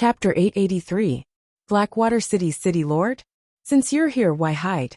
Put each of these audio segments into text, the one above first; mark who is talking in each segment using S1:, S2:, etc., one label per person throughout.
S1: Chapter 883. Blackwater City's City Lord? Since you're here, why hide?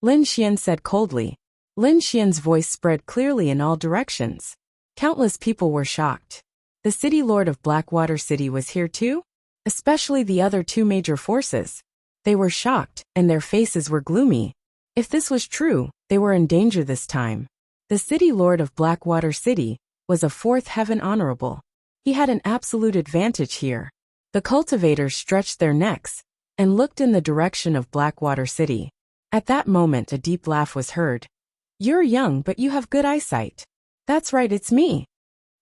S1: Lin Xian said coldly. Lin Xian's voice spread clearly in all directions. Countless people were shocked. The City Lord of Blackwater City was here too? Especially the other two major forces. They were shocked, and their faces were gloomy. If this was true, they were in danger this time. The City Lord of Blackwater City was a fourth heaven honorable. He had an absolute advantage here. The cultivators stretched their necks and looked in the direction of Blackwater City. At that moment, a deep laugh was heard. You're young, but you have good eyesight. That's right, it's me.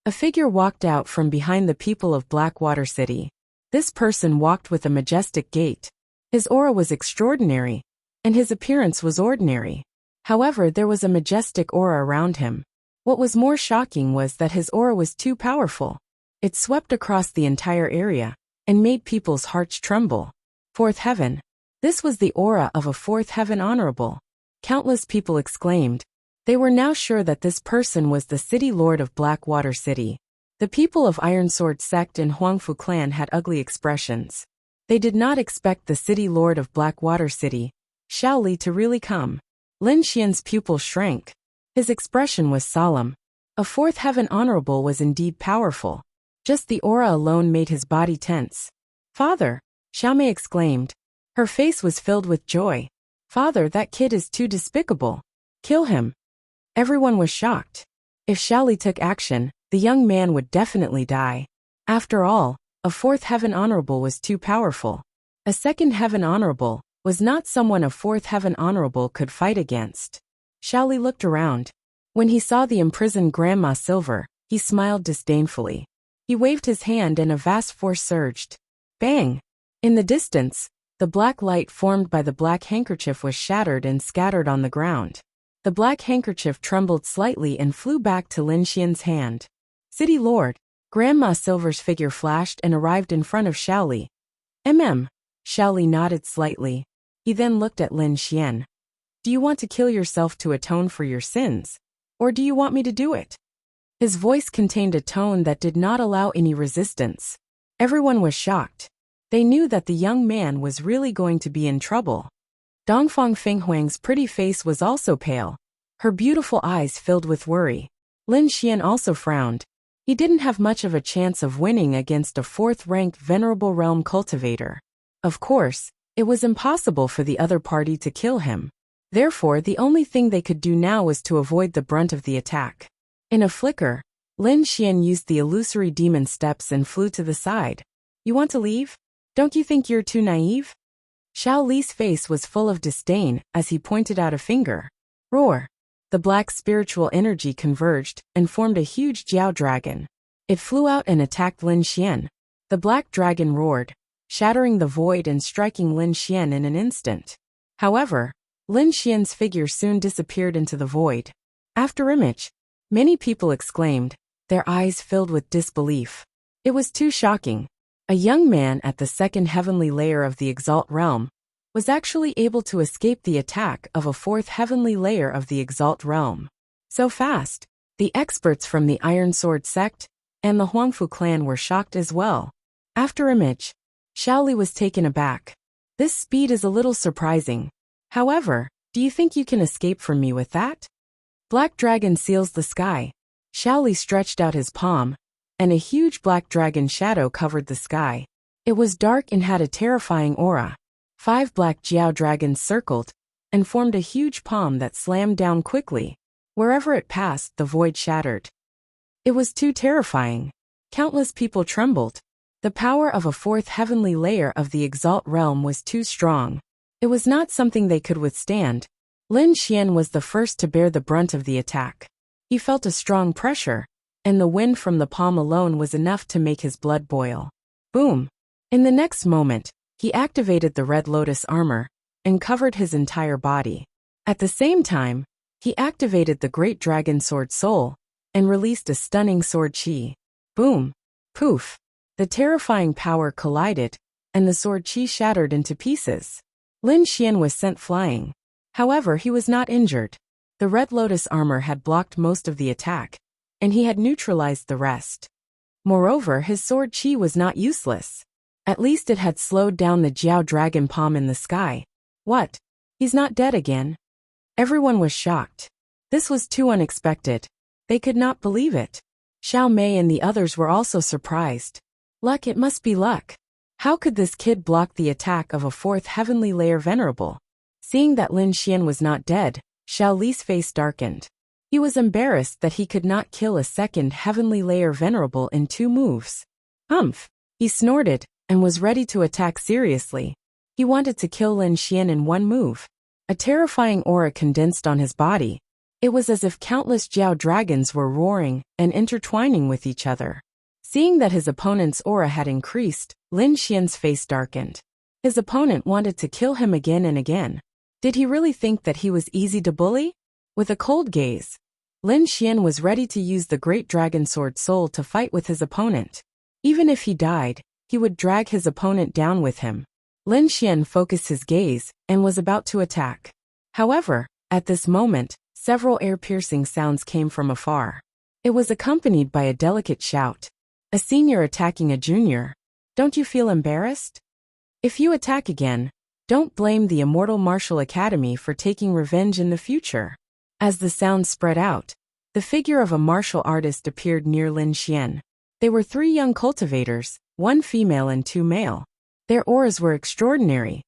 S1: A figure walked out from behind the people of Blackwater City. This person walked with a majestic gait. His aura was extraordinary, and his appearance was ordinary. However, there was a majestic aura around him. What was more shocking was that his aura was too powerful. It swept across the entire area and made people's hearts tremble. Fourth heaven. This was the aura of a fourth heaven honorable. Countless people exclaimed. They were now sure that this person was the City Lord of Blackwater City. The people of Ironsword sect and Huangfu clan had ugly expressions. They did not expect the City Lord of Blackwater City, Shaoli, to really come. Lin Xian's pupil shrank. His expression was solemn. A fourth heaven honorable was indeed powerful. Just the aura alone made his body tense. Father, Xiaomei exclaimed. Her face was filled with joy. Father, that kid is too despicable. Kill him. Everyone was shocked. If Shaoli took action, the young man would definitely die. After all, a fourth heaven honorable was too powerful. A second heaven honorable was not someone a fourth heaven honorable could fight against. Shaoli looked around. When he saw the imprisoned Grandma Silver, he smiled disdainfully. He waved his hand and a vast force surged. Bang! In the distance, the black light formed by the black handkerchief was shattered and scattered on the ground. The black handkerchief trembled slightly and flew back to Lin Xian's hand. City Lord, Grandma Silver's figure flashed and arrived in front of Shaoli. Shaoli nodded slightly. He then looked at Lin Xian. Do you want to kill yourself to atone for your sins? Or do you want me to do it? His voice contained a tone that did not allow any resistance. Everyone was shocked. They knew that the young man was really going to be in trouble. Dongfang Fenghuang's pretty face was also pale. Her beautiful eyes filled with worry. Lin Xian also frowned. He didn't have much of a chance of winning against a fourth-ranked Venerable Realm cultivator. Of course, it was impossible for the other party to kill him. Therefore, the only thing they could do now was to avoid the brunt of the attack. In a flicker, Lin Xian used the illusory demon steps and flew to the side. You want to leave? Don't you think you're too naive? Xiao Li's face was full of disdain as he pointed out a finger. Roar! The black spiritual energy converged and formed a huge Jiao dragon. It flew out and attacked Lin Xian. The black dragon roared, shattering the void and striking Lin Xian in an instant. However, Lin Xian's figure soon disappeared into the void. After image, many people exclaimed, their eyes filled with disbelief. It was too shocking. A young man at the second heavenly layer of the Exalt realm was actually able to escape the attack of a fourth heavenly layer of the Exalt realm. So fast, the experts from the Ironsword sect and the Huangfu clan were shocked as well. After image, Shaoli was taken aback. This speed is a little surprising. However, do you think you can escape from me with that? Black dragon seals the sky. Shaoli stretched out his palm, and a huge black dragon shadow covered the sky. It was dark and had a terrifying aura. 5 black Jiao dragons circled and formed a huge palm that slammed down quickly. Wherever it passed, the void shattered. It was too terrifying. Countless people trembled. The power of a fourth heavenly layer of the Exalt realm was too strong. It was not something they could withstand. Lin Xian was the first to bear the brunt of the attack. He felt a strong pressure, and the wind from the palm alone was enough to make his blood boil. Boom! In the next moment, he activated the Red Lotus armor and covered his entire body. At the same time, he activated the Great Dragon Sword Soul and released a stunning sword chi. Boom! Poof! The terrifying power collided, and the sword chi shattered into pieces. Lin Xian was sent flying. However, he was not injured. The Red Lotus armor had blocked most of the attack, and he had neutralized the rest. Moreover, his sword chi was not useless. At least it had slowed down the Jiao dragon palm in the sky. What? He's not dead again? Everyone was shocked. This was too unexpected. They could not believe it. Xiao Mei and the others were also surprised. Luck, it must be luck. How could this kid block the attack of a fourth heavenly layer venerable? Seeing that Lin Xian was not dead, Xiao Li's face darkened. He was embarrassed that he could not kill a second heavenly layer venerable in 2 moves. Humph! He snorted, and was ready to attack seriously. He wanted to kill Lin Xian in 1 move. A terrifying aura condensed on his body. It was as if countless Jiao dragons were roaring and intertwining with each other. Seeing that his opponent's aura had increased, Lin Xian's face darkened. His opponent wanted to kill him again and again. Did he really think that he was easy to bully? With a cold gaze, Lin Xian was ready to use the Great Dragon Sword Soul to fight with his opponent. Even if he died, he would drag his opponent down with him. Lin Xian focused his gaze and was about to attack. However, at this moment, several ear-piercing sounds came from afar. It was accompanied by a delicate shout. A senior attacking a junior. Don't you feel embarrassed? If you attack again, don't blame the Immortal Martial Academy for taking revenge in the future. As the sound spread out, the figure of a martial artist appeared near Lin Xian. They were 3 young cultivators, 1 female and 2 male. Their auras were extraordinary.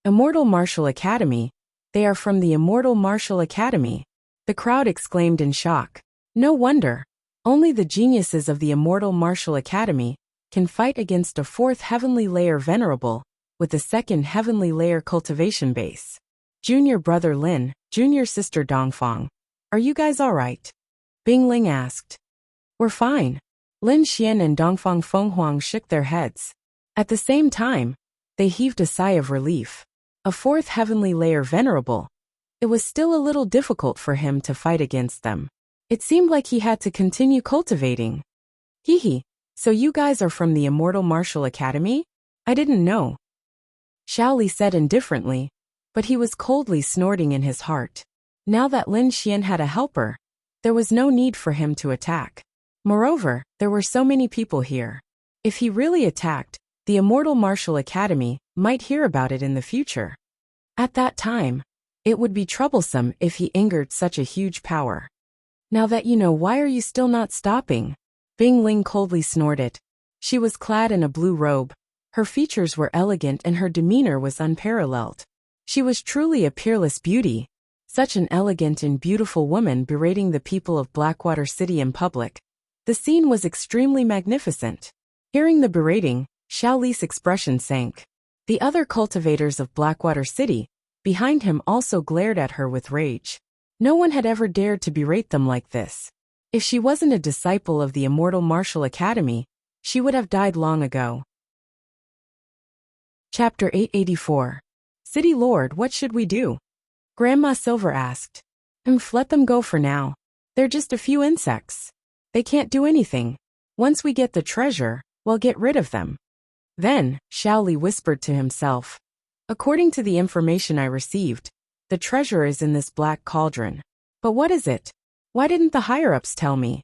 S1: Immortal Martial Academy. They are from the Immortal Martial Academy. The crowd exclaimed in shock. No wonder. Only the geniuses of the Immortal Martial Academy can fight against a 4th heavenly layer venerable with a 2nd heavenly layer cultivation base. Junior brother Lin, junior sister Dongfang. Are you guys alright? Bing Ling asked. We're fine. Lin Xian and Dongfang Fenghuang shook their heads. At the same time, they heaved a sigh of relief. A 4th heavenly layer venerable. It was still a little difficult for him to fight against them. It seemed like he had to continue cultivating. Hee, so you guys are from the Immortal Martial Academy? I didn't know. Xiao Li said indifferently, but he was coldly snorting in his heart. Now that Lin Xian had a helper, there was no need for him to attack. Moreover, there were so many people here. If he really attacked, the Immortal Martial Academy might hear about it in the future. At that time, it would be troublesome if he angered such a huge power. Now that you know, why are you still not stopping? Bing Ling coldly snorted. She was clad in a blue robe. Her features were elegant and her demeanor was unparalleled. She was truly a peerless beauty. Such an elegant and beautiful woman berating the people of Blackwater City in public. The scene was extremely magnificent. Hearing the berating, Xiao Li's expression sank. The other cultivators of Blackwater City, behind him, also glared at her with rage. No one had ever dared to berate them like this. If she wasn't a disciple of the Immortal Martial Academy, she would have died long ago. Chapter 884. City Lord, what should we do? Grandma Silver asked. Let them go for now. They're just a few insects. They can't do anything. Once we get the treasure, we'll get rid of them. Then, Xiao Li whispered to himself. According to the information I received, the treasure is in this black cauldron. But what is it? Why didn't the higher-ups tell me?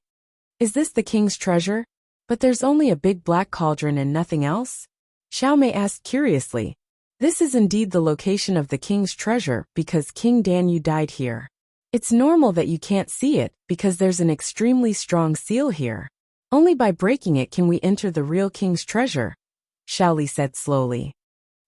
S1: Is this the king's treasure? But there's only a big black cauldron and nothing else? Xiao Mei asked curiously. This is indeed the location of the king's treasure because King Danyu died here. It's normal that you can't see it because there's an extremely strong seal here. Only by breaking it can we enter the real king's treasure, Xiao Li said slowly.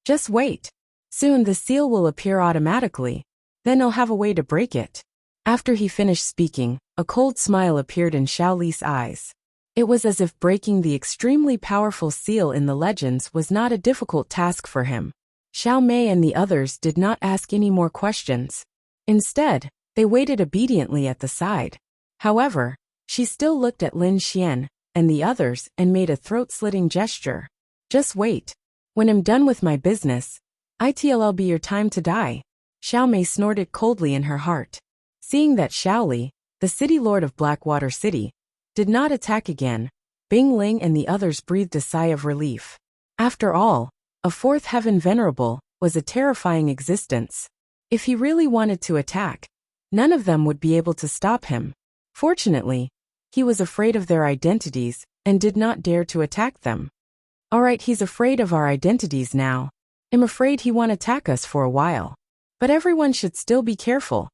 S1: Just wait. Soon the seal will appear automatically. Then I'll have a way to break it. After he finished speaking, a cold smile appeared in Xiao Li's eyes. It was as if breaking the extremely powerful seal in the legends was not a difficult task for him. Xiao Mei and the others did not ask any more questions. Instead, they waited obediently at the side. However, she still looked at Lin Xian and the others and made a throat-slitting gesture. Just wait. When I'm done with my business, it'll be your time to die. Xiao Mei snorted coldly in her heart. Seeing that Xiao Li, the city lord of Blackwater City, did not attack again, Bing Ling and the others breathed a sigh of relief. After all, a 4th heaven venerable was a terrifying existence. If he really wanted to attack, none of them would be able to stop him. Fortunately, he was afraid of their identities and did not dare to attack them. All right, he's afraid of our identities now. I'm afraid he won't attack us for a while. But everyone should still be careful,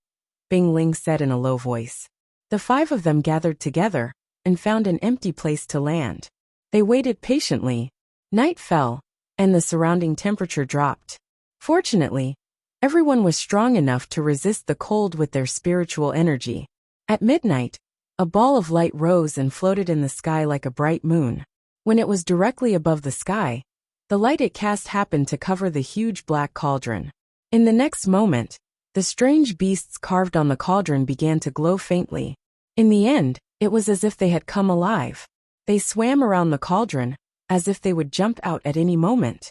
S1: Bing Ling said in a low voice. The 5 of them gathered together and found an empty place to land. They waited patiently. Night fell, and the surrounding temperature dropped. Fortunately, everyone was strong enough to resist the cold with their spiritual energy. At midnight, a ball of light rose and floated in the sky like a bright moon. When it was directly above the sky, the light it cast happened to cover the huge black cauldron. In the next moment, the strange beasts carved on the cauldron began to glow faintly. In the end, it was as if they had come alive. They swam around the cauldron, as if they would jump out at any moment.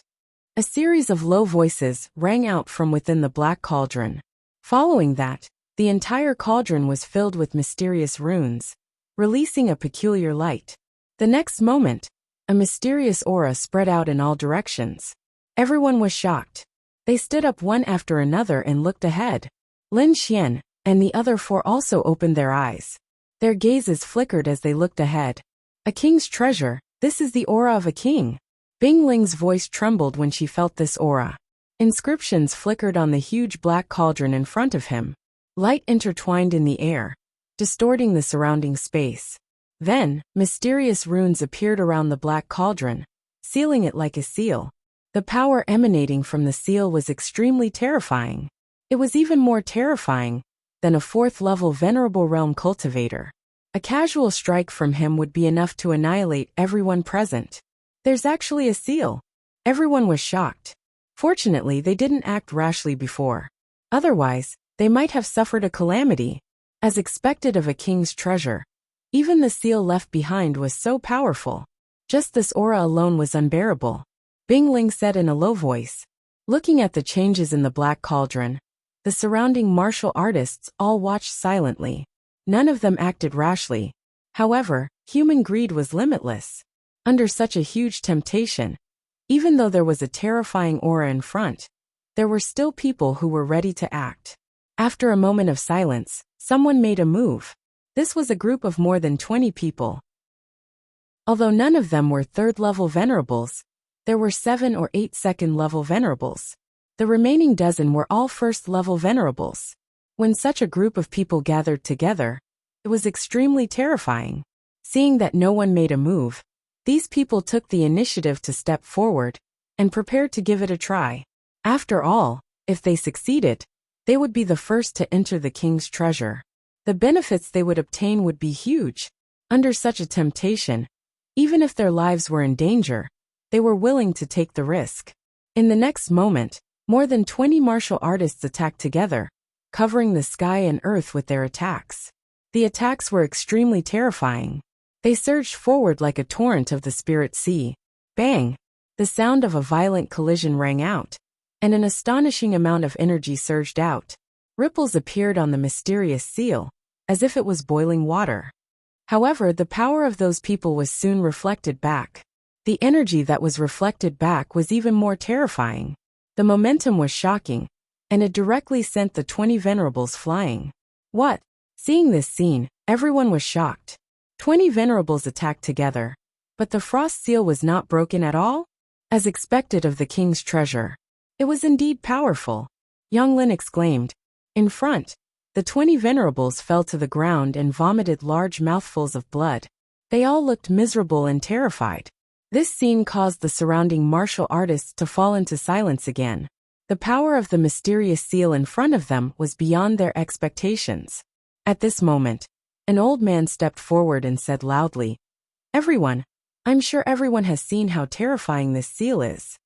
S1: A series of low voices rang out from within the black cauldron. Following that, the entire cauldron was filled with mysterious runes, releasing a peculiar light. The next moment, a mysterious aura spread out in all directions. Everyone was shocked. They stood up one after another and looked ahead. Lin Xian and the other 4 also opened their eyes. Their gazes flickered as they looked ahead. A king's treasure, this is the aura of a king. Bing Ling's voice trembled when she felt this aura. Inscriptions flickered on the huge black cauldron in front of him. Light intertwined in the air, distorting the surrounding space. Then, mysterious runes appeared around the black cauldron, sealing it like a seal. The power emanating from the seal was extremely terrifying. It was even more terrifying than a 4th-level Venerable Realm cultivator. A casual strike from him would be enough to annihilate everyone present. There's actually a seal. Everyone was shocked. Fortunately, they didn't act rashly before. Otherwise, they might have suffered a calamity. As expected of a king's treasure, even the seal left behind was so powerful. Just this aura alone was unbearable. Bing Ling said in a low voice. Looking at the changes in the black cauldron, the surrounding martial artists all watched silently. None of them acted rashly. However, human greed was limitless. Under such a huge temptation, even though there was a terrifying aura in front, there were still people who were ready to act. After a moment of silence, someone made a move. This was a group of more than 20 people. Although none of them were 3rd-level venerables, there were 7 or 8 2nd-level venerables. The remaining dozen were all 1st-level venerables. When such a group of people gathered together, it was extremely terrifying. Seeing that no one made a move, these people took the initiative to step forward and prepared to give it a try. After all, if they succeeded, they would be the first to enter the king's treasure. The benefits they would obtain would be huge. Under such a temptation, even if their lives were in danger, they were willing to take the risk. In the next moment, more than 20 martial artists attacked together, covering the sky and earth with their attacks. The attacks were extremely terrifying. They surged forward like a torrent of the spirit sea. Bang! The sound of a violent collision rang out, and an astonishing amount of energy surged out. Ripples appeared on the mysterious seal, as if it was boiling water. However, the power of those people was soon reflected back. The energy that was reflected back was even more terrifying. The momentum was shocking, and it directly sent the 20 venerables flying. What? Seeing this scene, everyone was shocked. 20 venerables attacked together, but the frost seal was not broken at all? As expected of the king's treasure. It was indeed powerful. Yonglin exclaimed. In front, the 20 venerables fell to the ground and vomited large mouthfuls of blood. They all looked miserable and terrified. This scene caused the surrounding martial artists to fall into silence again. The power of the mysterious seal in front of them was beyond their expectations. At this moment, an old man stepped forward and said loudly, "Everyone, I'm sure everyone has seen how terrifying this seal is.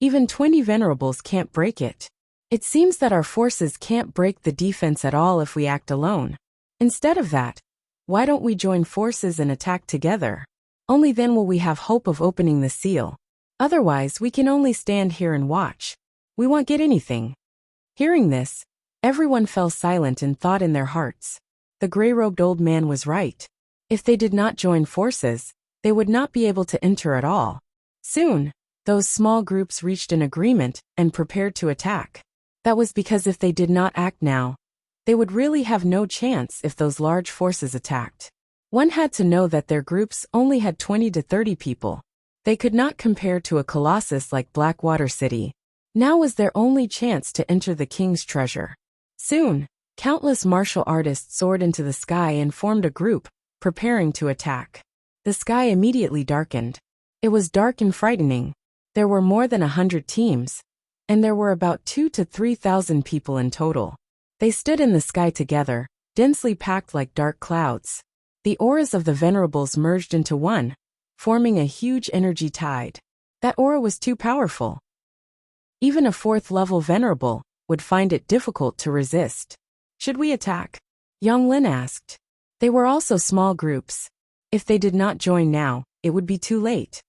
S1: Even 20 venerables can't break it. It seems that our forces can't break the defense at all if we act alone. Instead of that, why don't we join forces and attack together? Only then will we have hope of opening the seal. Otherwise, we can only stand here and watch. We won't get anything." Hearing this, everyone fell silent and thought in their hearts. The gray-robed old man was right. If they did not join forces, they would not be able to enter at all. Soon, those small groups reached an agreement and prepared to attack. That was because if they did not act now, they would really have no chance if those large forces attacked. One had to know that their groups only had 20 to 30 people. They could not compare to a colossus like Blackwater City. Now was their only chance to enter the king's treasure. Soon, countless martial artists soared into the sky and formed a group, preparing to attack. The sky immediately darkened. It was dark and frightening. There were more than 100 teams, and there were about 2,000 to 3,000 people in total. They stood in the sky together, densely packed like dark clouds. The auras of the venerables merged into one, forming a huge energy tide. That aura was too powerful. Even a 4th-level venerable would find it difficult to resist. Should we attack? Yang Lin asked. They were also small groups. If they did not join now, it would be too late.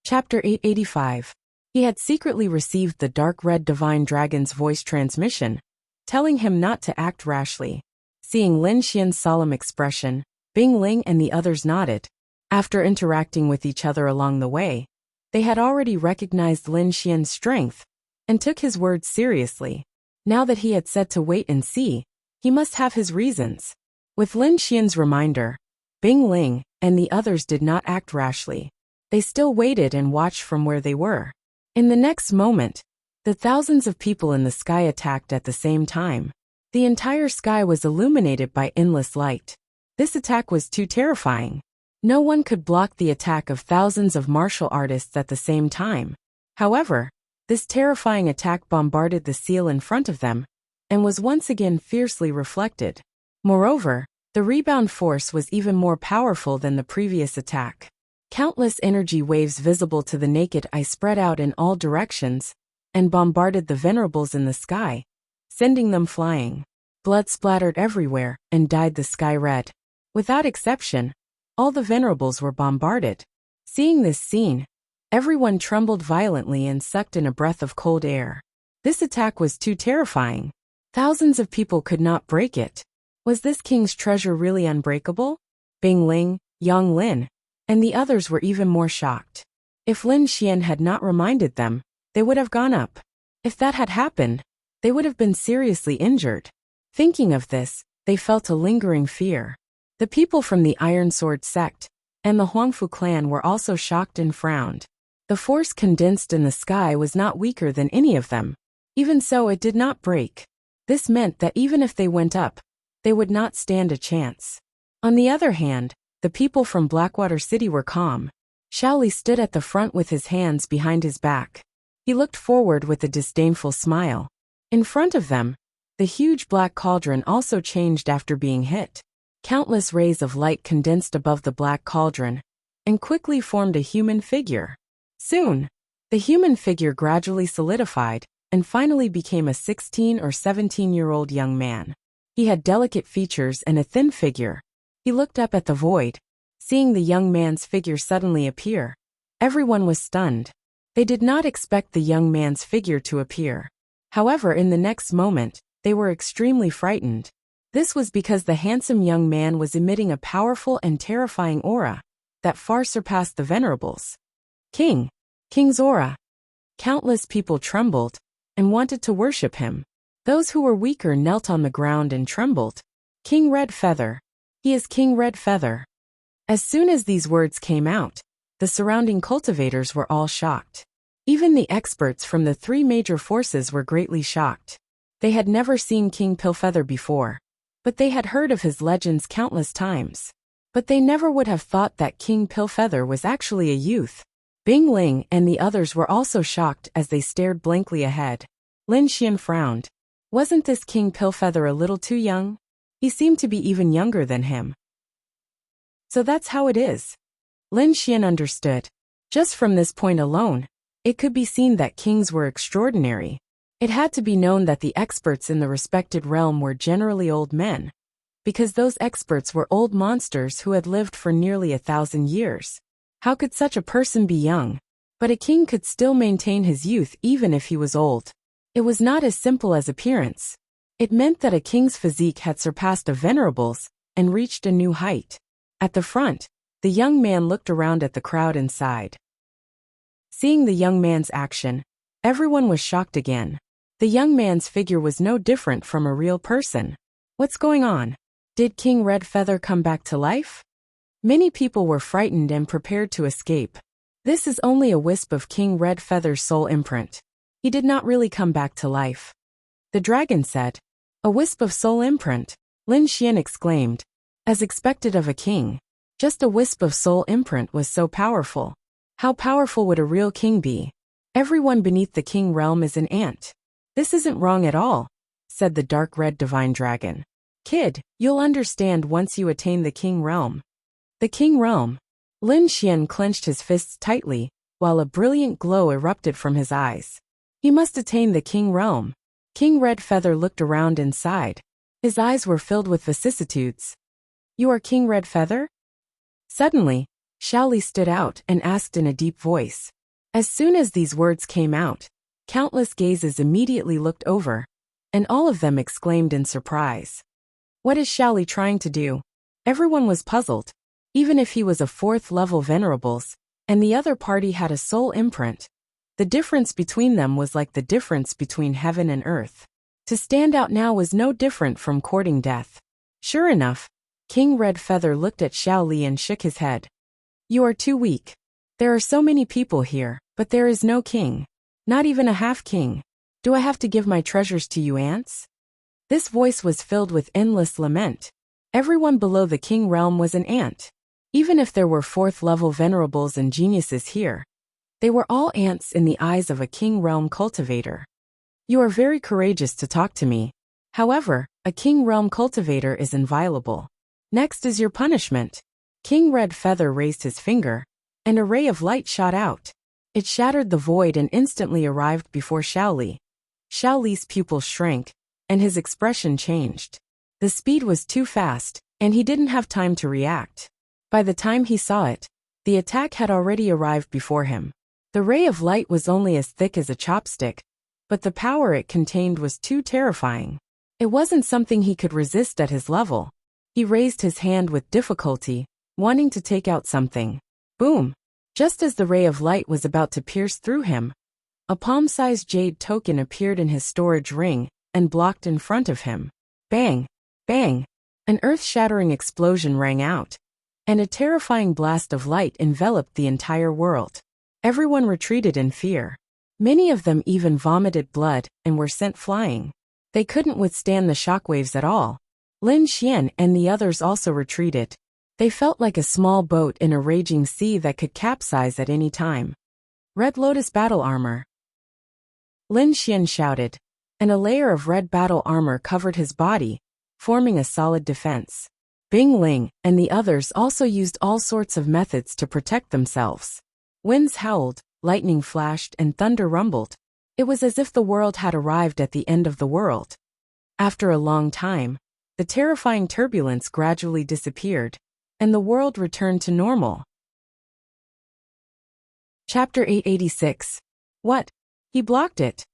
S1: Chapter 885. He had secretly received the dark red divine dragon's voice transmission, telling him not to act rashly. Seeing Lin Xian's solemn expression, Bing Ling and the others nodded. After interacting with each other along the way, they had already recognized Lin Xian's strength and took his words seriously. Now that he had said to wait and see, he must have his reasons. With Lin Xian's reminder, Bing Ling and the others did not act rashly. They still waited and watched from where they were. In the next moment, the thousands of people in the sky attacked at the same time. The entire sky was illuminated by endless light. This attack was too terrifying. No one could block the attack of thousands of martial artists at the same time. However, this terrifying attack bombarded the seal in front of them, and was once again fiercely reflected. Moreover, the rebound force was even more powerful than the previous attack. Countless energy waves visible to the naked eye spread out in all directions, and bombarded the venerables in the sky, sending them flying. Blood splattered everywhere, and dyed the sky red. Without exception, all the venerables were bombarded. Seeing this scene, everyone trembled violently and sucked in a breath of cold air. This attack was too terrifying. Thousands of people could not break it. Was this king's treasure really unbreakable? Bing Ling, Yang Lin, and the others were even more shocked. If Lin Xian had not reminded them, they would have gone up. If that had happened, they would have been seriously injured. Thinking of this, they felt a lingering fear. The people from the Iron Sword sect and the Huangfu clan were also shocked and frowned. The force condensed in the sky was not weaker than any of them. Even so, it did not break. This meant that even if they went up, they would not stand a chance. On the other hand, the people from Blackwater City were calm. Shaoli stood at the front with his hands behind his back. He looked forward with a disdainful smile. In front of them, the huge black cauldron also changed after being hit. Countless rays of light condensed above the black cauldron, and quickly formed a human figure. Soon, the human figure gradually solidified, and finally became a 16 or 17-year-old young man. He had delicate features and a thin figure. He looked up at the void. Seeing the young man's figure suddenly appear, everyone was stunned. They did not expect the young man's figure to appear. However, in the next moment, they were extremely frightened. This was because the handsome young man was emitting a powerful and terrifying aura that far surpassed the venerables. King's aura. Countless people trembled and wanted to worship him. Those who were weaker knelt on the ground and trembled. King Red Feather. He is King Red Feather. As soon as these words came out, the surrounding cultivators were all shocked. Even the experts from the 3 major forces were greatly shocked. They had never seen King Pillfeather before, but they had heard of his legends countless times. But they never would have thought that King Pillfeather was actually a youth. Bing Ling and the others were also shocked as they stared blankly ahead. Lin Xian frowned. Wasn't this King Pillfeather a little too young? He seemed to be even younger than him. So that's how it is. Lin Xian understood. Just from this point alone, it could be seen that kings were extraordinary. It had to be known that the experts in the respected realm were generally old men, because those experts were old monsters who had lived for nearly 1,000 years. How could such a person be young? But a king could still maintain his youth even if he was old. It was not as simple as appearance. It meant that a king's physique had surpassed a venerable's and reached a new height. At the front, the young man looked around at the crowd inside. Seeing the young man's action, everyone was shocked again. The young man's figure was no different from a real person. What's going on? Did King Red Feather come back to life? Many people were frightened and prepared to escape. This is only a wisp of King Red Feather's soul imprint. He did not really come back to life. The dragon said. A wisp of soul imprint, Lin Xian exclaimed. As expected of a king. Just a wisp of soul imprint was so powerful. How powerful would a real king be? Everyone beneath the king realm is an ant. This isn't wrong at all, said the dark red divine dragon. Kid, you'll understand once you attain the king realm. The king realm. Lin Xian clenched his fists tightly, while a brilliant glow erupted from his eyes. He must attain the king realm. King Red Feather looked around and sighed. His eyes were filled with vicissitudes. You are King Red Feather? Suddenly, Xiaoli stood out and asked in a deep voice. As soon as these words came out, countless gazes immediately looked over, and all of them exclaimed in surprise. What is Xiaoli trying to do? Everyone was puzzled. Even if he was a 4th-level venerables, and the other party had a soul imprint, the difference between them was like the difference between heaven and earth. To stand out now was no different from courting death. Sure enough, King Red Feather looked at Xiaoli and shook his head. You are too weak. There are so many people here, but there is no king. Not even a half-king. Do I have to give my treasures to you ants? This voice was filled with endless lament. Everyone below the king realm was an ant. Even if there were 4th-level venerables and geniuses here, they were all ants in the eyes of a king realm cultivator. You are very courageous to talk to me. However, a king realm cultivator is inviolable. Next is your punishment. King Red Feather raised his finger, and a ray of light shot out. It shattered the void and instantly arrived before Xiaoli. Xiaoli's pupils shrank, and his expression changed. The speed was too fast, and he didn't have time to react. By the time he saw it, the attack had already arrived before him. The ray of light was only as thick as a chopstick, but the power it contained was too terrifying. It wasn't something he could resist at his level. He raised his hand with difficulty, wanting to take out something. Boom! Just as the ray of light was about to pierce through him, a palm-sized jade token appeared in his storage ring and blocked in front of him. Bang! Bang! An earth-shattering explosion rang out, and a terrifying blast of light enveloped the entire world. Everyone retreated in fear. Many of them even vomited blood and were sent flying. They couldn't withstand the shockwaves at all. Lin Xian and the others also retreated. They felt like a small boat in a raging sea that could capsize at any time. Red Lotus battle armor. Lin Xian shouted, and a layer of red battle armor covered his body, forming a solid defense. Bing Ling and the others also used all sorts of methods to protect themselves. Winds howled, lightning flashed, and thunder rumbled. It was as if the world had arrived at the end of the world. After a long time, the terrifying turbulence gradually disappeared, and the world returned to normal. Chapter 886. What? He blocked it.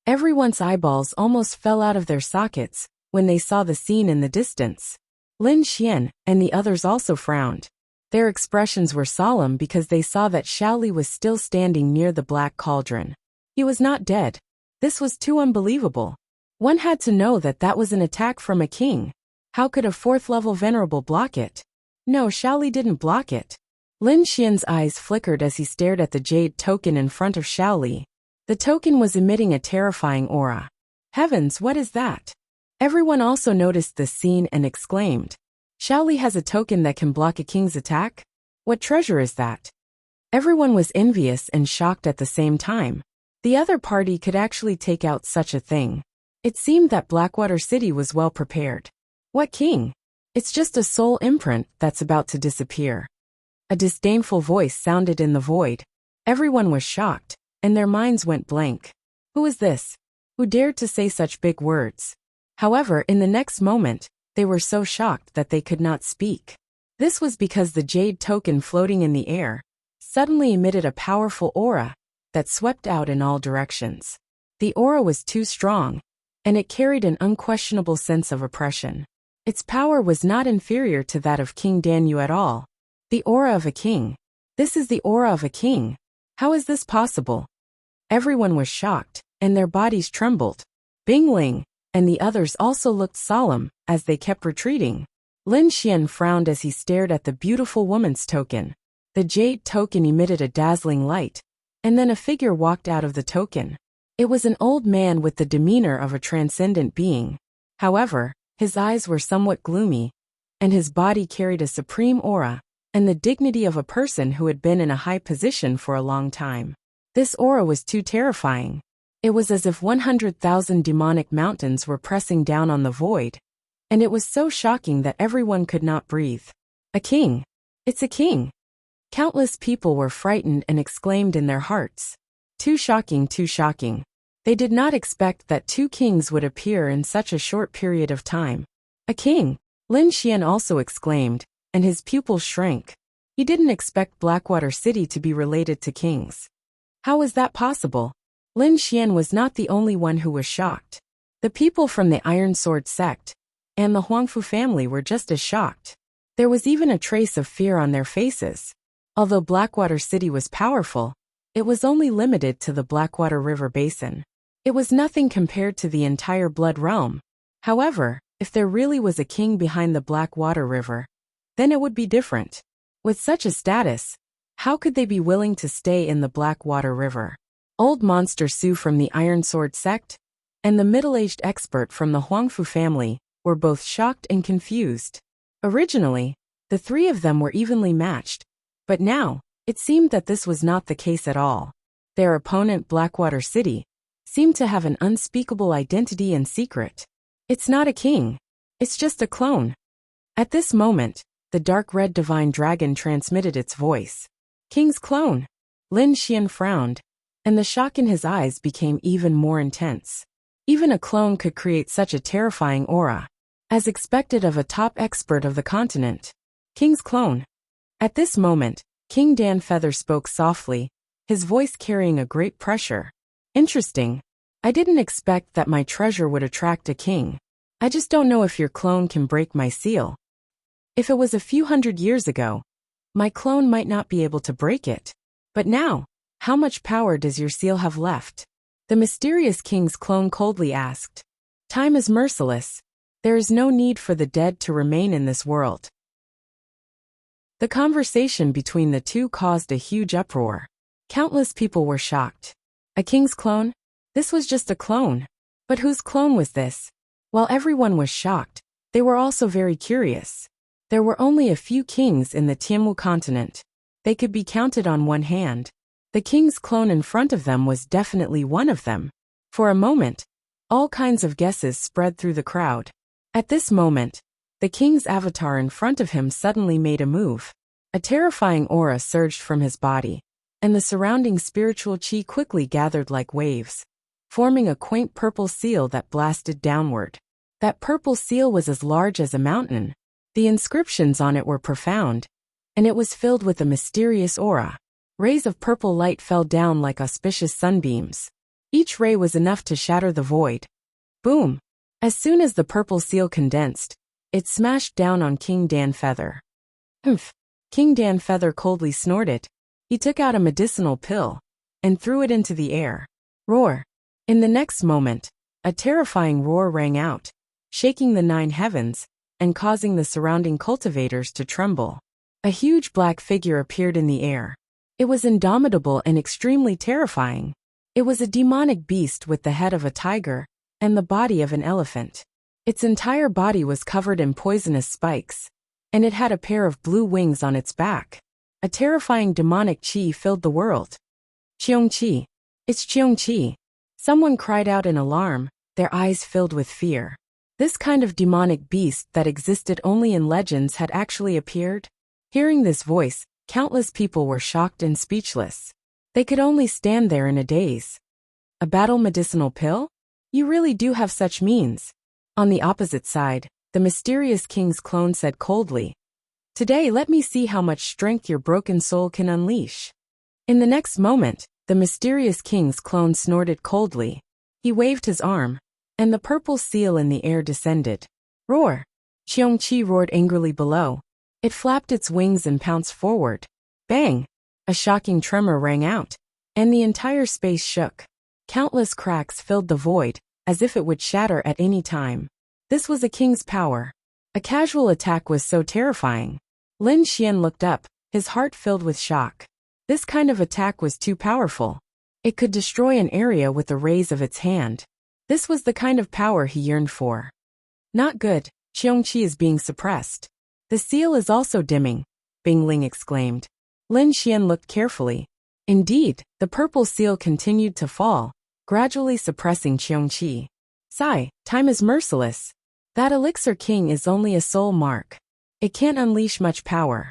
S1: Everyone's eyeballs almost fell out of their sockets when they saw the scene in the distance. Lin Xian and the others also frowned. Their expressions were solemn because they saw that Xiaoli was still standing near the black cauldron. He was not dead. This was too unbelievable. One had to know that that was an attack from a king. How could a 4th-level venerable block it? No, Xiaoli didn't block it. Lin Xian's eyes flickered as he stared at the jade token in front of Xiaoli. The token was emitting a terrifying aura. Heavens, what is that? Everyone also noticed this scene and exclaimed, Xiaoli has a token that can block a king's attack? What treasure is that? Everyone was envious and shocked at the same time. The other party could actually take out such a thing. It seemed that Blackwater City was well prepared. What king? It's just a soul imprint that's about to disappear. A disdainful voice sounded in the void. Everyone was shocked, and their minds went blank. Who is this? Who dared to say such big words? However, in the next moment, they were so shocked that they could not speak. This was because the jade token floating in the air suddenly emitted a powerful aura that swept out in all directions. The aura was too strong, and it carried an unquestionable sense of oppression. Its power was not inferior to that of King Danyu at all. The aura of a king. This is the aura of a king. How is this possible? Everyone was shocked, and their bodies trembled. Bing Ling and the others also looked solemn as they kept retreating. Lin Xian frowned as he stared at the beautiful woman's token. The jade token emitted a dazzling light, and then a figure walked out of the token. It was an old man with the demeanor of a transcendent being. However, his eyes were somewhat gloomy, and his body carried a supreme aura, and the dignity of a person who had been in a high position for a long time. This aura was too terrifying. It was as if 100,000 demonic mountains were pressing down on the void, and it was so shocking that everyone could not breathe. A king! It's a king! Countless people were frightened and exclaimed in their hearts. Too shocking, too shocking. They did not expect that two kings would appear in such a short period of time. A king! Lin Xian also exclaimed, and his pupils shrank. He didn't expect Blackwater City to be related to kings. How was that possible? Lin Xian was not the only one who was shocked. The people from the Iron Sword sect and the Huangfu family were just as shocked. There was even a trace of fear on their faces. Although Blackwater City was powerful, it was only limited to the Blackwater River Basin. It was nothing compared to the entire Blood Realm. However, if there really was a king behind the Blackwater River, then it would be different. With such a status, how could they be willing to stay in the Blackwater River? Old Monster Su from the Iron Sword sect and the middle-aged expert from the Huangfu family were both shocked and confused. Originally, the three of them were evenly matched, but now, it seemed that this was not the case at all. Their opponent, Blackwater City, seemed to have an unspeakable identity and secret. It's not a king. It's just a clone. At this moment, the dark red divine dragon transmitted its voice. King's clone. Lin Xian frowned, and the shock in his eyes became even more intense. Even a clone could create such a terrifying aura, as expected of a top expert of the continent. King's clone. At this moment, King Dan Feather spoke softly, his voice carrying a great pressure. Interesting. I didn't expect that my treasure would attract a king. I just don't know if your clone can break my seal. If it was a few hundred years ago, my clone might not be able to break it. But now, how much power does your seal have left? The mysterious king's clone coldly asked. Time is merciless. There is no need for the dead to remain in this world. The conversation between the two caused a huge uproar. Countless people were shocked. A king's clone? This was just a clone. But whose clone was this? While everyone was shocked, they were also very curious. There were only a few kings in the Tianmu continent. They could be counted on one hand. The king's clone in front of them was definitely one of them. For a moment, all kinds of guesses spread through the crowd. At this moment, the king's avatar in front of him suddenly made a move. A terrifying aura surged from his body, and the surrounding spiritual qi quickly gathered like waves, forming a quaint purple seal that blasted downward. That purple seal was as large as a mountain. The inscriptions on it were profound, and it was filled with a mysterious aura. Rays of purple light fell down like auspicious sunbeams. Each ray was enough to shatter the void. Boom! As soon as the purple seal condensed, it smashed down on King Dan Feather. Humph! King Dan Feather coldly snorted. He took out a medicinal pill and threw it into the air. Roar! In the next moment, a terrifying roar rang out, shaking the 9 heavens and causing the surrounding cultivators to tremble. A huge black figure appeared in the air. It was indomitable and extremely terrifying. It was a demonic beast with the head of a tiger and the body of an elephant. Its entire body was covered in poisonous spikes, and it had a pair of blue wings on its back. A terrifying demonic qi filled the world. Qiong qi. It's Qiong qi. Someone cried out in alarm, their eyes filled with fear. This kind of demonic beast that existed only in legends had actually appeared. Hearing this voice, countless people were shocked and speechless. They could only stand there in a daze. A battle medicinal pill? You really do have such means. On the opposite side, the mysterious king's clone said coldly, Today let me see how much strength your broken soul can unleash. In the next moment, the mysterious king's clone snorted coldly. He waved his arm, and the purple seal in the air descended. Roar! Qiong qi roared angrily below. It flapped its wings and pounced forward. Bang! A shocking tremor rang out, and the entire space shook. Countless cracks filled the void, as if it would shatter at any time. This was a king's power. A casual attack was so terrifying. Lin Xian looked up, his heart filled with shock. This kind of attack was too powerful. It could destroy an area with the raise of its hand. This was the kind of power he yearned for. Not good, Qiongqi is being suppressed. The seal is also dimming, Bing Ling exclaimed. Lin Xian looked carefully. Indeed, the purple seal continued to fall, gradually suppressing Qiongqi. Sigh, time is merciless. That elixir king is only a soul mark. It can't unleash much power.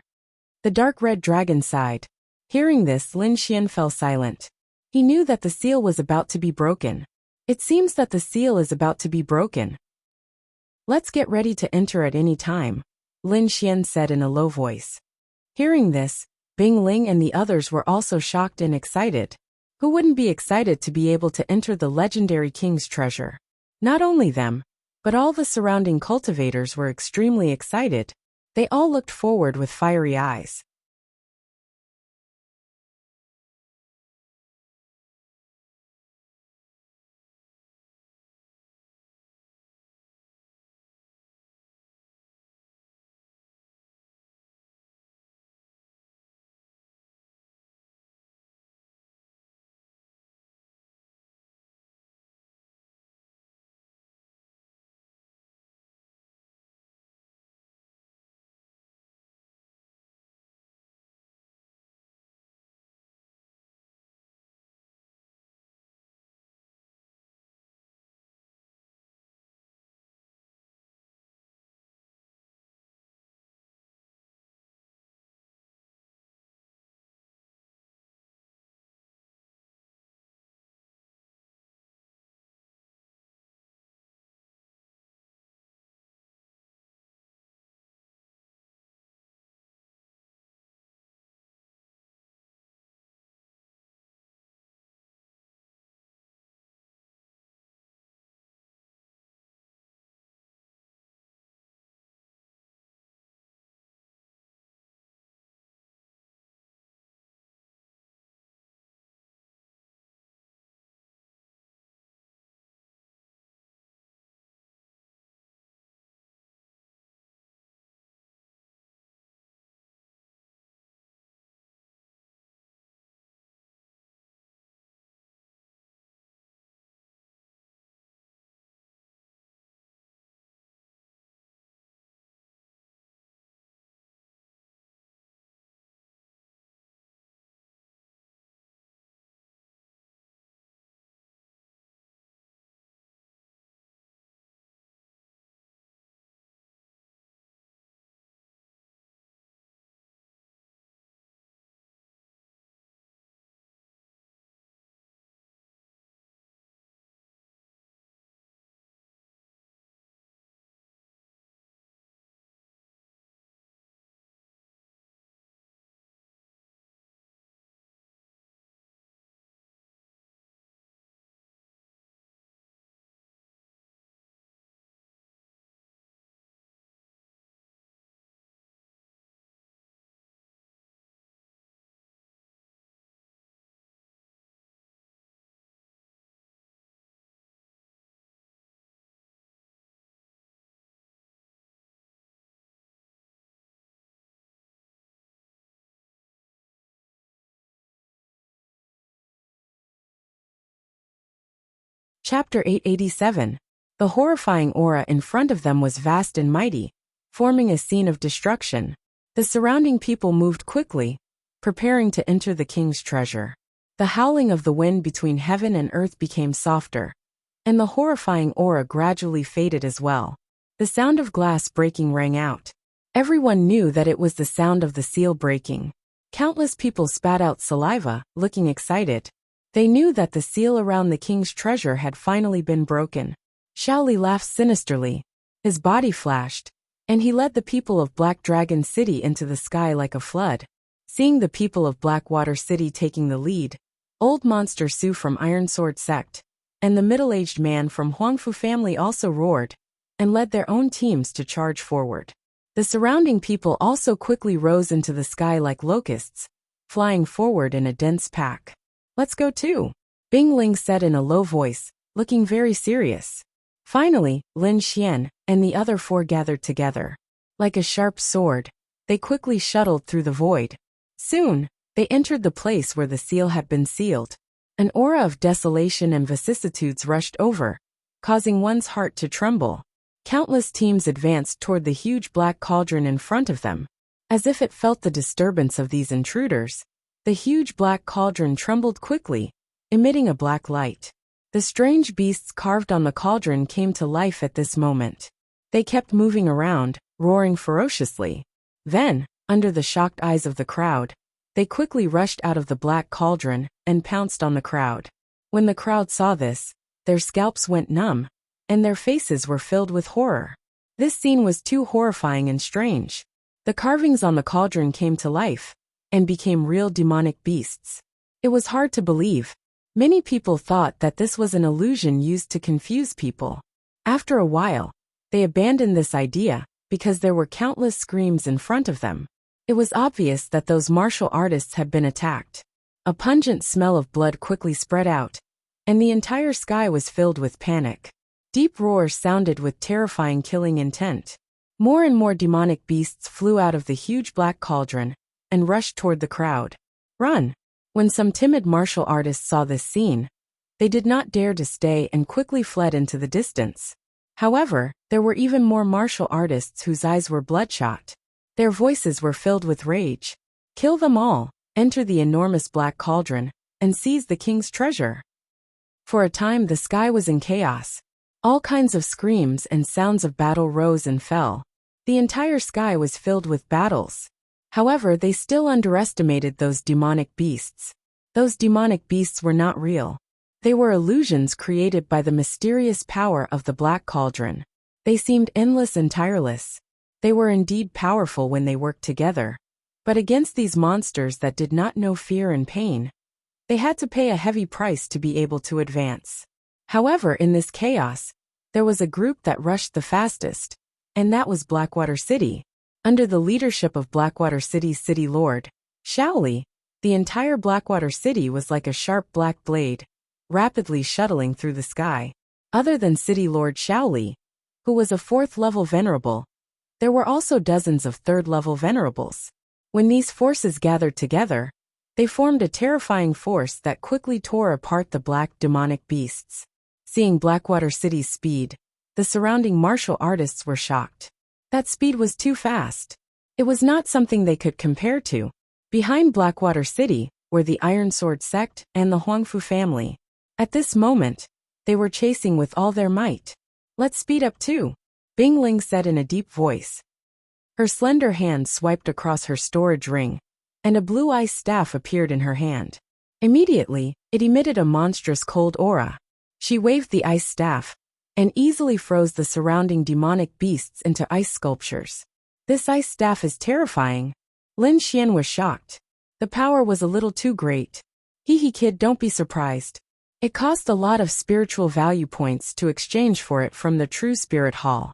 S1: The dark red dragon sighed. Hearing this, Lin Xian fell silent. He knew that the seal was about to be broken. It seems that the seal is about to be broken. Let's get ready to enter at any time, Lin Xian said in a low voice. Hearing this, Bing Ling and the others were also shocked and excited. Who wouldn't be excited to be able to enter the legendary king's treasure? Not only them, but all the surrounding cultivators were extremely excited. They all looked forward with fiery eyes. Chapter 887. The horrifying aura in front of them was vast and mighty, forming a scene of destruction. The surrounding people moved quickly, preparing to enter the king's treasure. The howling of the wind between heaven and earth became softer, and the horrifying aura gradually faded as well. The sound of glass breaking rang out. Everyone knew that it was the sound of the seal breaking. Countless people spat out saliva, looking excited. They knew that the seal around the king's treasure had finally been broken. Shaoli laughed sinisterly. His body flashed, and he led the people of Black Dragon City into the sky like a flood. Seeing the people of Blackwater City taking the lead, Old Monster Su from Iron Sword Sect, and the middle-aged man from Huangfu family also roared, and led their own teams to charge forward. The surrounding people also quickly rose into the sky like locusts, flying forward in a dense pack. Let's go too, Bing Ling said in a low voice, looking very serious. Finally, Lin Xian and the other four gathered together. Like a sharp sword, they quickly shuttled through the void. Soon, they entered the place where the seal had been sealed. An aura of desolation and vicissitudes rushed over, causing one's heart to tremble. Countless teams advanced toward the huge black cauldron in front of them. As if it felt the disturbance of these intruders, the huge black cauldron trembled quickly, emitting a black light. The strange beasts carved on the cauldron came to life at this moment. They kept moving around, roaring ferociously. Then, under the shocked eyes of the crowd, they quickly rushed out of the black cauldron and pounced on the crowd. When the crowd saw this, their scalps went numb, and their faces were filled with horror. This scene was too horrifying and strange. The carvings on the cauldron came to life and became real demonic beasts. It was hard to believe. Many people thought that this was an illusion used to confuse people. After a while, they abandoned this idea because there were countless screams in front of them. It was obvious that those martial artists had been attacked. A pungent smell of blood quickly spread out, and the entire sky was filled with panic. Deep roars sounded with terrifying killing intent. More and more demonic beasts flew out of the huge black cauldron and rushed toward the crowd. Run! When some timid martial artists saw this scene, they did not dare to stay and quickly fled into the distance. However, there were even more martial artists whose eyes were bloodshot. Their voices were filled with rage. Kill them all, enter the enormous black cauldron, and seize the king's treasure. For a time the sky was in chaos. All kinds of screams and sounds of battle rose and fell. The entire sky was filled with battles. However, they still underestimated those demonic beasts. Those demonic beasts were not real. They were illusions created by the mysterious power of the black cauldron. They seemed endless and tireless. They were indeed powerful when they worked together. But against these monsters that did not know fear and pain, they had to pay a heavy price to be able to advance. However, in this chaos, there was a group that rushed the fastest, and that was Blackwater City. Under the leadership of Blackwater City's city lord, Shaoli, the entire Blackwater City was like a sharp black blade, rapidly shuttling through the sky. Other than city lord Shaoli, who was a 4th-level venerable, there were also dozens of 3rd-level venerables. When these forces gathered together, they formed a terrifying force that quickly tore apart the black demonic beasts. Seeing Blackwater City's speed, the surrounding martial artists were shocked. That speed was too fast. It was not something they could compare to. Behind Blackwater City were the Iron Sword sect and the Huangfu family. At this moment, they were chasing with all their might. Let's speed up too, Bing Ling said in a deep voice. Her slender hand swiped across her storage ring, and a blue ice staff appeared in her hand. Immediately, it emitted a monstrous cold aura. She waved the ice staff, and easily froze the surrounding demonic beasts into ice sculptures. This ice staff is terrifying. Lin Xian was shocked. The power was a little too great. Hee kid, don't be surprised. It cost a lot of spiritual value points to exchange for it from the True Spirit Hall.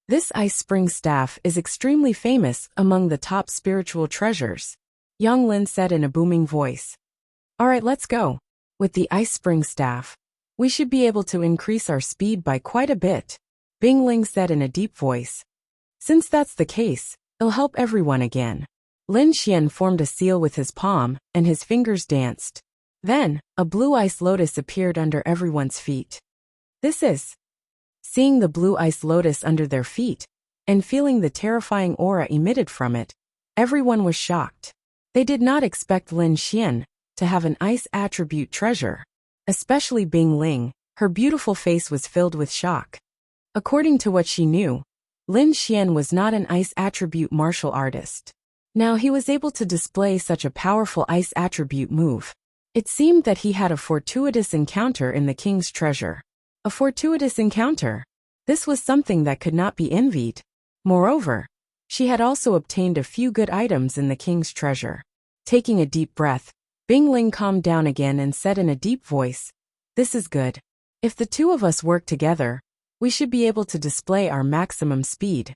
S1: This ice spring staff is extremely famous among the top spiritual treasures, Yang Lin said in a booming voice. Alright, let's go. With the ice spring staff, we should be able to increase our speed by quite a bit, Bing Ling said in a deep voice. Since that's the case, it'll help everyone again. Lin Xian formed a seal with his palm, and his fingers danced. Then, a blue ice lotus appeared under everyone's feet. This is... Seeing the blue ice lotus under their feet, and feeling the terrifying aura emitted from it, everyone was shocked. They did not expect Lin Xian to have an ice attribute treasure. Especially Bing Ling, her beautiful face was filled with shock. According to what she knew, Lin Xian was not an ice attribute martial artist. Now he was able to display such a powerful ice attribute move. It seemed that he had a fortuitous encounter in the king's treasure. A fortuitous encounter. This was something that could not be envied. Moreover, she had also obtained a few good items in the king's treasure. Taking a deep breath, Bing Ling calmed down again and said in a deep voice, This is good. If the two of us work together, we should be able to display our maximum speed.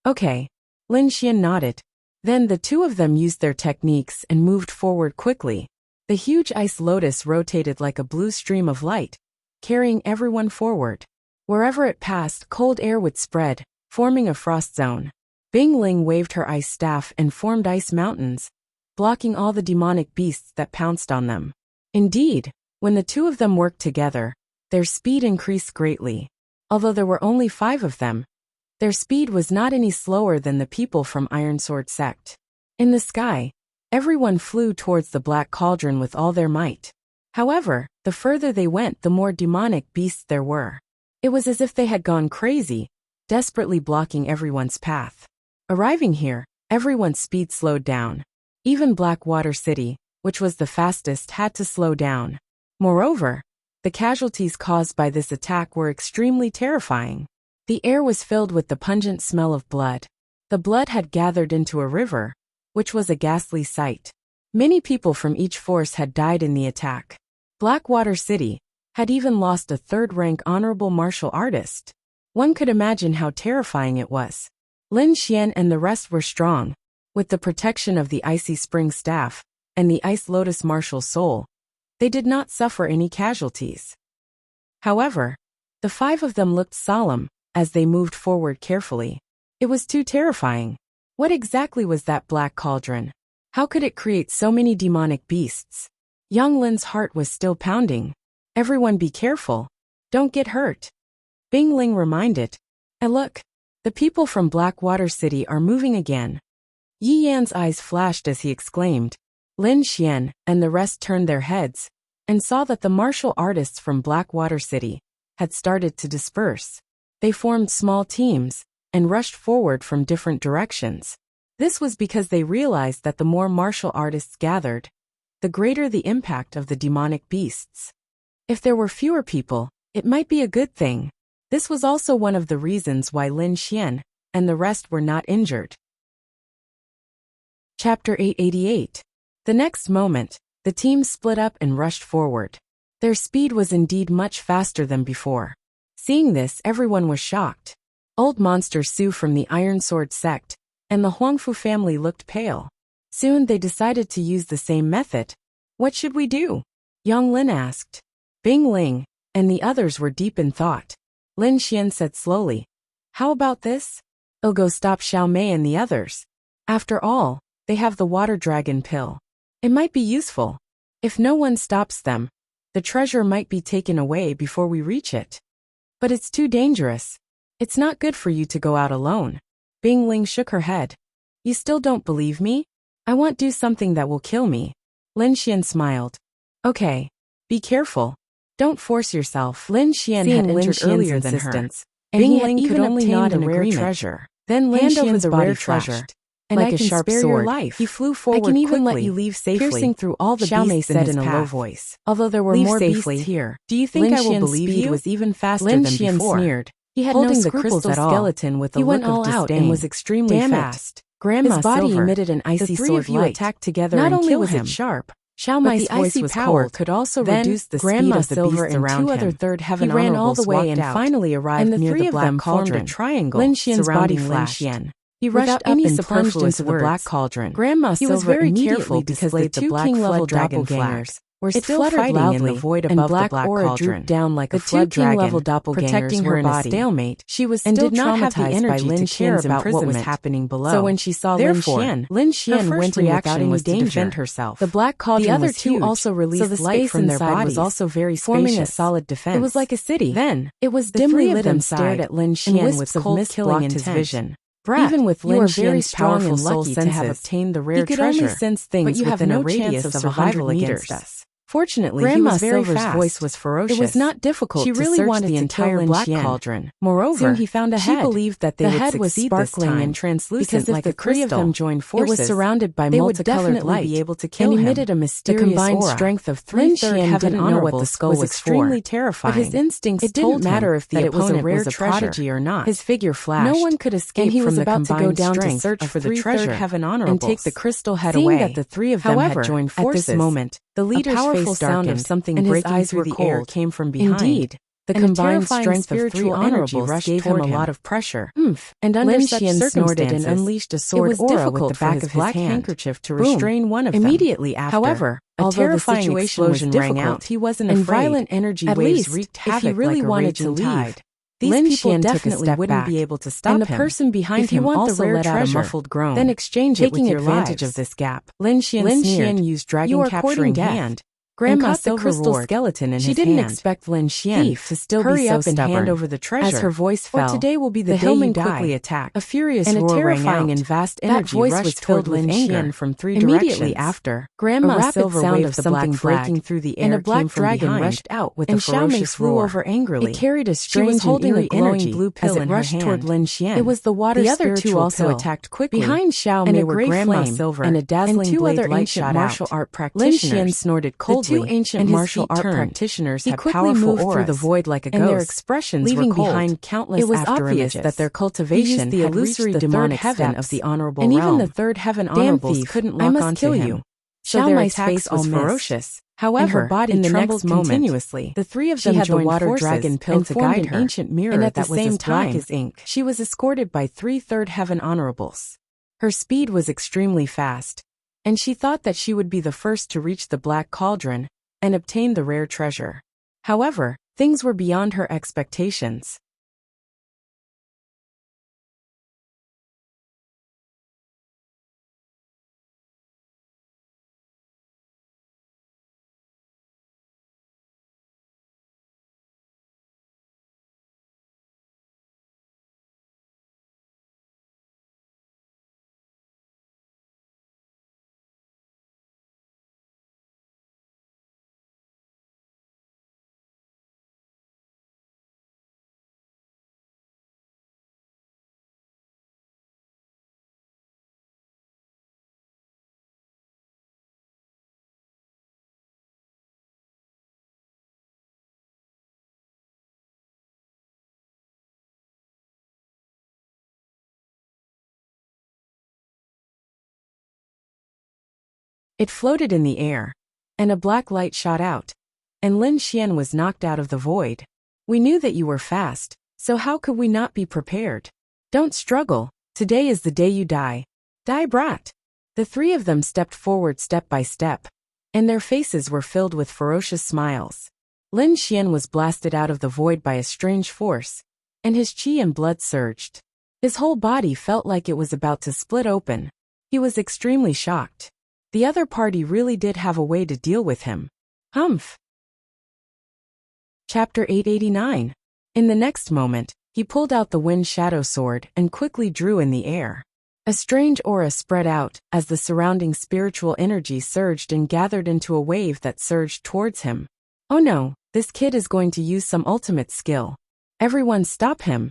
S1: Okay. Lin Xian nodded. Then the two of them used their techniques and moved forward quickly. The huge ice lotus rotated like a blue stream of light, carrying everyone forward. Wherever it passed, cold air would spread, forming a frost zone. Bing Ling waved her ice staff and formed ice mountains, blocking all the demonic beasts that pounced on them. Indeed, when the two of them worked together, their speed increased greatly. Although there were only 5 of them, their speed was not any slower than the people from Iron Sword sect. In the sky, everyone flew towards the Black Cauldron with all their might. However, the further they went, the more demonic beasts there were. It was as if they had gone crazy, desperately blocking everyone's path. Arriving here, everyone's speed slowed down. Even Blackwater City, which was the fastest, had to slow down. Moreover, the casualties caused by this attack were extremely terrifying. The air was filled with the pungent smell of blood. The blood had gathered into a river, which was a ghastly sight. Many people from each force had died in the attack. Blackwater City had even lost a 3rd-rank honorable martial artist. One could imagine how terrifying it was. Lin Xian and the rest were strong. With the protection of the Icy Spring Staff and the Ice Lotus Martial Soul, they did not suffer any casualties. However, the 5 of them looked solemn as they moved forward carefully. It was too terrifying. What exactly was that Black Cauldron? How could it create so many demonic beasts? Young Lin's heart was still pounding. Everyone be careful. Don't get hurt. Bing Ling reminded. And look, the people from Blackwater City are moving again. Yi Yan's eyes flashed as he exclaimed. Lin Xian and the rest turned their heads and saw that the martial artists from Blackwater City had started to disperse. They formed small teams and rushed forward from different directions. This was because they realized that the more martial artists gathered, the greater the impact of the demonic beasts. If there were fewer people, it might be a good thing. This was also one of the reasons why Lin Xian and the rest were not injured. Chapter 888. The next moment, the team split up and rushed forward. Their speed was indeed much faster than before. Seeing this, everyone was shocked. Old Monster Su from the Iron Sword sect and the Huangfu family looked pale. Soon they decided to use the same method. What should we do? Yang Lin asked. Bing Ling and the others were deep in thought. Lin Xian said slowly, how about this? It'll go stop Xiao Mei and the others. After all, they have the water dragon pill. It might be useful. If no one stops them, the treasure might be taken away before we reach it. But it's too dangerous. It's not good for you to go out alone. Bing Ling shook her head. You still don't believe me? I won't do something that will kill me. Lin Xian smiled. Okay. Be careful. Don't force yourself. Lin Xian had entered earlier than her, and Bing Ling could only nod in agreement. Treasure. Then Lin Xian's body treasure. And like I can sharp spare your life. He flew forward. I can even quickly, let you leave safely, piercing through all the Xiao Mei said in a low voice. Although there were more safely beasts here, do you think Lin I will believe you? Was even faster Lin than Xian before. Sneered. He had holding no scruples the crystal skeleton with a look of disdain and was extremely fast. Grandma His body Silver, emitted an icy sword light. Attacked together not and only was him. It sharp, Xiao Mei's voice was power cold. Could also then reduce the Grandma speed of the Silver and 2 other third heaven he ran all the way and finally arrived near the Black Cauldron. Formed a triangle. Lin Xian's body flashed. He rushed up any and plunged into the Black Cauldron. Grandma Silver was very careful because the 2 king-level doppelgangers were still fighting in the void above the Black Cauldron. Down like a flood dragon, king-level doppelgangers were in a stalemate. She was still did not have the energy to care about what was happening below. So when she saw Lin Xian went in without any danger to defend herself. The Black Cauldron the other was 2 huge, also released so the light from their bodies, was also very spacious, forming a solid defense. It was like a city. Then it was dimly lit inside, stared at Lin Xian with cold mist killing his vision. Brat, even with Lin Xian's powerful lucky to have obtained the rare treasure, could only sense things but you have no chance of survival against us. Fortunately, Grandma Silver's voice was ferocious. It was not difficult she really to search wanted the entire Black Cauldron. Moreover, soon he found a head. She believed that they would succeed sparkling and translucent because if the 3 of them joined forces, it was surrounded by multicolored light, be able to kill and emitted a mysterious the combined aura. Strength of 3/3 heaven didn't know what the skull was extremely terrifying. But his instincts it didn't matter if the opponent was a prodigy or not. His figure flashed. No one could escape from the combined strength. He was about to go down to search for the treasure heaven honorables and take the crystal head away. Seeing that the 3 of them had joined forces, at this moment, the leader's face sound of something breaking through the air came from behind. Indeed, the combined strength of 3 honorables gave him a lot of pressure. And under such circumstances, and unleashed a sword aura with the back of his black handkerchief to restrain one of them. Immediately after, however, a terrifying explosion rang out. He wasn't afraid. And violent energy waves wreaked havoc if he really wanted to leave. Lin Xian definitely wouldn't be able to stop him. And the person behind him also let out a muffled groan. Then exchange it with your advantage of this gap. Lin Xian used dragon capturing hand. Grandma Silver crystal skeleton in his hand. She didn't expect Lin Xian to still be so stubborn. Hand over the treasure. As her voice fell, today will be the day you die. Quickly attacked. A furious and roar terrifying and vast energy voice was filled with anger from three directions. Immediately after, Grandma Silver waved the black breaking through the air, and a black dragon rushed out with a ferocious roar. Flew over angrily. It carried a strange and eerie glowing blue pill as it rushed toward Lin Xian. It was the water. The other two also attacked quickly. Behind Xiao Mei were Grandma Silver and a dazzling blade light shot out. Martial art practitioners. Lin Xian snorted coldly. The two ancient martial art practitioners had powerful auras through the void like a ghost, and their expressions leaving behind countless afterimages. It was obvious that their cultivation the illusory demonic heaven of the honorable realm, and even the third heaven honorables couldn't lock onto him. Xiao Mei's face was ferocious. However, her body trembled continuously. The three of them had the water dragon pill to guide her, ancient mirror, and at the same time, as ink. She was escorted by three third heaven honorables. Her speed was extremely fast, and she thought that she would be the first to reach the Black Cauldron and obtain the rare treasure. However, things were beyond her expectations. It floated in the air, and a black light shot out, and Lin Xian was knocked out of the void. We knew that you were fast, so how could we not be prepared? Don't struggle, today is the day you die. Die, brat. The three of them stepped forward step by step, and their faces were filled with ferocious smiles. Lin Xian was blasted out of the void by a strange force, and his qi and blood surged. His whole body felt like it was about to split open. He was extremely shocked. The other party really did have a way to deal with him. Humph. Chapter 889. In the next moment, he pulled out the wind shadow sword and quickly drew in the air. A strange aura spread out as the surrounding spiritual energy surged and gathered into a wave that surged towards him. Oh no, this kid is going to use some ultimate skill. Everyone stop him.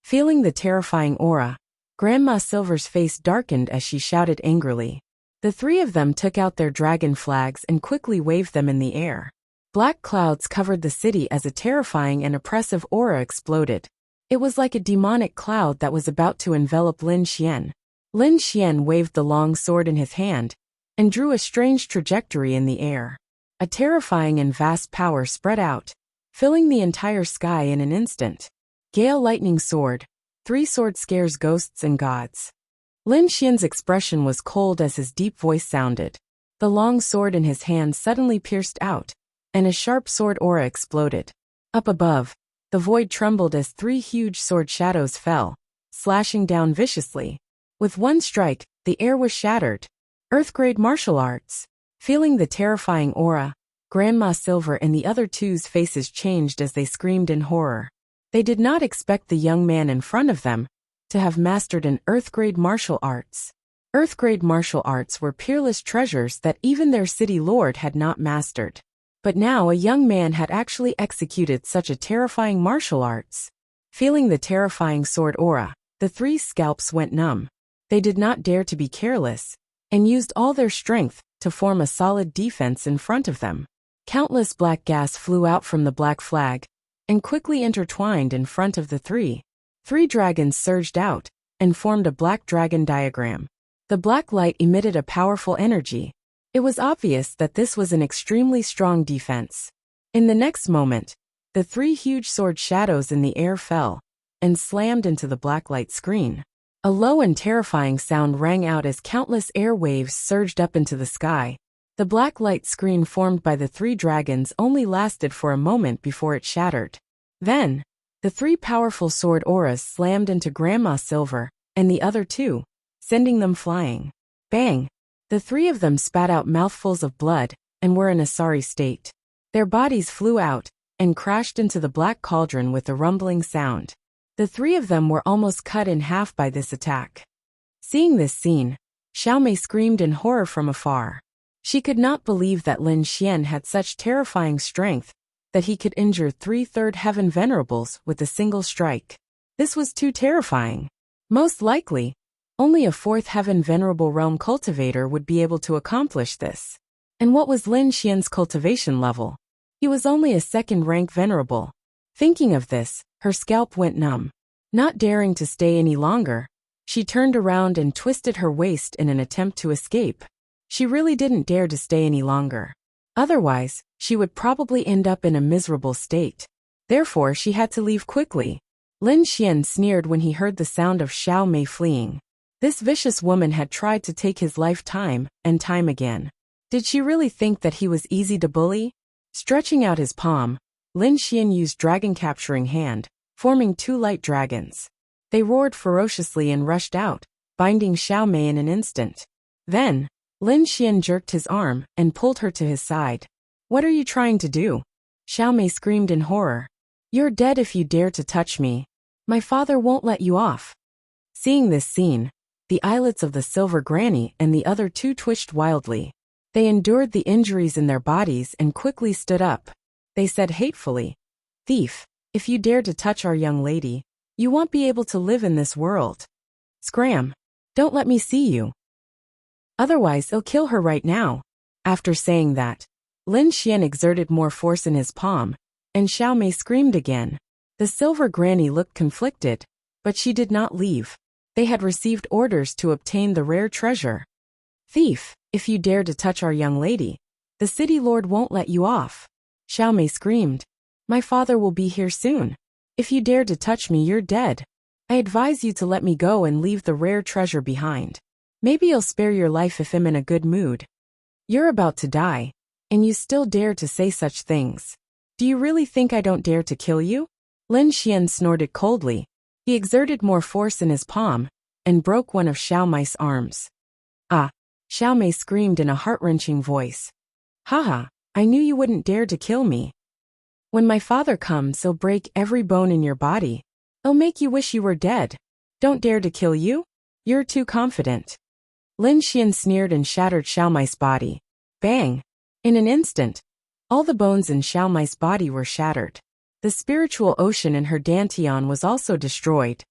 S1: Feeling the terrifying aura, Grandma Silver's face darkened as she shouted angrily. The three of them took out their dragon flags and quickly waved them in the air. Black clouds covered the city as a terrifying and oppressive aura exploded. It was like a demonic cloud that was about to envelop Lin Xian. Lin Xian waved the long sword in his hand and drew a strange trajectory in the air. A terrifying and vast power spread out, filling the entire sky in an instant. Gale lightning sword. 3 sword scares ghosts and gods. Lin Xian's expression was cold as his deep voice sounded. The long sword in his hand suddenly pierced out, and a sharp sword aura exploded. Up above, the void trembled as 3 huge sword shadows fell, slashing down viciously. With one strike, the air was shattered. Earth-grade martial arts. Feeling the terrifying aura, Grandma Silver and the other two's faces changed as they screamed in horror. They did not expect the young man in front of them to have mastered an Earth-grade martial arts. Earth-grade martial arts were peerless treasures that even their city lord had not mastered. But now a young man had actually executed such a terrifying martial arts. Feeling the terrifying sword aura, the 3 scalps went numb. They did not dare to be careless, and used all their strength to form a solid defense in front of them. Countless black gas flew out from the black flag, and quickly intertwined in front of the 3. 3 dragons surged out, and formed a black dragon diagram. The black light emitted a powerful energy. It was obvious that this was an extremely strong defense. In the next moment, the 3 huge sword shadows in the air fell, and slammed into the black light screen. A low and terrifying sound rang out as countless air waves surged up into the sky. The black light screen formed by the 3 dragons only lasted for a moment before it shattered. Then, The 3 powerful sword auras slammed into Grandma Silver and the other 2, sending them flying. Bang! The 3 of them spat out mouthfuls of blood and were in a sorry state. Their bodies flew out and crashed into the black cauldron with a rumbling sound. The 3 of them were almost cut in half by this attack. Seeing this scene, Xiaomei screamed in horror from afar. She could not believe that Lin Xian had such terrifying strength that he could injure 3 third heaven venerables with a single strike. This was too terrifying. Most likely, only a 4th heaven venerable realm cultivator would be able to accomplish this. And what was Lin Xian's cultivation level? He was only a 2nd rank venerable. Thinking of this, her scalp went numb. Not daring to stay any longer, she turned around and twisted her waist in an attempt to escape. She really didn't dare to stay any longer. Otherwise, she would probably end up in a miserable state. Therefore, she had to leave quickly. Lin Xian sneered when he heard the sound of Xiaomei fleeing. This vicious woman had tried to take his life time and time again. Did she really think that he was easy to bully? Stretching out his palm, Lin Xian used Dragon Capturing Hand, forming 2 light dragons. They roared ferociously and rushed out, binding Xiaomei in an instant. Then, Lin Xian jerked his arm and pulled her to his side. "What are you trying to do?" Xiaomei screamed in horror. "You're dead if you dare to touch me. My father won't let you off." Seeing this scene, the eyelids of the Silver Granny and the other 2 twitched wildly. They endured the injuries in their bodies and quickly stood up. They said hatefully, "Thief, if you dare to touch our young lady, you won't be able to live in this world. Scram! Don't let me see you. Otherwise, I'll kill her right now." After saying that, Lin Xian exerted more force in his palm, and Xiaomei screamed again. The Silver Granny looked conflicted, but she did not leave. They had received orders to obtain the rare treasure. "Thief, if you dare to touch our young lady, the city lord won't let you off." Xiaomei screamed. "My father will be here soon. If you dare to touch me, you're dead. I advise you to let me go and leave the rare treasure behind. Maybe you'll spare your life if I'm in a good mood. You're about to die, and you still dare to say such things. Do you really think I don't dare to kill you?" Lin Xian snorted coldly. He exerted more force in his palm and broke one of Xiaomei's arms. "Ah!" Xiaomei screamed in a heart-wrenching voice. "Haha, I knew you wouldn't dare to kill me. When my father comes, he'll break every bone in your body. He'll make you wish you were dead. Don't dare to kill you? You're too confident." Lin Xian sneered and shattered Xiaomei's body. Bang! In an instant, all the bones in Xiaomei's body were shattered. The spiritual ocean in her dantian was also destroyed.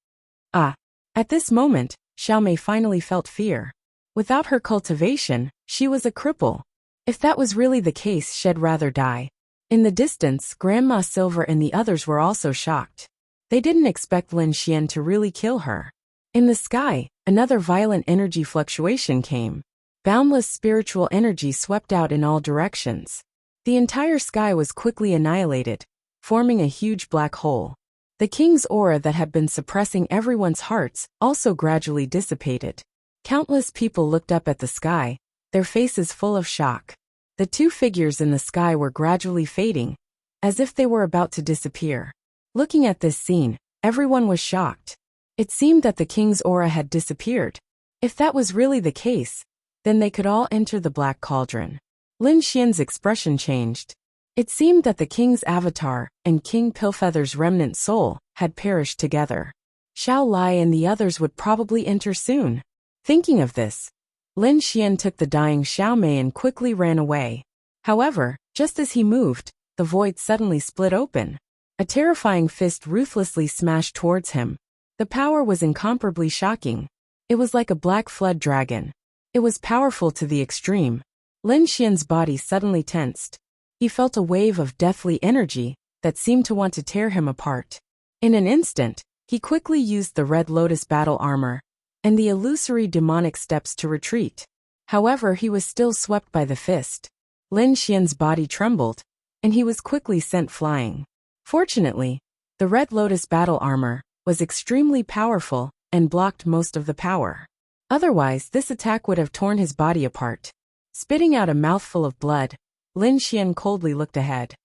S1: Ah! At this moment, Xiaomei finally felt fear. Without her cultivation, she was a cripple. If that was really the case, she'd rather die. In the distance, Grandma Silver and the others were also shocked. They didn't expect Lin Xian to really kill her. In the sky, another violent energy fluctuation came. Boundless spiritual energy swept out in all directions. The entire sky was quickly annihilated, forming a huge black hole. The king's aura that had been suppressing everyone's hearts also gradually dissipated. Countless people looked up at the sky, their faces full of shock. The 2 figures in the sky were gradually fading, as if they were about to disappear. Looking at this scene, everyone was shocked. It seemed that the king's aura had disappeared. If that was really the case, then they could all enter the black cauldron. Lin Xian's expression changed. It seemed that the king's avatar and King Pillfeather's remnant soul had perished together. Xiao Lai and the others would probably enter soon. Thinking of this, Lin Xian took the dying Xiaomei and quickly ran away. However, just as he moved, the void suddenly split open. A terrifying fist ruthlessly smashed towards him. The power was incomparably shocking. It was like a black flood dragon. It was powerful to the extreme. Lin Xian's body suddenly tensed. He felt a wave of deathly energy that seemed to want to tear him apart. In an instant, he quickly used the Red Lotus battle armor and the illusory demonic steps to retreat. However, he was still swept by the fist. Lin Xian's body trembled, and he was quickly sent flying. Fortunately, the Red Lotus battle armor was extremely powerful and blocked most of the power. Otherwise, this attack would have torn his body apart. Spitting out a mouthful of blood, Lin Xian coldly looked ahead.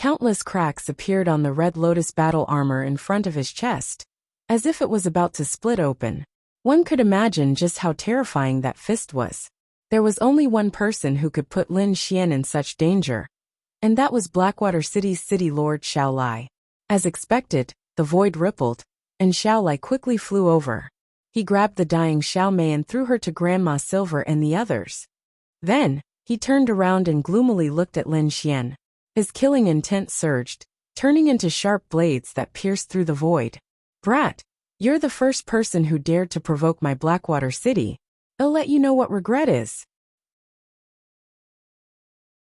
S1: Countless cracks appeared on the Red Lotus battle armor in front of his chest, as if it was about to split open. One could imagine just how terrifying that fist was. There was only one person who could put Lin Xian in such danger, and that was Blackwater City's city lord Xiao Lai. As expected, the void rippled, and Xiao Lai quickly flew over. He grabbed the dying Xiao Mei and threw her to Grandma Silver and the others. Then, he turned around and gloomily looked at Lin Xian. His killing intent surged, turning into sharp blades that pierced through the void. Brat, you're the first person who dared to provoke my Blackwater City. I'll let you know what regret is.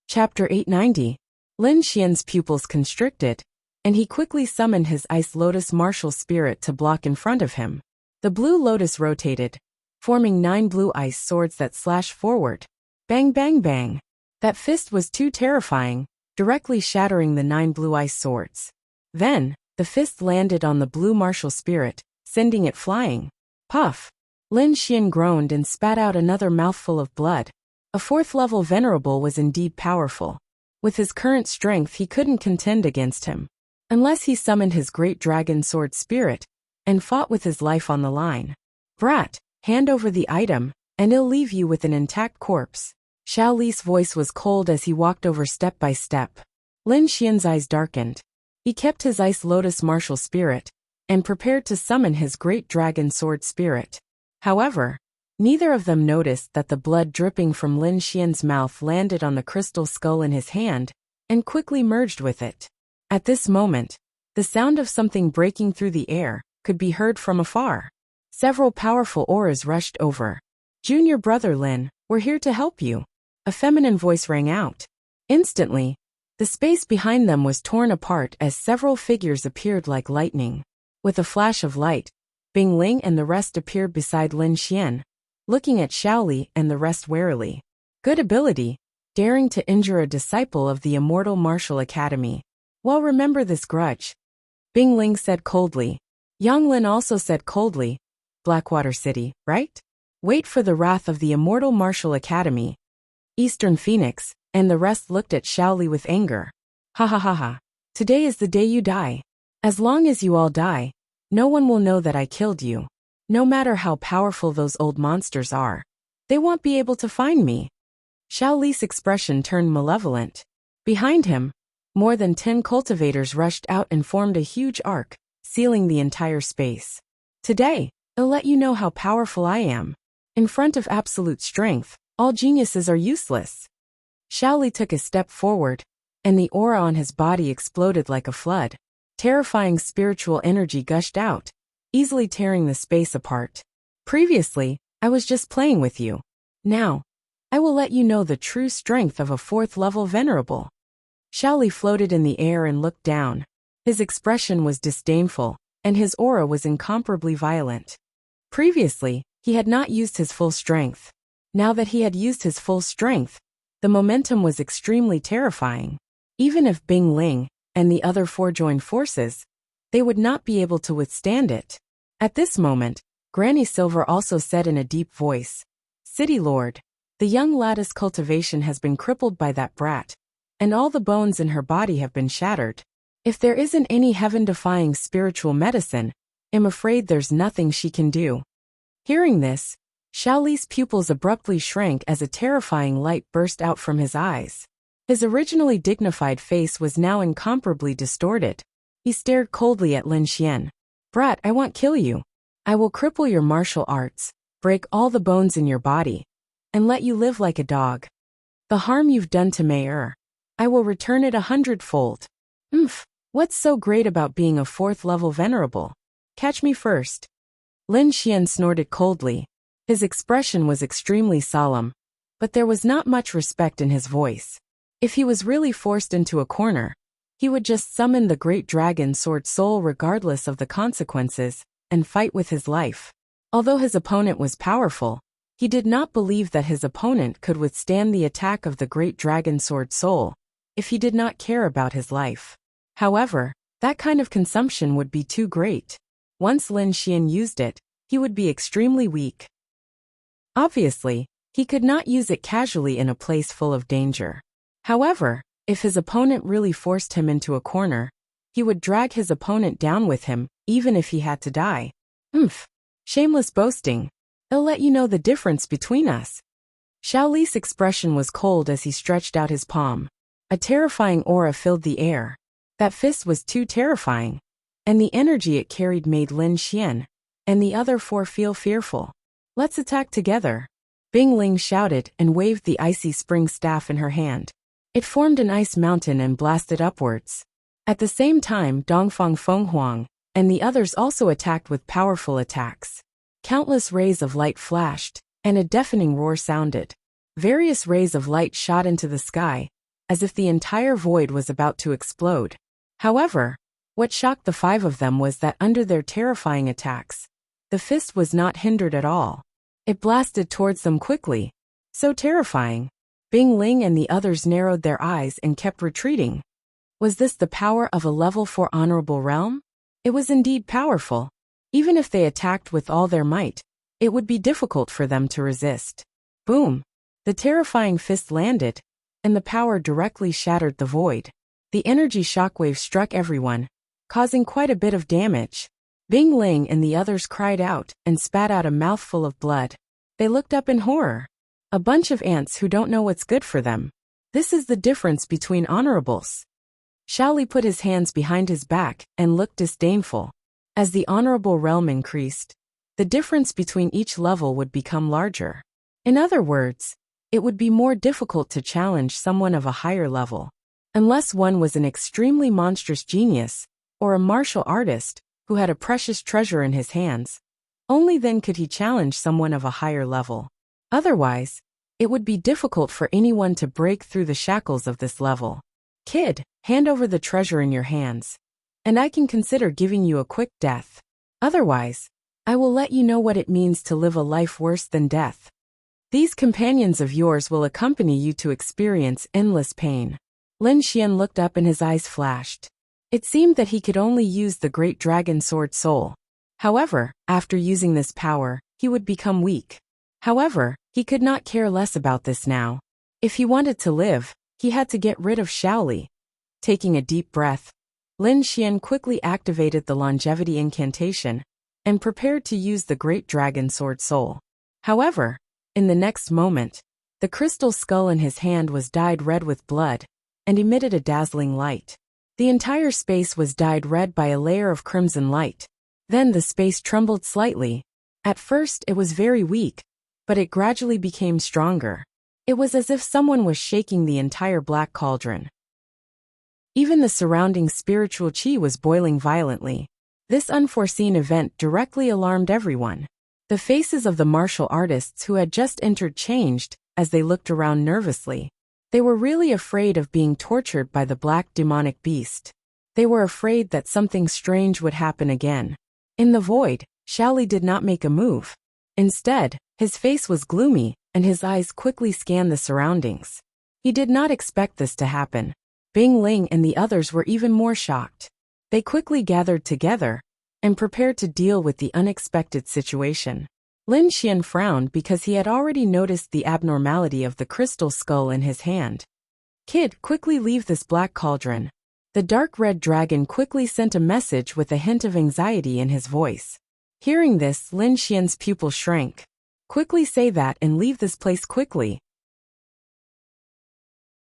S1: Chapter 890. Lin Xian's pupils constricted, and he quickly summoned his Ice Lotus martial spirit to block in front of him. The Blue Lotus rotated, forming 9 blue ice swords that slashed forward. Bang bang bang. That fist was too terrifying, directly shattering the 9 blue ice swords. Then, the fist landed on the blue martial spirit, sending it flying. Puff! Lin Xian groaned and spat out another mouthful of blood. A 4th-level venerable was indeed powerful. With his current strength he couldn't contend against him. Unless he summoned his great dragon sword spirit, and fought with his life on the line. Brat, hand over the item, and I'll leave you with an intact corpse. Xiao Li's voice was cold as he walked over step by step. Lin Xian's eyes darkened. He kept his Ice Lotus martial spirit, and prepared to summon his great dragon sword spirit. However, neither of them noticed that the blood dripping from Lin Xian's mouth landed on the crystal skull in his hand, and quickly merged with it. At this moment, the sound of something breaking through the air could be heard from afar. Several powerful auras rushed over. Junior brother Lin, we're here to help you. A feminine voice rang out. Instantly, the space behind them was torn apart as several figures appeared like lightning. With a flash of light, Bing Ling and the rest appeared beside Lin Xian, looking at Xiao Li and the rest warily. Good ability, daring to injure a disciple of the Immortal Martial Academy. Well, remember this grudge. Bing Ling said coldly. Yang Lin also said coldly. Blackwater City, right? Wait for the wrath of the Immortal Martial Academy. Eastern Phoenix, and the rest looked at Xiao Li with anger. Ha ha ha ha. Today is the day you die. As long as you all die, no one will know that I killed you. No matter how powerful those old monsters are, they won't be able to find me. Xiao Li's expression turned malevolent. Behind him, more than 10 cultivators rushed out and formed a huge arc, sealing the entire space. Today, I'll let you know how powerful I am. In front of absolute strength, all geniuses are useless. Xiao Li took a step forward, and the aura on his body exploded like a flood. Terrifying spiritual energy gushed out, easily tearing the space apart. Previously, I was just playing with you. Now, I will let you know the true strength of a 4th-level venerable. Xiao Li floated in the air and looked down. His expression was disdainful, and his aura was incomparably violent. Previously, he had not used his full strength. Now that he had used his full strength, the momentum was extremely terrifying. Even if Bing Ling and the other 4 joined forces, they would not be able to withstand it. At this moment, Granny Silver also said in a deep voice, City Lord, the young lattice cultivation has been crippled by that brat, and all the bones in her body have been shattered. If there isn't any heaven-defying spiritual medicine, I'm afraid there's nothing she can do. Hearing this, Xiao Li's pupils abruptly shrank as a terrifying light burst out from his eyes. His originally dignified face was now incomparably distorted. He stared coldly at Lin Xian. Brat, I won't kill you. I will cripple your martial arts, break all the bones in your body, and let you live like a dog. The harm you've done to Mei I will return it 100-fold. What's so great about being a 4th-level venerable? Catch me first. Lin Xian snorted coldly. His expression was extremely solemn, but there was not much respect in his voice. If he was really forced into a corner, he would just summon the great dragon sword soul regardless of the consequences, and fight with his life. Although his opponent was powerful, he did not believe that his opponent could withstand the attack of the great dragon sword soul, if he did not care about his life. However, that kind of consumption would be too great. Once Lin Xian used it, he would be extremely weak. Obviously, he could not use it casually in a place full of danger. However, If his opponent really forced him into a corner, he would drag his opponent down with him, even if he had to die. Oomph. Shameless boasting. I'll let you know the difference between us. Xiaoli's expression was cold as he stretched out his palm. A terrifying aura filled the air. That fist was too terrifying, and the energy it carried made Lin Xian and the other four feel fearful. Let's attack together. Bing Ling shouted and waved the icy spring staff in her hand. It formed an ice mountain and blasted upwards. At the same time, Dongfang Fenghuang and the others also attacked with powerful attacks. Countless rays of light flashed, and a deafening roar sounded. Various rays of light shot into the sky, as if the entire void was about to explode. However, what shocked the five of them was that under their terrifying attacks, the fist was not hindered at all. It blasted towards them quickly. So terrifying. Bing Ling and the others narrowed their eyes and kept retreating. Was this the power of a level 4 honorable realm? It was indeed powerful. Even if they attacked with all their might, it would be difficult for them to resist. Boom! The terrifying fist landed, and the power directly shattered the void. The energy shockwave struck everyone, causing quite a bit of damage. Bing Ling and the others cried out and spat out a mouthful of blood. They looked up in horror. A bunch of ants who don't know what's good for them. This is the difference between honorables. Xiaoli put his hands behind his back and looked disdainful. As the honorable realm increased, the difference between each level would become larger. In other words, it would be more difficult to challenge someone of a higher level. Unless one was an extremely monstrous genius, or a martial artist, who had a precious treasure in his hands, only then could he challenge someone of a higher level. Otherwise, it would be difficult for anyone to break through the shackles of this level. Kid, hand over the treasure in your hands, and I can consider giving you a quick death. Otherwise, I will let you know what it means to live a life worse than death. These companions of yours will accompany you to experience endless pain. Lin Xian looked up and his eyes flashed. It seemed that he could only use the great dragon sword soul. However, after using this power, he would become weak. However, he could not care less about this now. If he wanted to live, he had to get rid of Xiaoli. Taking a deep breath, Lin Xian quickly activated the longevity incantation and prepared to use the great dragon sword soul. However, in the next moment, the crystal skull in his hand was dyed red with blood and emitted a dazzling light. The entire space was dyed red by a layer of crimson light. Then the space trembled slightly. At first it was very weak, but it gradually became stronger. It was as if someone was shaking the entire black cauldron. Even the surrounding spiritual chi was boiling violently. This unforeseen event directly alarmed everyone. The faces of the martial artists who had just entered changed as they looked around nervously. They were really afraid of being tortured by the black demonic beast. They were afraid that something strange would happen again. In the void, Xiaoli did not make a move. Instead, his face was gloomy, and his eyes quickly scanned the surroundings. He did not expect this to happen. Bing Ling and the others were even more shocked. They quickly gathered together and prepared to deal with the unexpected situation. Lin Xian frowned because he had already noticed the abnormality of the crystal skull in his hand. Kid, quickly leave this black cauldron. The dark red dragon quickly sent a message with a hint of anxiety in his voice. Hearing this, Lin Xian's pupil shrank. Quickly say that and leave this place quickly.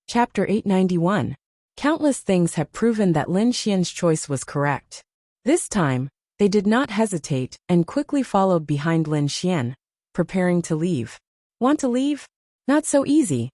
S1: Chapter 891. Countless things have proven that Lin Xian's choice was correct. This time, they did not hesitate and quickly followed behind Lin Xian, preparing to leave. Want to leave? Not so easy.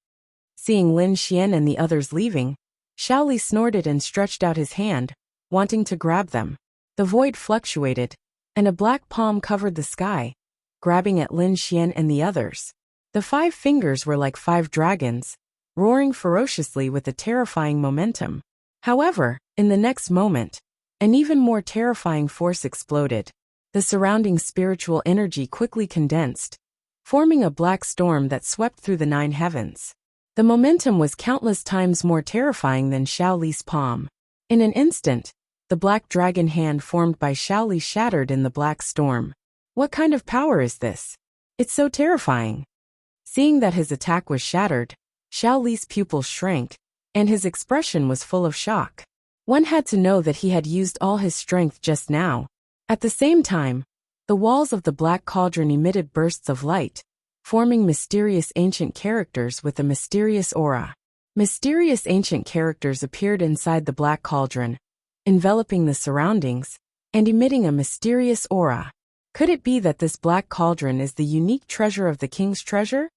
S1: Seeing Lin Xian and the others leaving, Xiaoli snorted and stretched out his hand, wanting to grab them. The void fluctuated, and a black palm covered the sky, grabbing at Lin Xian and the others. The 5 fingers were like 5 dragons, roaring ferociously with a terrifying momentum. However, in the next moment, an even more terrifying force exploded. The surrounding spiritual energy quickly condensed, forming a black storm that swept through the 9 heavens. The momentum was countless times more terrifying than Xiaoli's palm. In an instant, the black dragon hand formed by Xiaoli shattered in the black storm. What kind of power is this? It's so terrifying. Seeing that his attack was shattered, Xiaoli's pupil shrank, and his expression was full of shock. One had to know that he had used all his strength just now. At the same time, the walls of the black cauldron emitted bursts of light, forming mysterious ancient characters with a mysterious aura. Mysterious ancient characters appeared inside the black cauldron, enveloping the surroundings, and emitting a mysterious aura. Could it be that this black cauldron is the unique treasure of the king's treasure?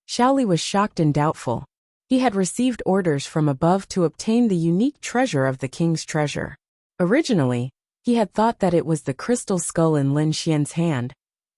S1: Shaoli was shocked and doubtful. He had received orders from above to obtain the unique treasure of the king's treasure. Originally, he had thought that it was the crystal skull in Lin Xian's hand,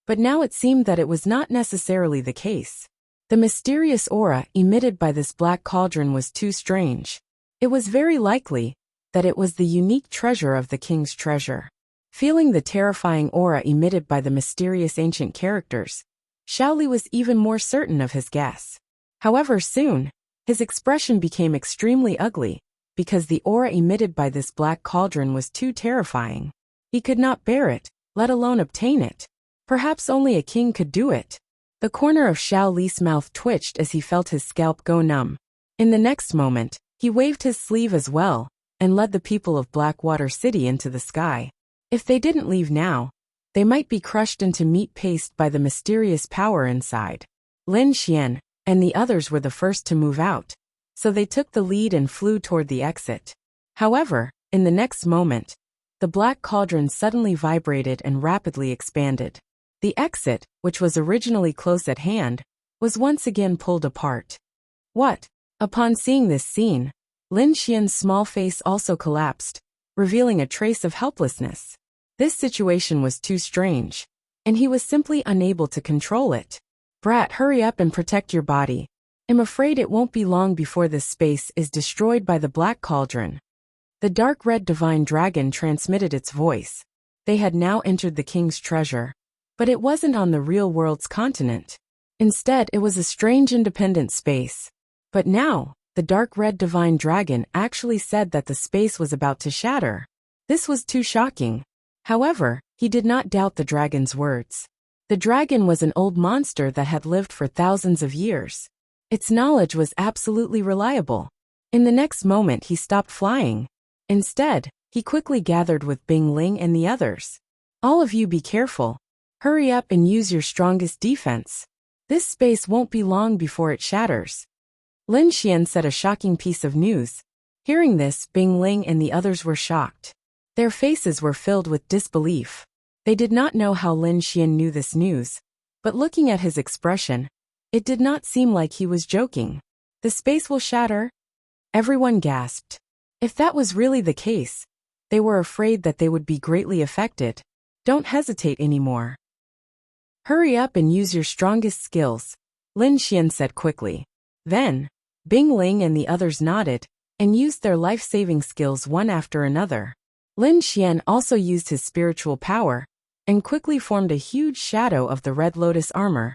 S1: but now it seemed that it was not necessarily the case. The mysterious aura emitted by this black cauldron was too strange. It was very likely that it was the unique treasure of the king's treasure. Feeling the terrifying aura emitted by the mysterious ancient characters, Shaoli was even more certain of his guess. However, soon, his expression became extremely ugly, because the aura emitted by this black cauldron was too terrifying. He could not bear it, let alone obtain it. Perhaps only a king could do it. The corner of Shaoli's mouth twitched as he felt his scalp go numb. In the next moment, he waved his sleeve as well, and led the people of Blackwater City into the sky. If they didn't leave now, they might be crushed into meat paste by the mysterious power inside. Lin Xian and the others were the first to move out, so they took the lead and flew toward the exit. However, in the next moment, the black cauldron suddenly vibrated and rapidly expanded. The exit, which was originally close at hand, was once again pulled apart. What? Upon seeing this scene, Lin Xian's small face also collapsed, revealing a trace of helplessness. This situation was too strange, and he was simply unable to control it. Brat, hurry up and protect your body. I'm afraid it won't be long before this space is destroyed by the black cauldron. The dark red divine dragon transmitted its voice. They had now entered the king's treasure, but it wasn't on the real world's continent. Instead, it was a strange independent space. But now, the dark red divine dragon actually said that the space was about to shatter. This was too shocking. However, he did not doubt the dragon's words. The dragon was an old monster that had lived for thousands of years. Its knowledge was absolutely reliable. In the next moment he stopped flying. Instead, he quickly gathered with Bing Ling and the others. All of you be careful. Hurry up and use your strongest defense. This space won't be long before it shatters. Lin Xian said a shocking piece of news. Hearing this, Bing Ling and the others were shocked. Their faces were filled with disbelief. They did not know how Lin Xian knew this news, but looking at his expression, it did not seem like he was joking. The space will shatter? Everyone gasped. If that was really the case, they were afraid that they would be greatly affected. Don't hesitate anymore. Hurry up and use your strongest skills, Lin Xian said quickly. Then, Bing Ling and the others nodded and used their life-saving skills one after another. Lin Xian also used his spiritual power and quickly formed a huge shadow of the Red Lotus armor,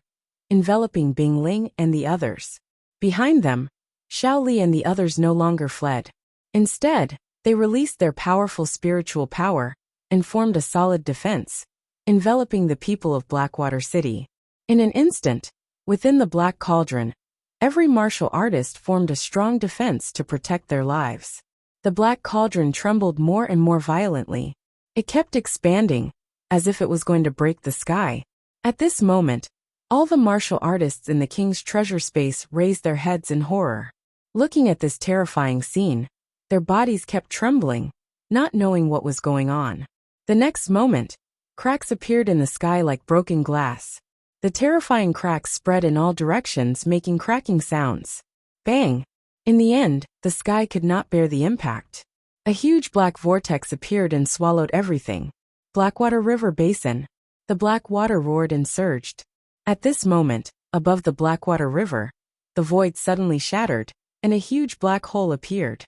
S1: enveloping Bing Ling and the others. Behind them, Shaoli and the others no longer fled. Instead, they released their powerful spiritual power and formed a solid defense, enveloping the people of Blackwater City. In an instant, within the Black Cauldron, every martial artist formed a strong defense to protect their lives. The Black Cauldron trembled more and more violently. It kept expanding, as if it was going to break the sky. At this moment, all the martial artists in the king's treasure space raised their heads in horror. Looking at this terrifying scene, their bodies kept trembling, not knowing what was going on. The next moment, cracks appeared in the sky like broken glass. The terrifying cracks spread in all directions, making cracking sounds. Bang! In the end, the sky could not bear the impact. A huge black vortex appeared and swallowed everything. Blackwater River Basin. The black water roared and surged. At this moment, above the Blackwater River, the void suddenly shattered, and a huge black hole appeared.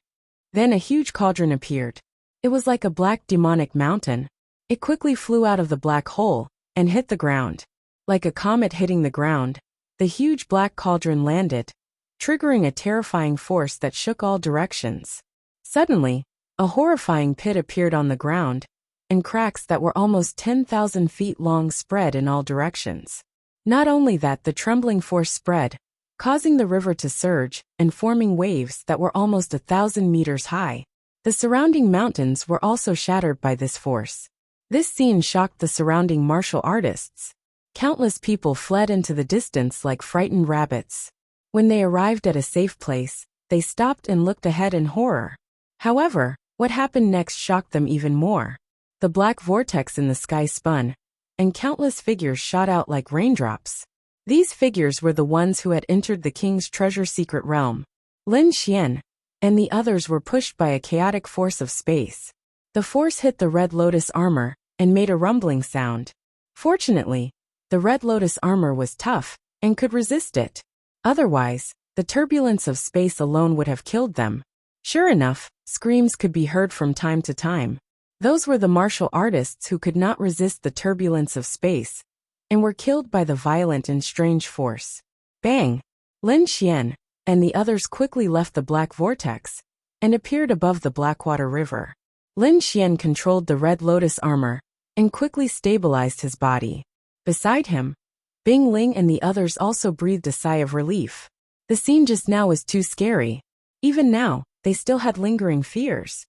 S1: Then a huge cauldron appeared. It was like a black demonic mountain. It quickly flew out of the black hole and hit the ground. Like a comet hitting the ground, the huge black cauldron landed, triggering a terrifying force that shook all directions. Suddenly, a horrifying pit appeared on the ground, and cracks that were almost 10,000 feet long spread in all directions. Not only that, the trembling force spread, causing the river to surge and forming waves that were almost 1,000 meters high. The surrounding mountains were also shattered by this force. This scene shocked the surrounding martial artists. Countless people fled into the distance like frightened rabbits. When they arrived at a safe place, they stopped and looked ahead in horror. However, what happened next shocked them even more. The black vortex in the sky spun, and countless figures shot out like raindrops. These figures were the ones who had entered the king's treasure secret realm. Lin Xian and the others were pushed by a chaotic force of space. The force hit the Red Lotus armor and made a rumbling sound. Fortunately, the Red Lotus armor was tough and could resist it. Otherwise, the turbulence of space alone would have killed them. Sure enough, screams could be heard from time to time. Those were the martial artists who could not resist the turbulence of space and were killed by the violent and strange force. Bang! Lin Xian and the others quickly left the black vortex and appeared above the Blackwater River. Lin Xian controlled the Red Lotus armor and quickly stabilized his body. Beside him, Bing Ling and the others also breathed a sigh of relief. The scene just now was too scary. Even now, they still had lingering fears.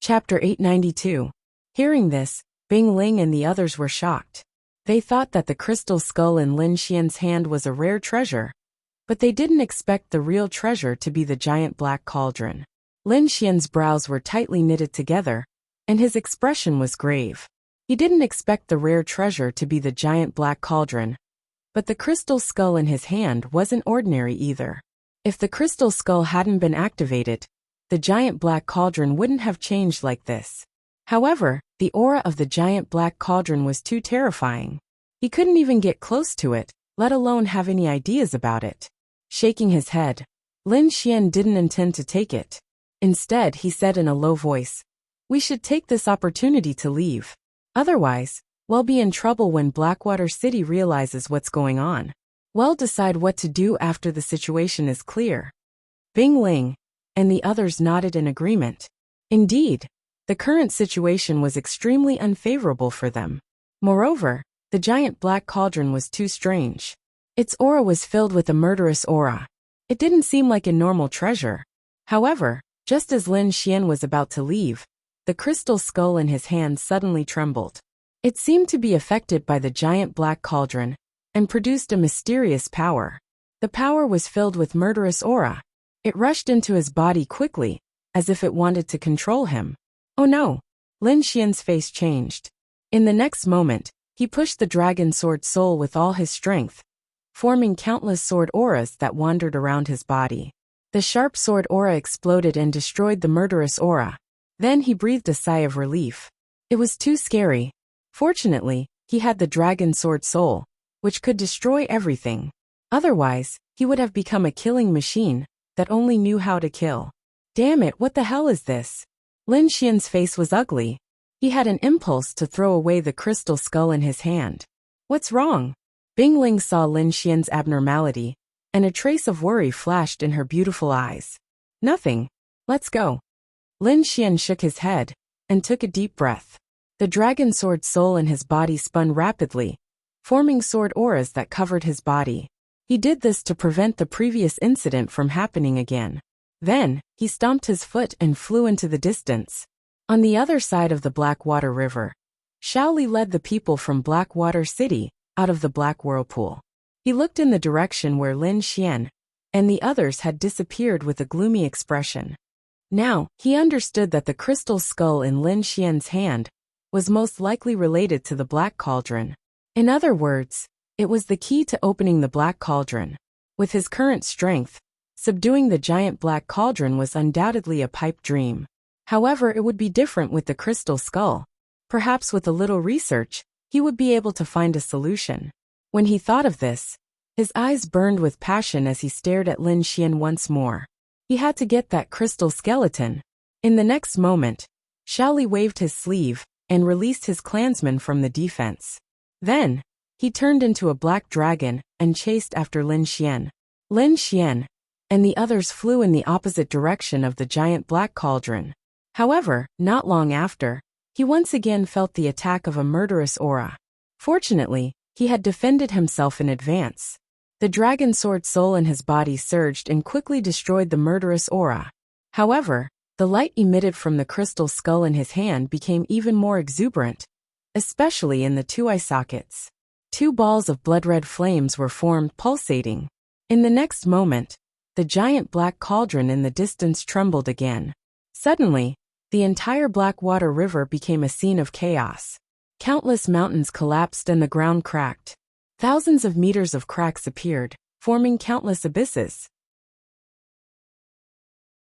S1: Chapter 892. Hearing this, Bing Ling and the others were shocked. They thought that the crystal skull in Lin Xian's hand was a rare treasure, but they didn't expect the real treasure to be the giant black cauldron. Lin Xian's brows were tightly knitted together, and his expression was grave. He didn't expect the rare treasure to be the giant black cauldron, but the crystal skull in his hand wasn't ordinary either. If the crystal skull hadn't been activated, the giant black cauldron wouldn't have changed like this. However, the aura of the giant black cauldron was too terrifying. He couldn't even get close to it, let alone have any ideas about it. Shaking his head, Lin Xian didn't intend to take it. Instead, he said in a low voice, "We should take this opportunity to leave. Otherwise, we'll be in trouble when Blackwater City realizes what's going on. We'll decide what to do after the situation is clear." Bing Ling and the others nodded in agreement. Indeed, the current situation was extremely unfavorable for them. Moreover, the giant black cauldron was too strange. Its aura was filled with a murderous aura. It didn't seem like a normal treasure. However, just as Lin Xian was about to leave, the crystal skull in his hand suddenly trembled. It seemed to be affected by the giant black cauldron and produced a mysterious power. The power was filled with murderous aura. It rushed into his body quickly, as if it wanted to control him. Oh no! Lin Xian's face changed. In the next moment, he pushed the dragon sword soul with all his strength, forming countless sword auras that wandered around his body. The sharp sword aura exploded and destroyed the murderous aura. Then he breathed a sigh of relief. It was too scary. Fortunately, he had the dragon sword soul, which could destroy everything. Otherwise, he would have become a killing machine that only knew how to kill. Damn it, what the hell is this? Lin Xian's face was ugly. He had an impulse to throw away the crystal skull in his hand. What's wrong? Bing Ling saw Lin Xian's abnormality, and a trace of worry flashed in her beautiful eyes. Nothing. Let's go. Lin Xian shook his head and took a deep breath. The dragon sword soul in his body spun rapidly, forming sword auras that covered his body. He did this to prevent the previous incident from happening again. Then, he stomped his foot and flew into the distance. On the other side of the Blackwater River, Shaoli led the people from Blackwater City out of the Black Whirlpool. He looked in the direction where Lin Xian and the others had disappeared with a gloomy expression. Now, he understood that the crystal skull in Lin Xian's hand was most likely related to the Black Cauldron. In other words, it was the key to opening the Black Cauldron. With his current strength, subduing the giant black cauldron was undoubtedly a pipe dream. However, it would be different with the crystal skull. Perhaps with a little research, he would be able to find a solution. When he thought of this, his eyes burned with passion as he stared at Lin Xian once more. He had to get that crystal skeleton. In the next moment, Shaoli waved his sleeve and released his clansmen from the defense. Then, he turned into a black dragon and chased after Lin Xian. Lin Xian and the others flew in the opposite direction of the giant black cauldron. However, not long after, he once again felt the attack of a murderous aura. Fortunately, He had defended himself in advance. The dragon sword soul in his body surged and quickly destroyed the murderous aura. However, the light emitted from the crystal skull in his hand became even more exuberant, especially in the two eye sockets. Two balls of blood-red flames were formed, pulsating. In the next moment, the giant black cauldron in the distance trembled again. Suddenly, the entire Blackwater River became a scene of chaos. Countless mountains collapsed and the ground cracked. Thousands of meters of cracks appeared, forming countless abysses.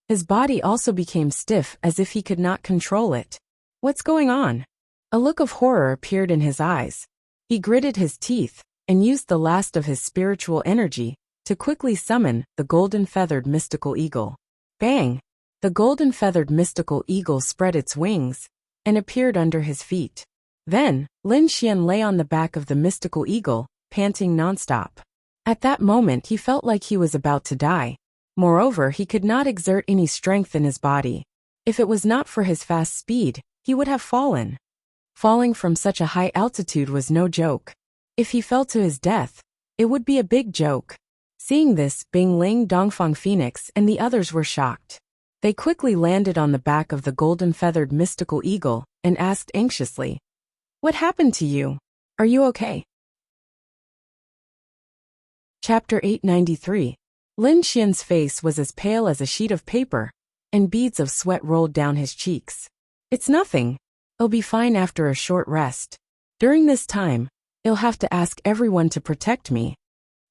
S1: His body also became stiff as if he could not control it. What's going on? A look of horror appeared in his eyes. He gritted his teeth and used the last of his spiritual energy to quickly summon the golden-feathered mystical eagle. Bang! The golden-feathered mystical eagle spread its wings and appeared under his feet. Then, Lin Xian lay on the back of the mystical eagle, panting nonstop. At that moment he felt like he was about to die. Moreover, he could not exert any strength in his body. If it was not for his fast speed, he would have fallen. Falling from such a high altitude was no joke. If he fell to his death, it would be a big joke. Seeing this, Bing Ling, Dongfang Phoenix, and the others were shocked. They quickly landed on the back of the golden-feathered mystical eagle and asked anxiously, "What happened to you? Are you okay?" Chapter 893. Lin Xian's face was as pale as a sheet of paper, and beads of sweat rolled down his cheeks. "It's nothing. I'll be fine after a short rest. During this time, you'll have to ask everyone to protect me.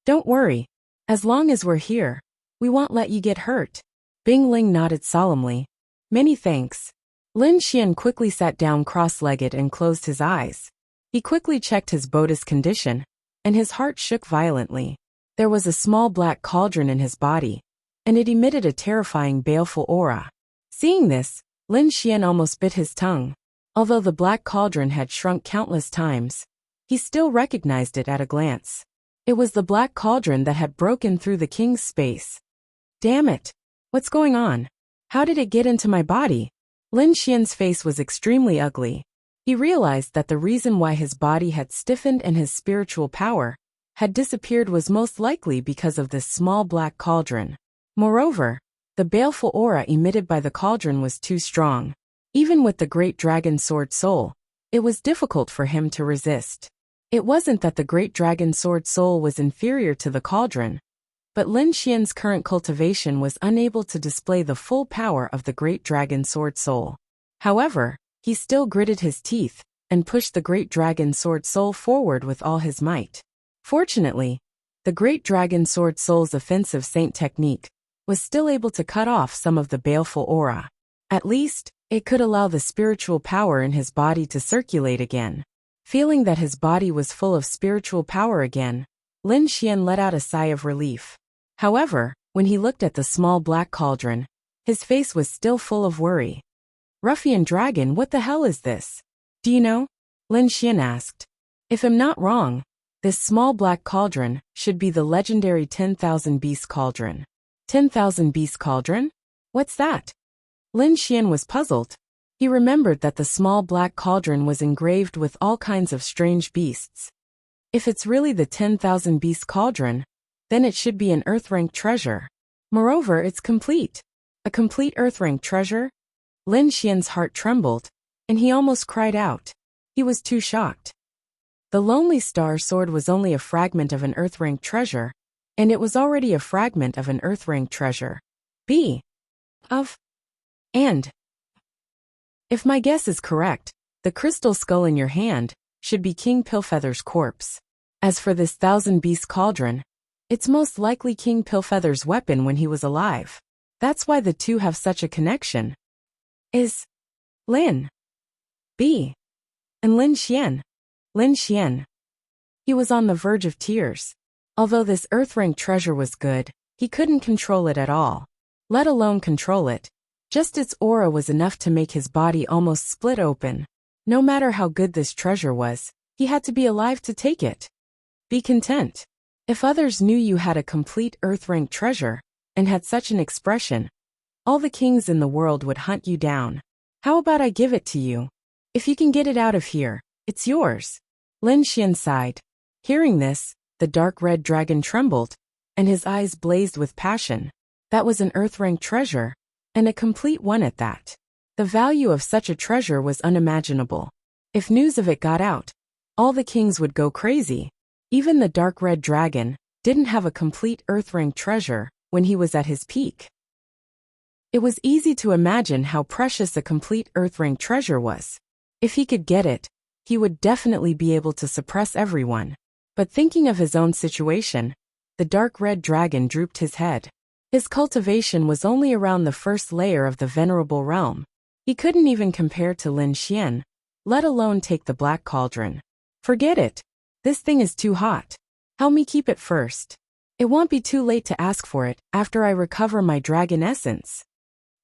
S1: Don't worry. As long as we're here, we won't let you get hurt." Bing Ling nodded solemnly. "Many thanks." Lin Xian quickly sat down cross-legged and closed his eyes. He quickly checked his body's condition, and his heart shook violently. There was a small black cauldron in his body, and it emitted a terrifying baleful aura. Seeing this, Lin Xian almost bit his tongue. Although the black cauldron had shrunk countless times, he still recognized it at a glance. It was the black cauldron that had broken through the king's space. Damn it! What's going on? How did it get into my body? Lin Xian's face was extremely ugly. He realized that the reason why his body had stiffened and his spiritual power had disappeared was most likely because of this small black cauldron. Moreover, the baleful aura emitted by the cauldron was too strong. Even with the great dragon sword soul, it was difficult for him to resist. It wasn't that the great dragon sword soul was inferior to the cauldron, but Lin Xian's current cultivation was unable to display the full power of the great dragon sword soul. However, he still gritted his teeth and pushed the great dragon sword soul forward with all his might. Fortunately, the great dragon sword soul's offensive saint technique was still able to cut off some of the baleful aura. At least, it could allow the spiritual power in his body to circulate again. Feeling that his body was full of spiritual power again, Lin Xian let out a sigh of relief. However, when he looked at the small black cauldron, his face was still full of worry. "Ruffian dragon, what the hell is this? Do you know?" Lin Xian asked. "If I'm not wrong, this small black cauldron should be the legendary 10,000 Beast Cauldron." 10,000 Beast Cauldron? What's that? Lin Xian was puzzled. He remembered that the small black cauldron was engraved with all kinds of strange beasts. If it's really the 10,000 Beast Cauldron, then it should be an Earth-ranked treasure. Moreover, it's complete. A complete Earth-ranked treasure? Lin Xian's heart trembled, and he almost cried out. He was too shocked. The Lonely Star Sword was only a fragment of an Earth-ranked treasure, and it was already a fragment of an Earth-ranked treasure. And if my guess is correct, the crystal skull in your hand should be King Pillfeather's corpse. As for this 1000 Beast Cauldron, it's most likely King Pillfeather's weapon when he was alive. That's why the two have such a connection. Is Lin B and Lin Xian. Lin Xian. He was on the verge of tears. Although this Earth-ranked treasure was good, he couldn't control it at all. Let alone control it. Just its aura was enough to make his body almost split open. No matter how good this treasure was, he had to be alive to take it. Be content. If others knew you had a complete Earth-ranked treasure, and had such an expression, all the kings in the world would hunt you down. How about I give it to you? If you can get it out of here, it's yours. Lin Xian sighed. Hearing this, the dark red dragon trembled, and his eyes blazed with passion. That was an earth-rank treasure, and a complete one at that. The value of such a treasure was unimaginable. If news of it got out, all the kings would go crazy. Even the dark red dragon didn't have a complete earth-rank treasure when he was at his peak. It was easy to imagine how precious a complete earth-rank treasure was. If he could get it, he would definitely be able to suppress everyone. But thinking of his own situation, the dark red dragon drooped his head. His cultivation was only around the first layer of the venerable realm. He couldn't even compare to Lin Xian, let alone take the black cauldron. Forget it. This thing is too hot. Help me keep it first. It won't be too late to ask for it after I recover my dragon essence.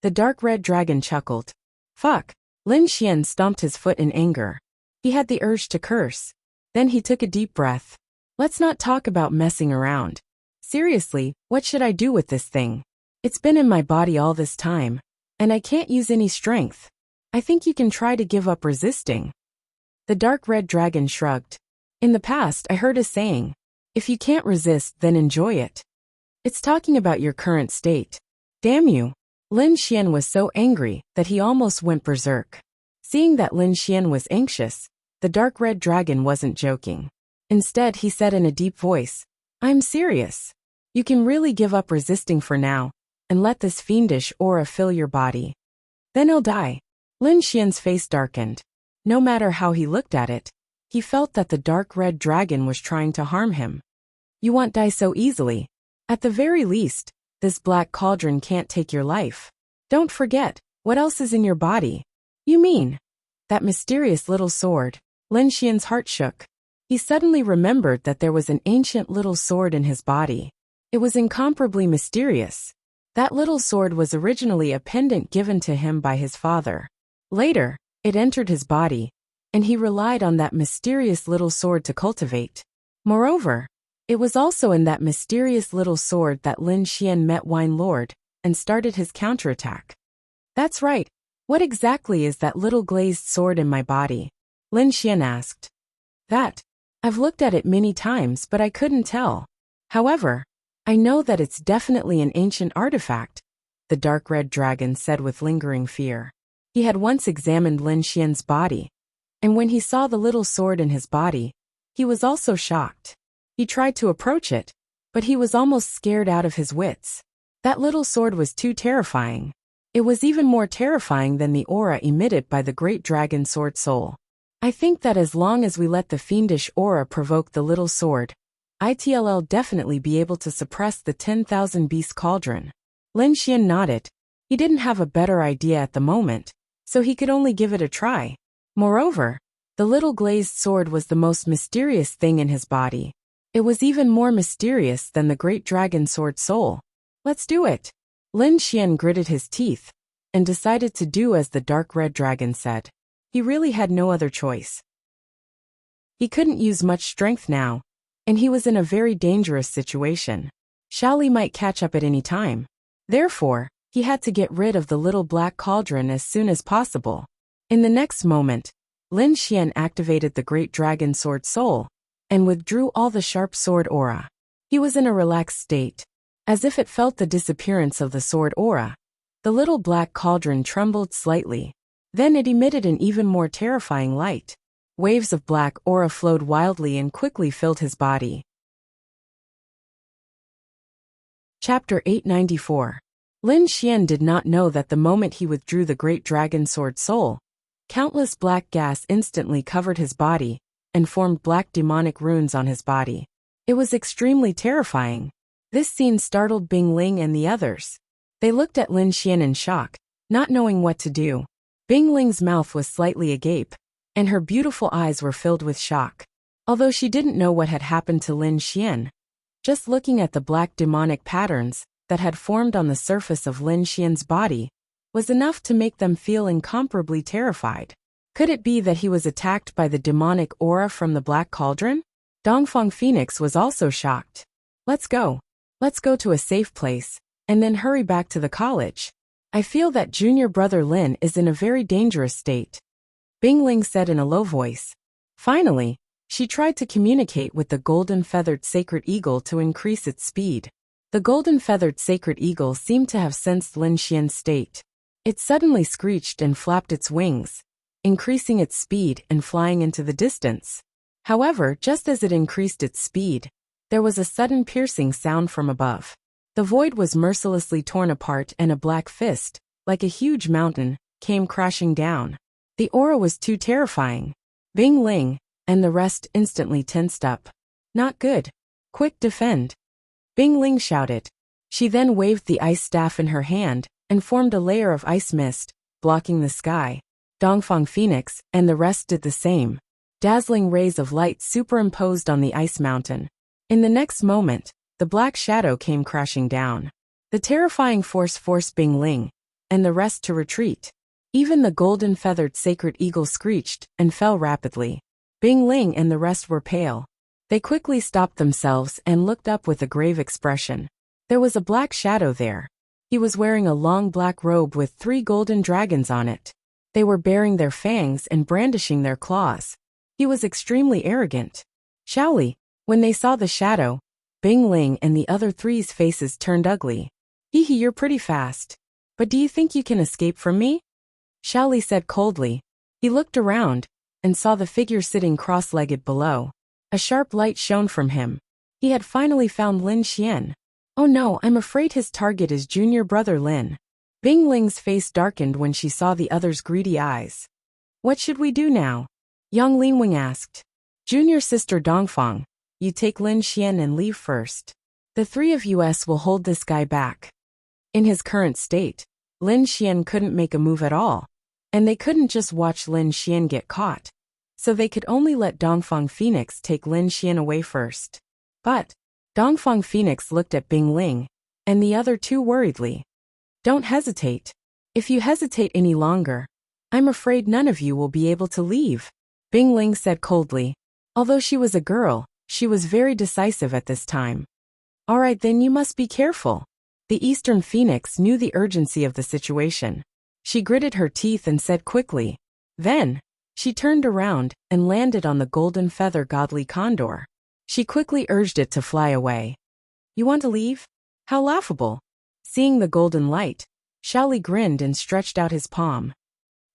S1: The dark red dragon chuckled. Fuck. Lin Xian stomped his foot in anger. He had the urge to curse. Then he took a deep breath. Let's not talk about messing around. Seriously, what should I do with this thing? It's been in my body all this time, and I can't use any strength. I think you can try to give up resisting. The dark red dragon shrugged. In the past, I heard a saying, if you can't resist, then enjoy it. It's talking about your current state. Damn you. Lin Xian was so angry that he almost went berserk. Seeing that Lin Xian was anxious, the dark red dragon wasn't joking. Instead, he said in a deep voice, I'm serious. You can really give up resisting for now, and let this fiendish aura fill your body. Then he'll die. Lin Xian's face darkened. No matter how he looked at it, he felt that the dark red dragon was trying to harm him. You won't die so easily. At the very least, this black cauldron can't take your life. Don't forget, what else is in your body? You mean? That mysterious little sword. Lin Xian's heart shook. He suddenly remembered that there was an ancient little sword in his body. It was incomparably mysterious. That little sword was originally a pendant given to him by his father. Later, it entered his body, and he relied on that mysterious little sword to cultivate. Moreover, it was also in that mysterious little sword that Lin Xian met Wine Lord and started his counterattack. That's right. What exactly is that little glazed sword in my body? Lin Xian asked. That. I've looked at it many times, but I couldn't tell. However, I know that it's definitely an ancient artifact, the dark red dragon said with lingering fear. He had once examined Lin Xian's body, and when he saw the little sword in his body, he was also shocked. He tried to approach it, but he was almost scared out of his wits. That little sword was too terrifying. It was even more terrifying than the aura emitted by the great dragon sword soul. I think that as long as we let the fiendish aura provoke the little sword, it'll definitely be able to suppress the 10,000 beast cauldron. Lin Xian nodded. He didn't have a better idea at the moment, so he could only give it a try. Moreover, the little glazed sword was the most mysterious thing in his body. It was even more mysterious than the great dragon sword soul. Let's do it. Lin Xian gritted his teeth and decided to do as the dark red dragon said. He really had no other choice. He couldn't use much strength now, and he was in a very dangerous situation. Xiaoli might catch up at any time. Therefore, he had to get rid of the little black cauldron as soon as possible. In the next moment, Lin Xian activated the great dragon sword soul and withdrew all the sharp sword aura. He was in a relaxed state. As if it felt the disappearance of the sword aura, the little black cauldron trembled slightly. Then it emitted an even more terrifying light. Waves of black aura flowed wildly and quickly filled his body. Chapter 894. Lin Xian did not know that the moment he withdrew the great dragon sword soul, countless black gas instantly covered his body and formed black demonic runes on his body. It was extremely terrifying. This scene startled Bing Ling and the others. They looked at Lin Xian in shock, not knowing what to do. Bing Ling's mouth was slightly agape, and her beautiful eyes were filled with shock. Although she didn't know what had happened to Lin Xian, just looking at the black demonic patterns that had formed on the surface of Lin Xian's body was enough to make them feel incomparably terrified. Could it be that he was attacked by the demonic aura from the black cauldron? Dongfang Phoenix was also shocked. Let's go. Let's go to a safe place, and then hurry back to the college. I feel that junior brother Lin is in a very dangerous state. Bing Ling said in a low voice. Finally, She tried to communicate with the golden-feathered sacred eagle to increase its speed. The golden-feathered sacred eagle seemed to have sensed Lin Xian's state. It suddenly screeched and flapped its wings, increasing its speed and flying into the distance. However, just as it increased its speed, there was a sudden piercing sound from above. The void was mercilessly torn apart and a black fist, like a huge mountain, came crashing down. The aura was too terrifying. Bing Ling and the rest instantly tensed up. Not good. Quick, defend. Bing Ling shouted. She then waved the ice staff in her hand and formed a layer of ice mist, blocking the sky. Dongfang Phoenix and the rest did the same. Dazzling rays of light superimposed on the ice mountain. In the next moment, the black shadow came crashing down. The terrifying force forced Bing Ling and the rest to retreat. Even the golden-feathered sacred eagle screeched and fell rapidly. Bing Ling and the rest were pale. They quickly stopped themselves and looked up with a grave expression. There was a black shadow there. He was wearing a long black robe with 3 golden dragons on it. They were baring their fangs and brandishing their claws. He was extremely arrogant. Shaoli, when they saw the shadow, Bing Ling and the other 3's faces turned ugly. Hee, you're pretty fast. But do you think you can escape from me? Shaoli said coldly. He looked around and saw the figure sitting cross-legged below. A sharp light shone from him. He had finally found Lin Xian. Oh no, I'm afraid his target is junior brother Lin. Bing Ling's face darkened when she saw the other's greedy eyes. What should we do now? Young Linwing asked. Junior sister Dongfang, you take Lin Xian and leave first. The 3 of us will hold this guy back. In his current state, Lin Xian couldn't make a move at all, and they couldn't just watch Lin Xian get caught. So they could only let Dongfang Phoenix take Lin Xian away first. But Dongfang Phoenix looked at Bing Ling and the other 2 worriedly. Don't hesitate. If you hesitate any longer, I'm afraid none of you will be able to leave. Bing Ling said coldly. Although she was a girl, she was very decisive at this time. All right, then you must be careful. The Eastern Phoenix knew the urgency of the situation. She gritted her teeth and said quickly. Then, she turned around and landed on the golden feather godly condor. She quickly urged it to fly away. You want to leave? How laughable. Seeing the golden light, Shaoli grinned and stretched out his palm.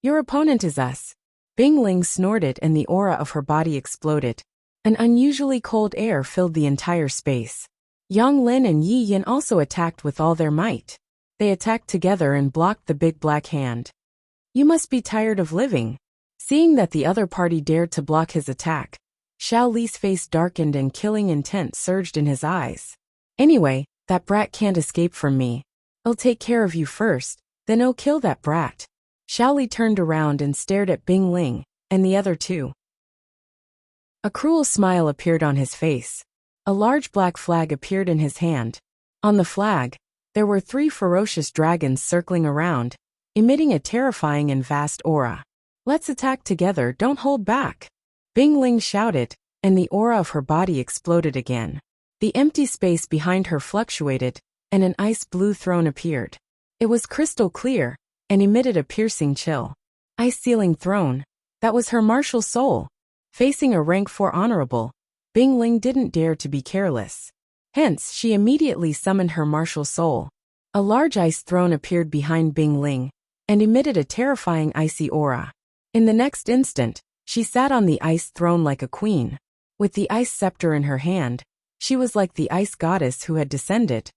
S1: Your opponent is us. Bing Ling snorted and the aura of her body exploded. An unusually cold air filled the entire space. Yang Lin and Yi Yin also attacked with all their might. They attacked together and blocked the big black hand. You must be tired of living. Seeing that the other party dared to block his attack, Xiao Li's face darkened and killing intent surged in his eyes. Anyway, that brat can't escape from me. I'll take care of you first, then I'll kill that brat. Xiao Li turned around and stared at Bing Ling and the other 2. A cruel smile appeared on his face. A large black flag appeared in his hand. On the flag, there were 3 ferocious dragons circling around, emitting a terrifying and vast aura. Let's attack together, don't hold back. Bing Ling shouted, and the aura of her body exploded again. The empty space behind her fluctuated, and an ice blue throne appeared. It was crystal clear, and emitted a piercing chill. Ice ceiling throne, that was her martial soul. Facing a rank 4 honorable, Bing Ling didn't dare to be careless. Hence, she immediately summoned her martial soul. A large ice throne appeared behind Bing Ling, and emitted a terrifying icy aura. In the next instant, she sat on the ice throne like a queen. With the ice scepter in her hand, she was like the ice goddess who had descended.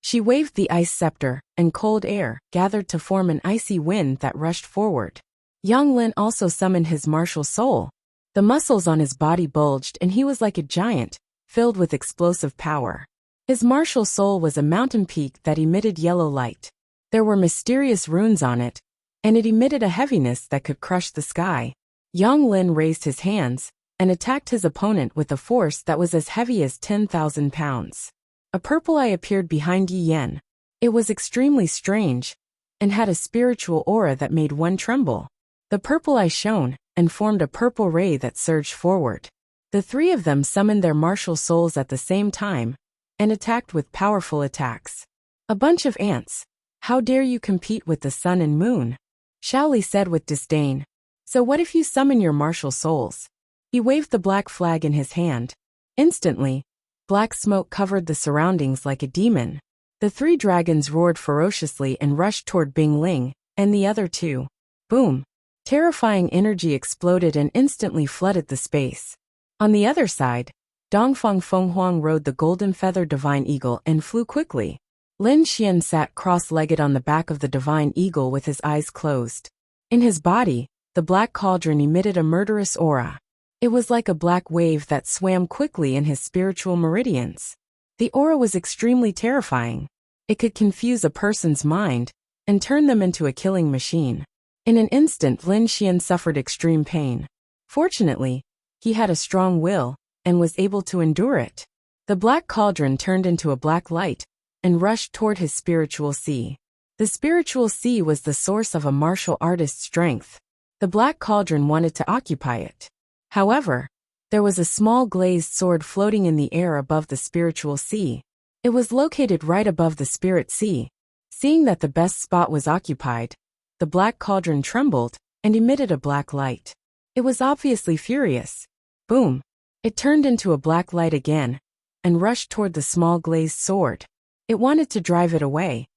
S1: She waved the ice scepter, and cold air gathered to form an icy wind that rushed forward. Yang Lin also summoned his martial soul. The muscles on his body bulged and he was like a giant, filled with explosive power. His martial soul was a mountain peak that emitted yellow light. There were mysterious runes on it, and it emitted a heaviness that could crush the sky. Yang Lin raised his hands and attacked his opponent with a force that was as heavy as 10,000 pounds. A purple eye appeared behind Yi Yen. It was extremely strange, and had a spiritual aura that made one tremble. The purple eye shone, and formed a purple ray that surged forward. The 3 of them summoned their martial souls at the same time, and attacked with powerful attacks. A bunch of ants. How dare you compete with the sun and moon? Xiao Li said with disdain. So what if you summon your martial souls? He waved the black flag in his hand. Instantly, black smoke covered the surroundings like a demon. The three dragons roared ferociously and rushed toward Bing Ling, and the other two. Boom! Terrifying energy exploded and instantly flooded the space. On the other side, Dongfang Fenghuang rode the golden feather divine eagle and flew quickly. Lin Xian sat cross-legged on the back of the divine eagle with his eyes closed. In his body, the black cauldron emitted a murderous aura. It was like a black wave that swam quickly in his spiritual meridians. The aura was extremely terrifying. It could confuse a person's mind and turn them into a killing machine. In an instant, Lin Xian suffered extreme pain. Fortunately, he had a strong will and was able to endure it. The black cauldron turned into a black light and rushed toward his spiritual sea. The spiritual sea was the source of a martial artist's strength. The black cauldron wanted to occupy it. However, there was a small glazed sword floating in the air above the spiritual sea. It was located right above the spirit sea. Seeing that the best spot was occupied, the black cauldron trembled and emitted a black light. It was obviously furious. Boom! It turned into a black light again and rushed toward the small glazed sword. It wanted to drive it away.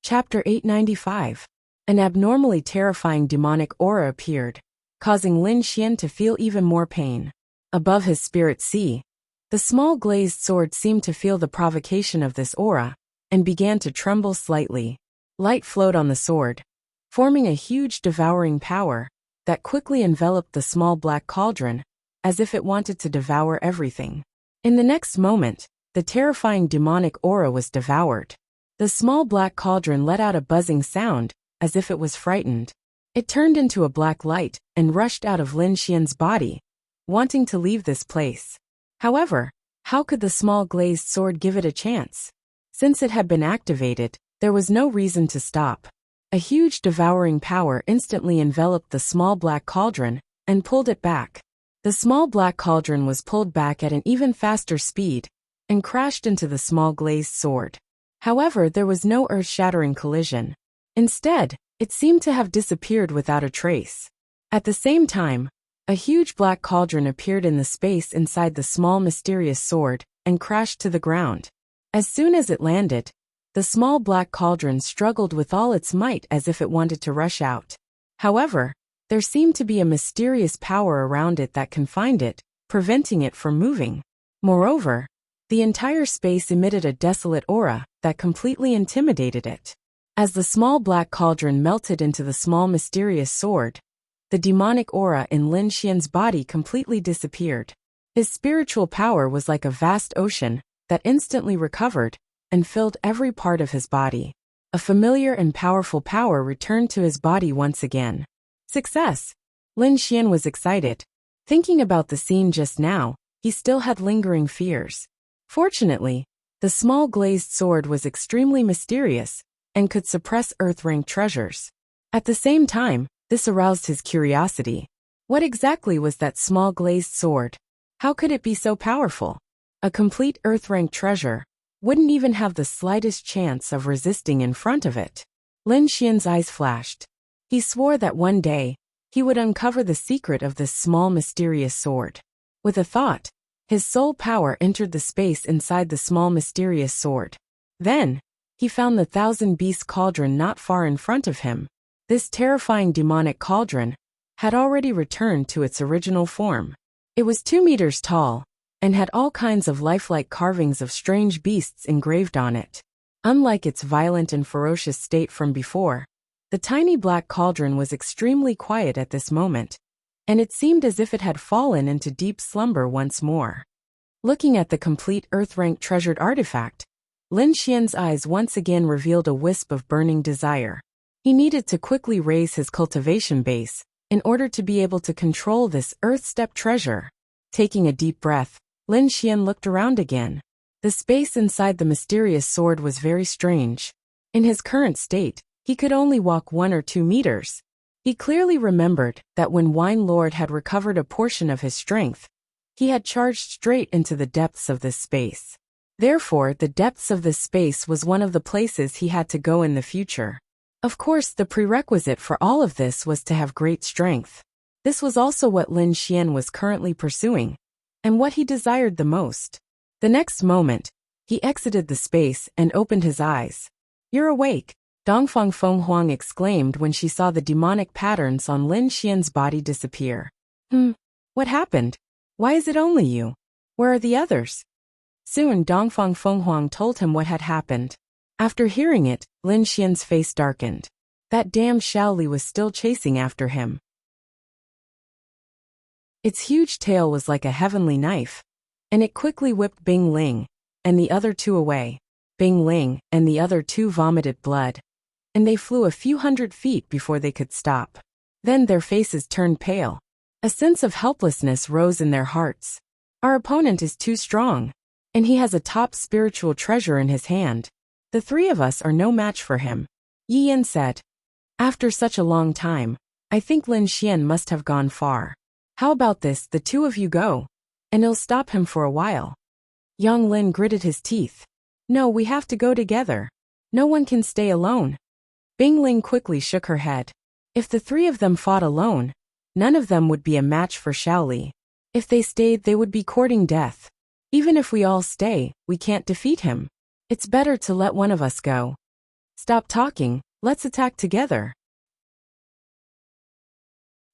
S1: Chapter 895. An abnormally terrifying demonic aura appeared, causing Lin Xian to feel even more pain. Above his spirit sea, the small glazed sword seemed to feel the provocation of this aura and began to tremble slightly. Light flowed on the sword, forming a huge devouring power that quickly enveloped the small black cauldron, as if it wanted to devour everything. In the next moment, the terrifying demonic aura was devoured. The small black cauldron let out a buzzing sound, as if it was frightened. It turned into a black light and rushed out of Lin Xian's body, wanting to leave this place. However, how could the small glazed sword give it a chance? Since it had been activated, there was no reason to stop. A huge devouring power instantly enveloped the small black cauldron and pulled it back. The small black cauldron was pulled back at an even faster speed and crashed into the small glazed sword. However, there was no earth-shattering collision. Instead, it seemed to have disappeared without a trace. At the same time, a huge black cauldron appeared in the space inside the small mysterious sword and crashed to the ground. As soon as it landed, the small black cauldron struggled with all its might as if it wanted to rush out. However, there seemed to be a mysterious power around it that confined it, preventing it from moving. Moreover, the entire space emitted a desolate aura that completely intimidated it. As the small black cauldron melted into the small mysterious sword, the demonic aura in Lin Xian's body completely disappeared. His spiritual power was like a vast ocean that instantly recovered and filled every part of his body. A familiar and powerful power returned to his body once again. Success! Lin Xian was excited. Thinking about the scene just now, he still had lingering fears. Fortunately, the small glazed sword was extremely mysterious and could suppress earth-rank treasures. At the same time, this aroused his curiosity. What exactly was that small glazed sword? How could it be so powerful? A complete earth-rank treasure wouldn't even have the slightest chance of resisting in front of it. Lin Xian's eyes flashed. He swore that one day, he would uncover the secret of this small mysterious sword. With a thought, his soul power entered the space inside the small mysterious sword. Then, he found the thousand beast cauldron not far in front of him. This terrifying demonic cauldron had already returned to its original form. It was 2 meters tall and had all kinds of lifelike carvings of strange beasts engraved on it. Unlike its violent and ferocious state from before, the tiny black cauldron was extremely quiet at this moment, and it seemed as if it had fallen into deep slumber once more. Looking at the complete earth-rank treasured artifact, Lin Xian's eyes once again revealed a wisp of burning desire. He needed to quickly raise his cultivation base in order to be able to control this earth-step treasure. Taking a deep breath, Lin Xian looked around again. The space inside the mysterious sword was very strange. In his current state, he could only walk 1 or 2 meters. He clearly remembered that when Wine Lord had recovered a portion of his strength, he had charged straight into the depths of this space. Therefore, the depths of this space was one of the places he had to go in the future. Of course, the prerequisite for all of this was to have great strength. This was also what Lin Xian was currently pursuing, and what he desired the most. The next moment, he exited the space and opened his eyes. "You're awake," Dongfang Fenghuang exclaimed when she saw the demonic patterns on Lin Xian's body disappear. What happened? Why is it only you? Where are the others?" Soon Dongfang Fenghuang told him what had happened. After hearing it, Lin Xian's face darkened. That damn Shaoli was still chasing after him. Its huge tail was like a heavenly knife, and it quickly whipped Bing Ling and the other two away. Bing Ling and the other two vomited blood, and they flew a few hundred feet before they could stop. Then their faces turned pale. A sense of helplessness rose in their hearts. Our opponent is too strong, and he has a top spiritual treasure in his hand. The three of us are no match for him, Yi Yan said. After such a long time, I think Lin Xian must have gone far. How about this, the two of you go, and it'll stop him for a while. Yang Lin gritted his teeth. No, we have to go together. No one can stay alone. Bing Ling quickly shook her head. If the three of them fought alone, none of them would be a match for Shaoli. If they stayed, they would be courting death. Even if we all stay, we can't defeat him. It's better to let one of us go. Stop talking, let's attack together.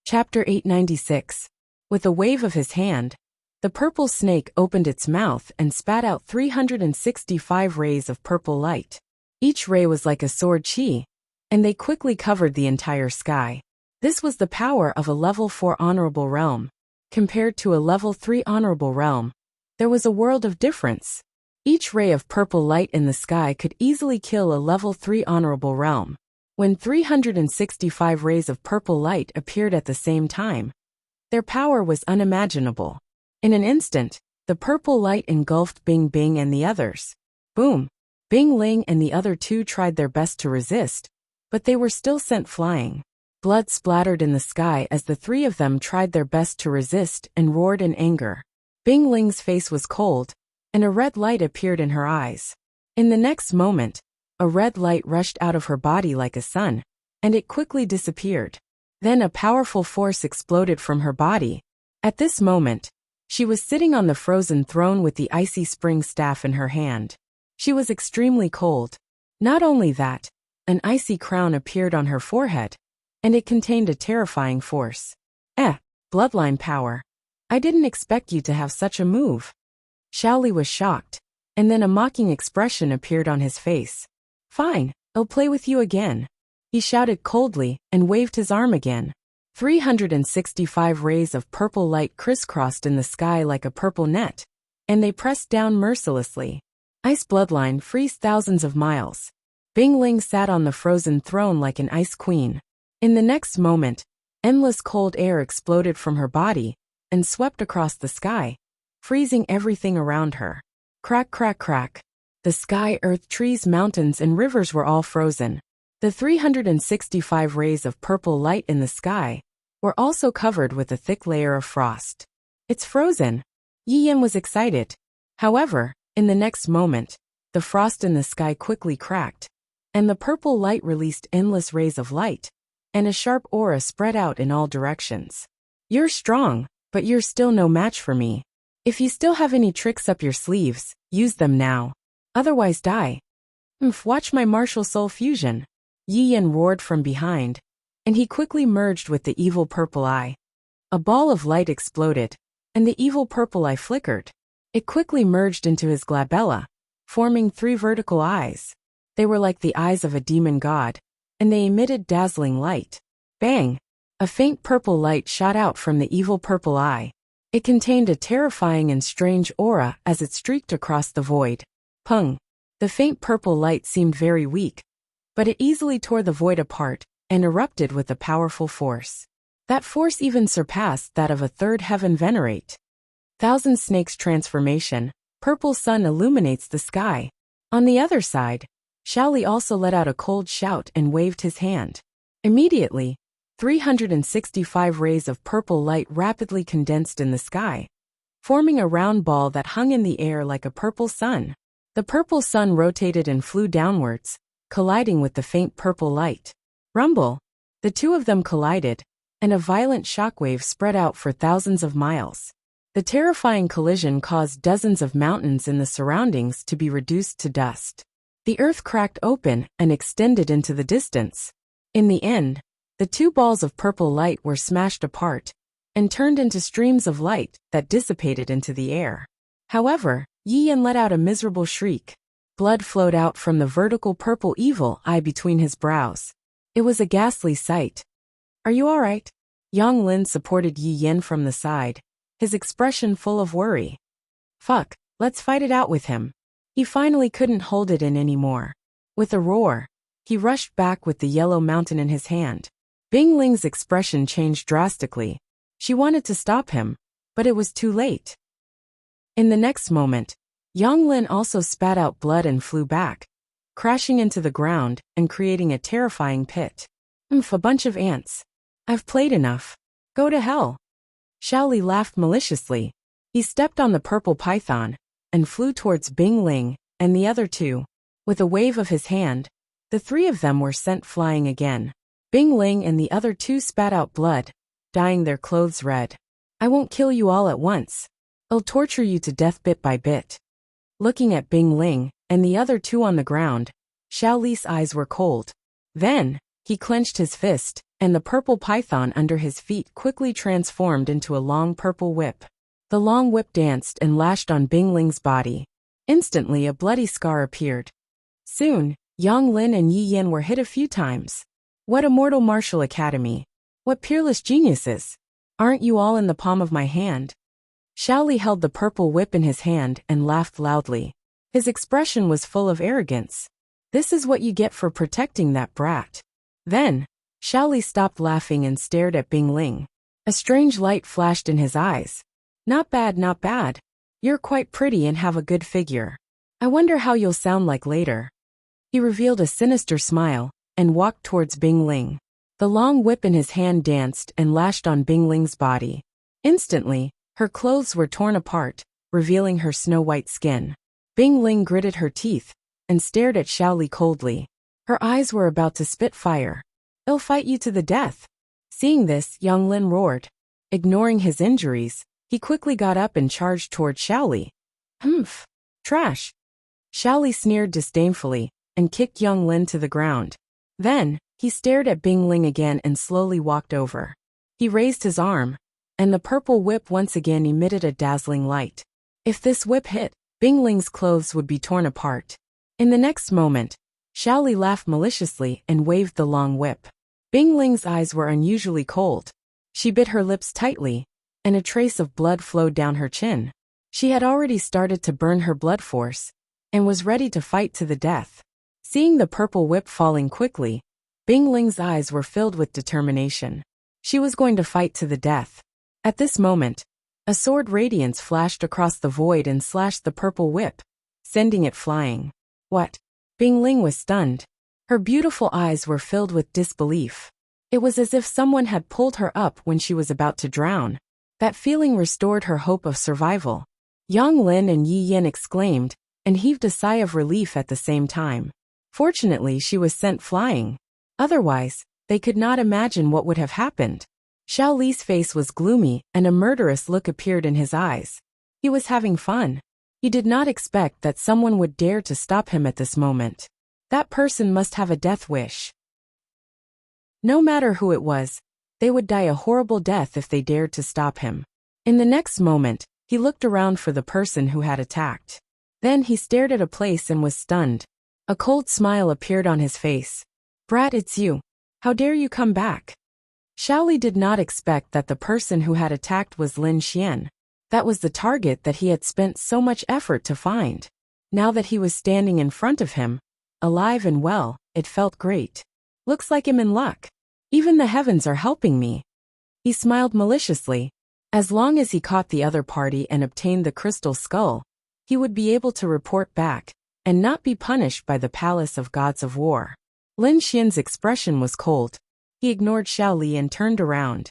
S1: Chapter 896. With a wave of his hand, the purple snake opened its mouth and spat out 365 rays of purple light. Each ray was like a sword chi, and they quickly covered the entire sky. This was the power of a level 4 honorable realm. Compared to a level 3 honorable realm, there was a world of difference. Each ray of purple light in the sky could easily kill a level 3 honorable realm. When 365 rays of purple light appeared at the same time, their power was unimaginable. In an instant, the purple light engulfed Bing Bing and the others. Boom! Bing Ling and the other two tried their best to resist, but they were still sent flying. Blood splattered in the sky as the three of them tried their best to resist and roared in anger. Bing Ling's face was cold, and a red light appeared in her eyes. In the next moment, a red light rushed out of her body like a sun, and it quickly disappeared. Then a powerful force exploded from her body. At this moment, she was sitting on the frozen throne with the icy spring staff in her hand. She was extremely cold. Not only that, an icy crown appeared on her forehead, and it contained a terrifying force. Bloodline power. I didn't expect you to have such a move. Shaoli was shocked, and then a mocking expression appeared on his face. Fine, I'll play with you again. He shouted coldly and waved his arm again. 365 rays of purple light crisscrossed in the sky like a purple net, and they pressed down mercilessly. Ice bloodline freeze thousands of miles. Bing Ling sat on the frozen throne like an ice queen. In the next moment, endless cold air exploded from her body and swept across the sky, freezing everything around her. Crack, crack, crack. The sky, earth, trees, mountains, and rivers were all frozen. The 365 rays of purple light in the sky were also covered with a thick layer of frost. It's frozen. Yi Yan was excited. However, in the next moment, the frost in the sky quickly cracked, and the purple light released endless rays of light, and a sharp aura spread out in all directions. You're strong, but you're still no match for me. If you still have any tricks up your sleeves, use them now. Otherwise die. Watch my martial soul fusion. Yi Yan roared from behind, and he quickly merged with the evil purple eye. A ball of light exploded, and the evil purple eye flickered. It quickly merged into his glabella, forming 3 vertical eyes. They were like the eyes of a demon god, and they emitted dazzling light. Bang! A faint purple light shot out from the evil purple eye. It contained a terrifying and strange aura as it streaked across the void. Pung! The faint purple light seemed very weak, but it easily tore the void apart and erupted with a powerful force. That force even surpassed that of a third heaven venerate. Thousand Snakes transformation, purple sun illuminates the sky. On the other side, Shaoli also let out a cold shout and waved his hand. Immediately, 365 rays of purple light rapidly condensed in the sky, forming a round ball that hung in the air like a purple sun. The purple sun rotated and flew downwards, colliding with the faint purple light. Rumble! The two of them collided, and a violent shockwave spread out for thousands of miles. The terrifying collision caused dozens of mountains in the surroundings to be reduced to dust. The earth cracked open and extended into the distance. In the end, the two balls of purple light were smashed apart and turned into streams of light that dissipated into the air. However, Yi Yan let out a miserable shriek. Blood flowed out from the vertical purple evil eye between his brows. It was a ghastly sight. Are you all right? Yang Lin supported Yi Yan from the side, his expression full of worry. Fuck, let's fight it out with him. He finally couldn't hold it in anymore. With a roar, he rushed back with the yellow mountain in his hand. Bing Ling's expression changed drastically. She wanted to stop him, but it was too late. In the next moment, Yang Lin also spat out blood and flew back, crashing into the ground and creating a terrifying pit. A bunch of ants. I've played enough. Go to hell. Xiaoli laughed maliciously. He stepped on the purple python and flew towards Bing Ling and the other two. With a wave of his hand, the three of them were sent flying again. Bing Ling and the other two spat out blood, dyeing their clothes red. I won't kill you all at once. I'll torture you to death bit by bit. Looking at Bing Ling and the other two on the ground, Xiaoli's eyes were cold. Then, he clenched his fist, and the purple python under his feet quickly transformed into a long purple whip. The long whip danced and lashed on Bing Ling's body. Instantly a bloody scar appeared. Soon, Yang Lin and Yi Yan were hit a few times. What a mortal martial academy. What peerless geniuses. Aren't you all in the palm of my hand? Xiaoli held the purple whip in his hand and laughed loudly. His expression was full of arrogance. This is what you get for protecting that brat. Then, Xiaoli stopped laughing and stared at Bing Ling. A strange light flashed in his eyes. Not bad, not bad. You're quite pretty and have a good figure. I wonder how you'll sound like later. He revealed a sinister smile and walked towards Bing Ling. The long whip in his hand danced and lashed on Bing Ling's body. Instantly, her clothes were torn apart, revealing her snow-white skin. Bing Ling gritted her teeth and stared at Xiaoli coldly. Her eyes were about to spit fire. I'll fight you to the death. Seeing this, Yang Lin roared. Ignoring his injuries, he quickly got up and charged toward Xiaoli. Humph. Trash. Xiaoli sneered disdainfully and kicked Yang Lin to the ground. Then, he stared at Bing Ling again and slowly walked over. He raised his arm, and the purple whip once again emitted a dazzling light. If this whip hit, Bing Ling's clothes would be torn apart. In the next moment, Xiaoli laughed maliciously and waved the long whip. Bing Ling's eyes were unusually cold. She bit her lips tightly, and a trace of blood flowed down her chin. She had already started to burn her blood force, and was ready to fight to the death. Seeing the purple whip falling quickly, Bing Ling's eyes were filled with determination. She was going to fight to the death. At this moment, a sword radiance flashed across the void and slashed the purple whip, sending it flying. What? Bing Ling was stunned. Her beautiful eyes were filled with disbelief. It was as if someone had pulled her up when she was about to drown. That feeling restored her hope of survival. Yang Lin and Yi Yan exclaimed, and heaved a sigh of relief at the same time. Fortunately, she was sent flying. Otherwise, they could not imagine what would have happened. Xiao Li's face was gloomy, and a murderous look appeared in his eyes. He was having fun. He did not expect that someone would dare to stop him at this moment. That person must have a death wish. No matter who it was, they would die a horrible death if they dared to stop him. In the next moment, he looked around for the person who had attacked. Then he stared at a place and was stunned. A cold smile appeared on his face. Brat, it's you. How dare you come back? Xiaoli did not expect that the person who had attacked was Lin Xian. That was the target that he had spent so much effort to find. Now that he was standing in front of him, alive and well, it felt great. Looks like I'm in luck. Even the heavens are helping me. He smiled maliciously. As long as he caught the other party and obtained the crystal skull, he would be able to report back, and not be punished by the palace of gods of war. Lin Xian's expression was cold. He ignored Xiaoli and turned around.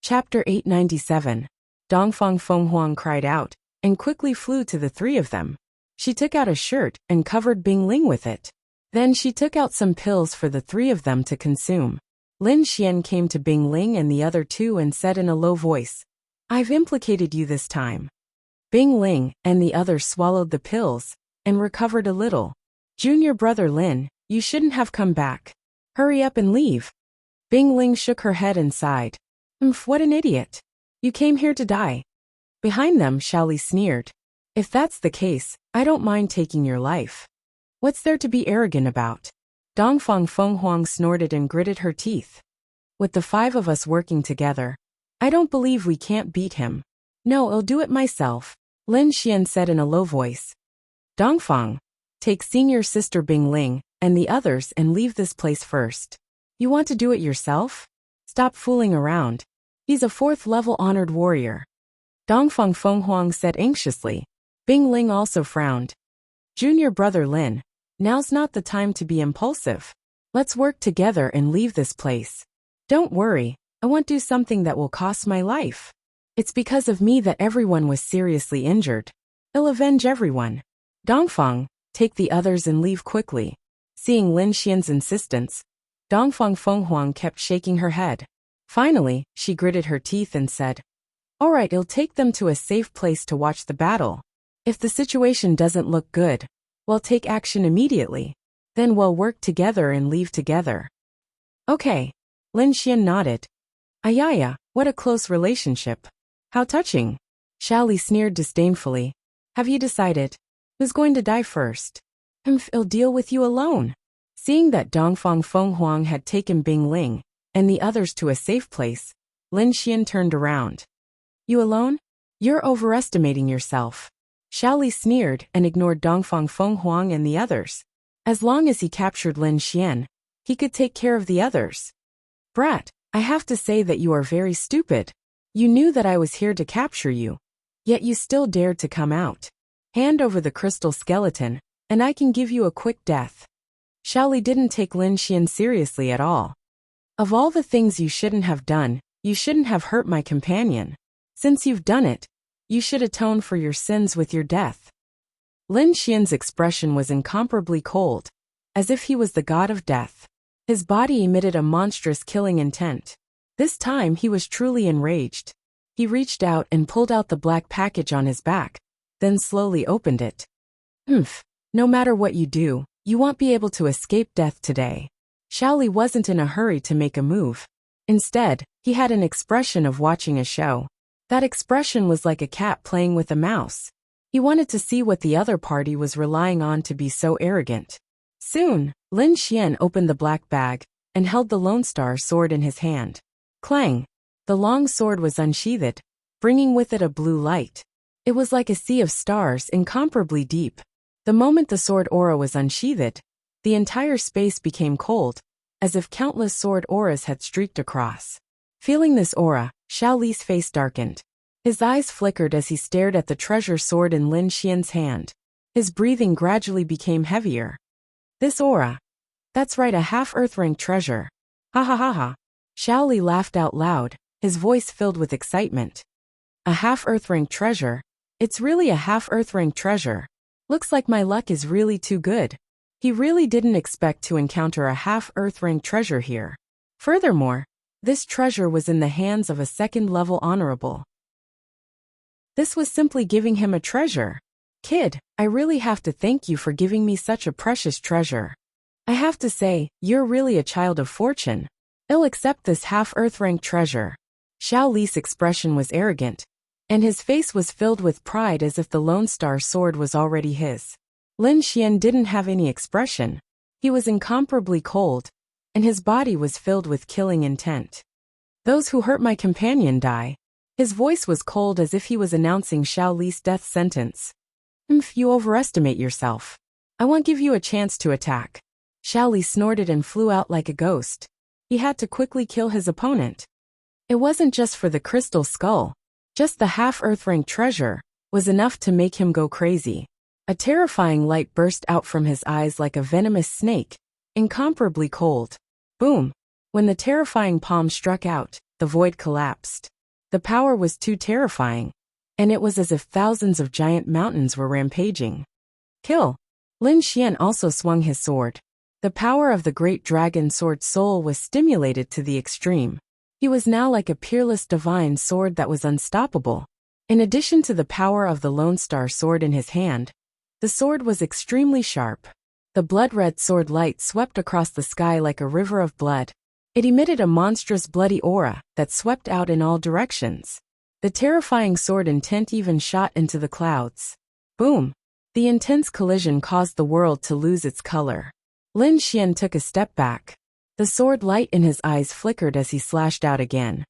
S1: Chapter 897. Dongfang Fenghuang cried out, and quickly flew to the three of them. She took out a shirt and covered Bing Ling with it. Then she took out some pills for the three of them to consume. Lin Xian came to Bing Ling and the other two and said in a low voice, "I've implicated you this time." Bing Ling and the others swallowed the pills and recovered a little. "Junior brother Lin, you shouldn't have come back. Hurry up and leave." Bing Ling shook her head and sighed. What an idiot. You came here to die." Behind them, Xiaoli sneered. "If that's the case, I don't mind taking your life. What's there to be arrogant about?" Dongfang Fenghuang snorted and gritted her teeth. "With the five of us working together, I don't believe we can't beat him. No, I'll do it myself," Lin Xian said in a low voice. "Dongfang, take senior sister Bing Ling and the others and leave this place first. You want to do it yourself? Stop fooling around. He's a 4th level honored warrior." Dongfang Fenghuang said anxiously. Bing Ling also frowned. "Junior brother Lin, now's not the time to be impulsive. Let's work together and leave this place. Don't worry, I won't do something that will cost my life. It's because of me that everyone was seriously injured. I'll avenge everyone. Dongfang, take the others and leave quickly." Seeing Lin Xian's insistence, Dongfang Fenghuang kept shaking her head. Finally, she gritted her teeth and said, "All right, I'll take them to a safe place to watch the battle. If the situation doesn't look good, we'll take action immediately. Then we'll work together and leave together." "Okay." Lin Xian nodded. "Ayaya, what a close relationship. How touching." Xiaoli sneered disdainfully. "Have you decided? Who's going to die first?" "I'll deal with you alone." Seeing that Dongfang Fenghuang had taken Bing Ling and the others to a safe place, Lin Xian turned around. "You alone? You're overestimating yourself." Xiaoli sneered and ignored Dongfang Fenghuang and the others. As long as he captured Lin Xian, he could take care of the others. "Brat, I have to say that you are very stupid. You knew that I was here to capture you, yet you still dared to come out. Hand over the crystal skeleton, and I can give you a quick death." Xiaoli didn't take Lin Xian seriously at all. "Of all the things you shouldn't have done, you shouldn't have hurt my companion. Since you've done it, you should atone for your sins with your death." Lin Xian's expression was incomparably cold, as if he was the god of death. His body emitted a monstrous killing intent. This time he was truly enraged. He reached out and pulled out the black package on his back, then slowly opened it. No matter what you do, you won't be able to escape death today." Xiaoli wasn't in a hurry to make a move. Instead, he had an expression of watching a show. That expression was like a cat playing with a mouse. He wanted to see what the other party was relying on to be so arrogant. Soon, Lin Xian opened the black bag and held the Lone Star sword in his hand. Clang! The long sword was unsheathed, bringing with it a blue light. It was like a sea of stars, incomparably deep. The moment the sword aura was unsheathed, the entire space became cold, as if countless sword auras had streaked across. Feeling this aura, Xiaoli's face darkened. His eyes flickered as he stared at the treasure sword in Lin Xian's hand. His breathing gradually became heavier. "This aura. That's right, a half-earth rank treasure. Ha ha ha ha." Xiaoli laughed out loud, his voice filled with excitement. "A half-earth rank treasure? It's really a half-earth rank treasure. Looks like my luck is really too good." He really didn't expect to encounter a half-earth rank treasure here. Furthermore, this treasure was in the hands of a 2nd-level honorable. This was simply giving him a treasure. "Kid, I really have to thank you for giving me such a precious treasure. I have to say, you're really a child of fortune. I'll accept this half-earth rank treasure." Xiaoli's expression was arrogant, and his face was filled with pride as if the Lone Star sword was already his. Lin Xian didn't have any expression. He was incomparably cold, and his body was filled with killing intent. "Those who hurt my companion die." His voice was cold as if he was announcing Xiaoli's death sentence. You overestimate yourself. I won't give you a chance to attack." Xiaoli snorted and flew out like a ghost. He had to quickly kill his opponent. It wasn't just for the crystal skull. Just the half-earth rank treasure was enough to make him go crazy. A terrifying light burst out from his eyes like a venomous snake, incomparably cold. Boom! When the terrifying palm struck out, the void collapsed. The power was too terrifying, and it was as if thousands of giant mountains were rampaging. Kill. Lin Xian also swung his sword. The power of the great dragon sword soul was stimulated to the extreme. He was now like a peerless divine sword that was unstoppable. In addition to the power of the Lone Star sword in his hand, the sword was extremely sharp. The blood-red sword light swept across the sky like a river of blood. It emitted a monstrous bloody aura that swept out in all directions. The terrifying sword intent even shot into the clouds. Boom! The intense collision caused the world to lose its color. Lin Xian took a step back. The sword light in his eyes flickered as he slashed out again.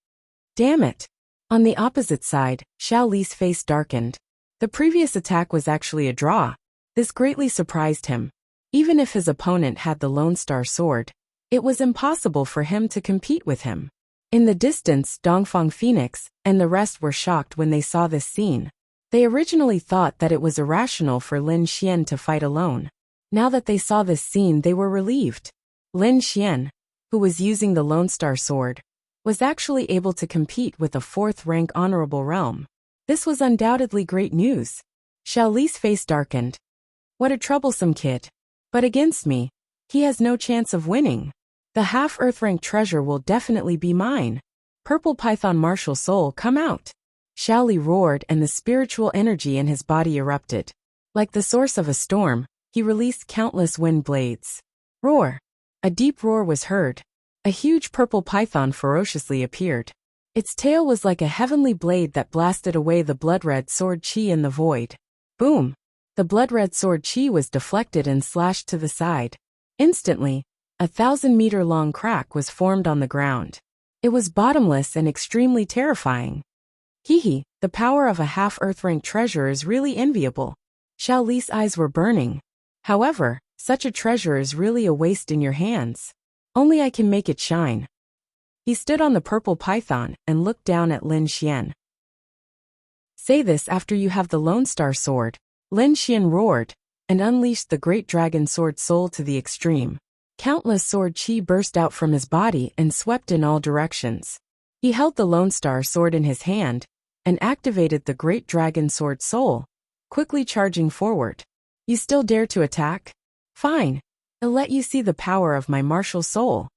S1: Damn it! On the opposite side, Xiao Li's face darkened. The previous attack was actually a draw. This greatly surprised him. Even if his opponent had the Lone Star sword, it was impossible for him to compete with him. In the distance, Dongfang Phoenix and the rest were shocked when they saw this scene. They originally thought that it was irrational for Lin Xian to fight alone. Now that they saw this scene, they were relieved. Lin Xian, who was using the Lone Star sword, was actually able to compete with a 4th-rank honorable realm. This was undoubtedly great news. Xiao Li's face darkened. What a troublesome kid. But against me, he has no chance of winning. The half-Earth-rank treasure will definitely be mine. Purple Python Martial Soul, come out. Xiao Li roared and the spiritual energy in his body erupted. Like the source of a storm, he released countless wind blades. Roar! A deep roar was heard. A huge purple python ferociously appeared. Its tail was like a heavenly blade that blasted away the blood-red sword chi in the void. Boom! The blood-red sword chi was deflected and slashed to the side. Instantly, a 1,000-meter-long crack was formed on the ground. It was bottomless and extremely terrifying. Hee, the power of a half-Earth-rank treasure is really enviable. Xiao Li's eyes were burning. However, such a treasure is really a waste in your hands. Only I can make it shine. He stood on the purple python and looked down at Lin Xian. Say this after you have the Lone Star sword. Lin Xian roared and unleashed the great dragon sword soul to the extreme. Countless sword chi burst out from his body and swept in all directions. He held the Lone Star sword in his hand and activated the great dragon sword soul, quickly charging forward. You still dare to attack? Fine. I'll let you see the power of my martial soul.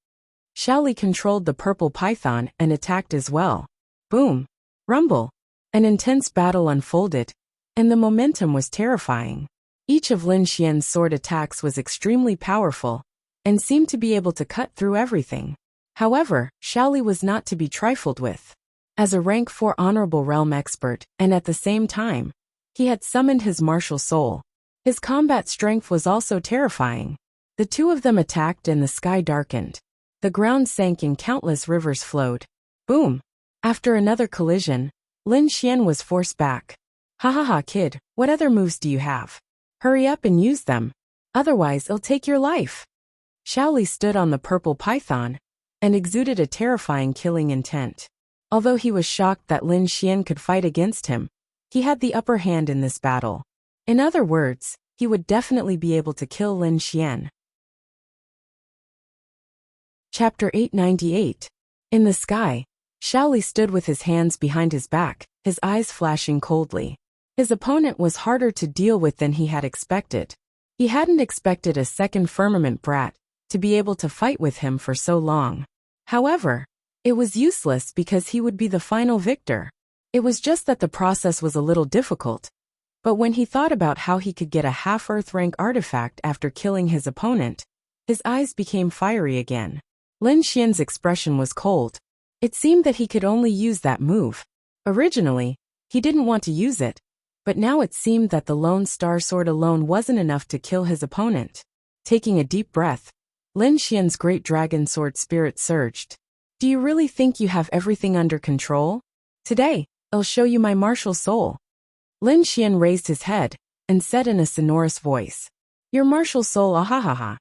S1: Xiao Li controlled the purple python and attacked as well. Boom! Rumble! An intense battle unfolded, and the momentum was terrifying. Each of Lin Xian's sword attacks was extremely powerful, and seemed to be able to cut through everything. However, Xiao Li was not to be trifled with. As a rank 4 honorable realm expert, and at the same time, he had summoned his martial soul. His combat strength was also terrifying. The two of them attacked and the sky darkened. The ground sank and countless rivers flowed. Boom! After another collision, Lin Xian was forced back. Ha ha ha, kid, what other moves do you have? Hurry up and use them. Otherwise it'll take your life. Xiao Li stood on the purple python and exuded a terrifying killing intent. Although he was shocked that Lin Xian could fight against him, he had the upper hand in this battle. In other words, he would definitely be able to kill Lin Xian. Chapter 898. In the sky, Xiao Li stood with his hands behind his back, his eyes flashing coldly. His opponent was harder to deal with than he had expected. He hadn't expected a second firmament brat to be able to fight with him for so long. However, it was useless because he would be the final victor. It was just that the process was a little difficult. But when he thought about how he could get a half-Earth rank artifact after killing his opponent, his eyes became fiery again. Lin Xian's expression was cold. It seemed that he could only use that move. Originally, he didn't want to use it, but now it seemed that the Lone Star sword alone wasn't enough to kill his opponent. Taking a deep breath, Lin Xian's great dragon sword spirit surged. Do you really think you have everything under control? Today, I'll show you my martial soul. Lin Xian raised his head and said in a sonorous voice. Your martial soul, ahahaha.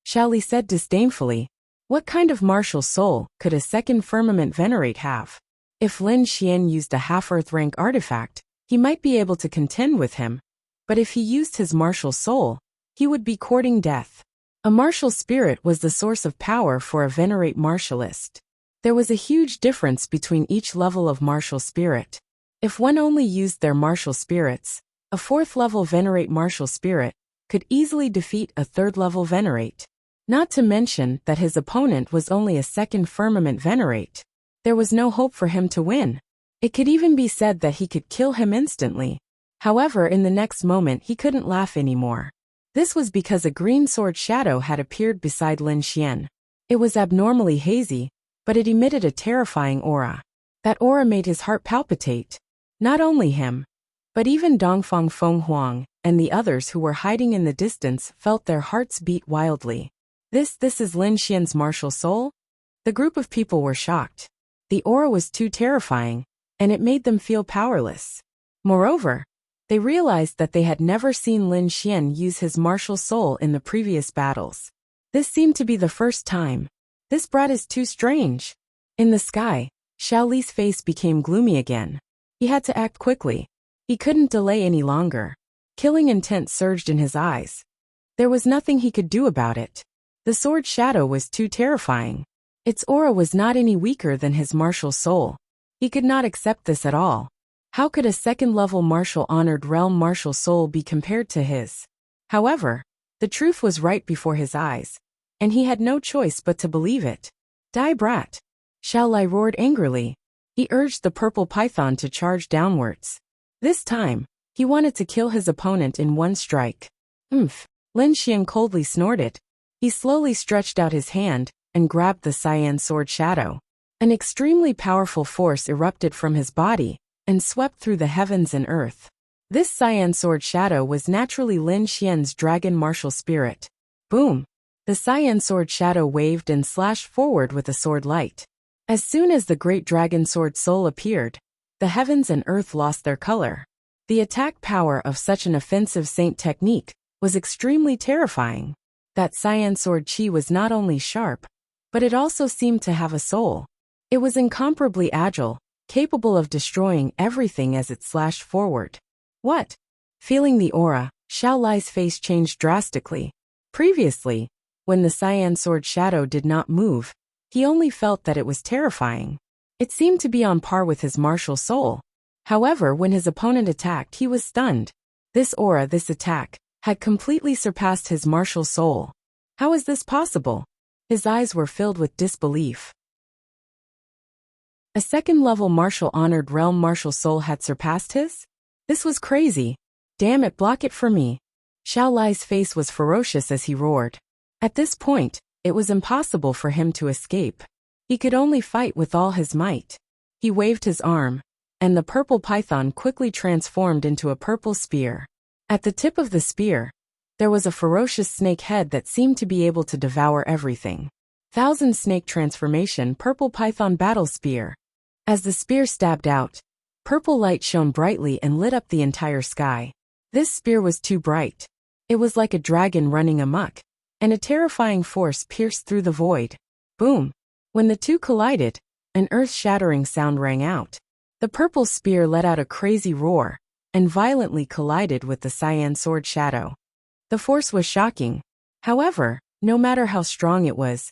S1: Xiao Li said disdainfully. What kind of martial soul could a second firmament venerate have? If Lin Xian used a half-Earth rank artifact, he might be able to contend with him, but if he used his martial soul, he would be courting death. A martial spirit was the source of power for a venerate martialist. There was a huge difference between each level of martial spirit. If one only used their martial spirits, a 4th level venerate martial spirit could easily defeat a third-level Venerate. Not to mention that his opponent was only a second firmament Venerate. There was no hope for him to win. It could even be said that he could kill him instantly. However, in the next moment he couldn't laugh anymore. This was because a green sword shadow had appeared beside Lin Xian. It was abnormally hazy, but it emitted a terrifying aura. That aura made his heart palpitate. Not only him, but even Dongfang Fenghuang and the others who were hiding in the distance felt their hearts beat wildly. This is Lin Xian's martial soul? The group of people were shocked. The aura was too terrifying, and it made them feel powerless. Moreover, they realized that they had never seen Lin Xian use his martial soul in the previous battles. This seemed to be the first time. This brat is too strange. In the sky, Xiao Li's face became gloomy again. He had to act quickly. He couldn't delay any longer. Killing intent surged in his eyes. There was nothing he could do about it. The sword shadow was too terrifying. Its aura was not any weaker than his martial soul. He could not accept this at all. How could a second-level martial honored realm martial soul be compared to his? However, the truth was right before his eyes, and he had no choice but to believe it. Die, brat! Xiao Li roared angrily. He urged the purple python to charge downwards. This time, he wanted to kill his opponent in one strike. Lin Xian coldly snorted. He slowly stretched out his hand and grabbed the cyan sword shadow. An extremely powerful force erupted from his body and swept through the heavens and earth. This cyan sword shadow was naturally Lin Xian's dragon martial spirit. Boom! The cyan sword shadow waved and slashed forward with a sword light. As soon as the great dragon sword soul appeared, the heavens and earth lost their color. The attack power of such an offensive saint technique was extremely terrifying. That cyan sword chi was not only sharp, but it also seemed to have a soul. It was incomparably agile, capable of destroying everything as it slashed forward. What? Feeling the aura, Xiao Li's face changed drastically. Previously, when the cyan sword shadow did not move, he only felt that it was terrifying. It seemed to be on par with his martial soul. However, when his opponent attacked, he was stunned. This aura, this attack, had completely surpassed his martial soul. How is this possible? His eyes were filled with disbelief. A second-level martial honored realm martial soul had surpassed his? This was crazy. Damn it, block it for me. Xiao Li's face was ferocious as he roared. At this point, it was impossible for him to escape. He could only fight with all his might. He waved his arm, and the purple python quickly transformed into a purple spear. At the tip of the spear, there was a ferocious snake head that seemed to be able to devour everything. Thousand Snake Transformation Purple Python Battle Spear. As the spear stabbed out, purple light shone brightly and lit up the entire sky. This spear was too bright. It was like a dragon running amok, and a terrifying force pierced through the void. Boom! When the two collided, an earth-shattering sound rang out. The purple spear let out a crazy roar, and violently collided with the cyan sword shadow. The force was shocking. However, no matter how strong it was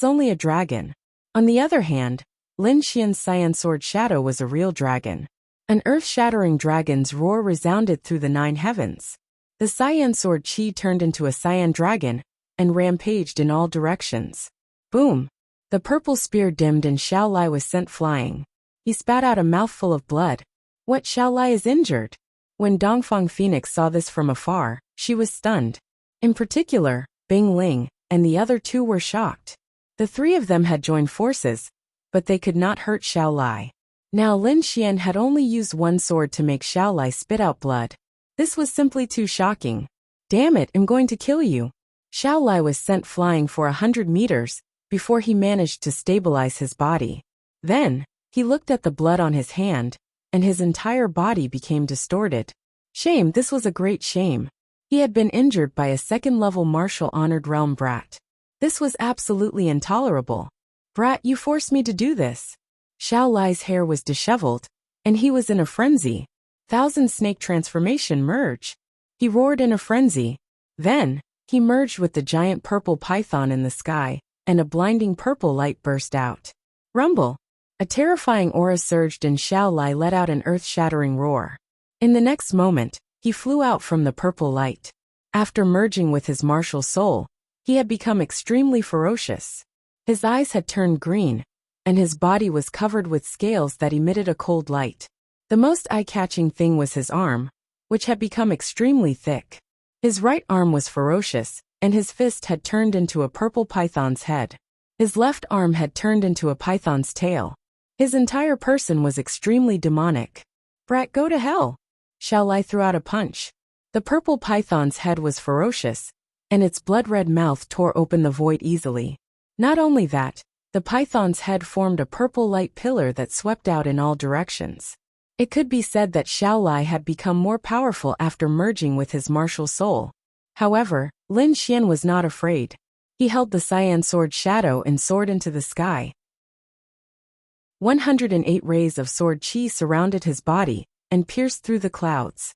S1: only a dragon. On the other hand, Lin Xian's cyan sword shadow was a real dragon. An earth-shattering dragon's roar resounded through the 9 heavens. The cyan sword chi turned into a cyan dragon and rampaged in all directions. Boom! The purple spear dimmed and Xiao Li was sent flying. He spat out a mouthful of blood. What, Xiao Li is injured? When Dongfang Phoenix saw this from afar, she was stunned. In particular, Bing Ling and the other two were shocked. The 3 of them had joined forces, but they could not hurt Xiao Li. Now Lin Xian had only used one sword to make Xiao Li spit out blood. This was simply too shocking. Damn it, I'm going to kill you. Xiao Li was sent flying for 100 meters before he managed to stabilize his body. Then, he looked at the blood on his hand, and his entire body became distorted. Shame, this was a great shame. He had been injured by a second-level martial honored realm brat. This was absolutely intolerable. Brat, you forced me to do this. Xiao Li's hair was disheveled, and he was in a frenzy. Thousand Snake Transformation merge. He roared in a frenzy. Then, he merged with the giant purple python in the sky, and a blinding purple light burst out. Rumble! A terrifying aura surged and Xiao Li let out an earth-shattering roar. In the next moment, he flew out from the purple light. After merging with his martial soul, he had become extremely ferocious. His eyes had turned green, and his body was covered with scales that emitted a cold light. The most eye-catching thing was his arm, which had become extremely thick. His right arm was ferocious, and his fist had turned into a purple python's head. His left arm had turned into a python's tail. His entire person was extremely demonic. "Brat, go to hell!" Xiao Lai threw out a punch. The purple python's head was ferocious, and its blood-red mouth tore open the void easily. Not only that, the python's head formed a purple light pillar that swept out in all directions. It could be said that Xiao Lai had become more powerful after merging with his martial soul. However, Lin Xian was not afraid. He held the cyan sword shadow and soared into the sky. 108 rays of sword chi surrounded his body and pierced through the clouds.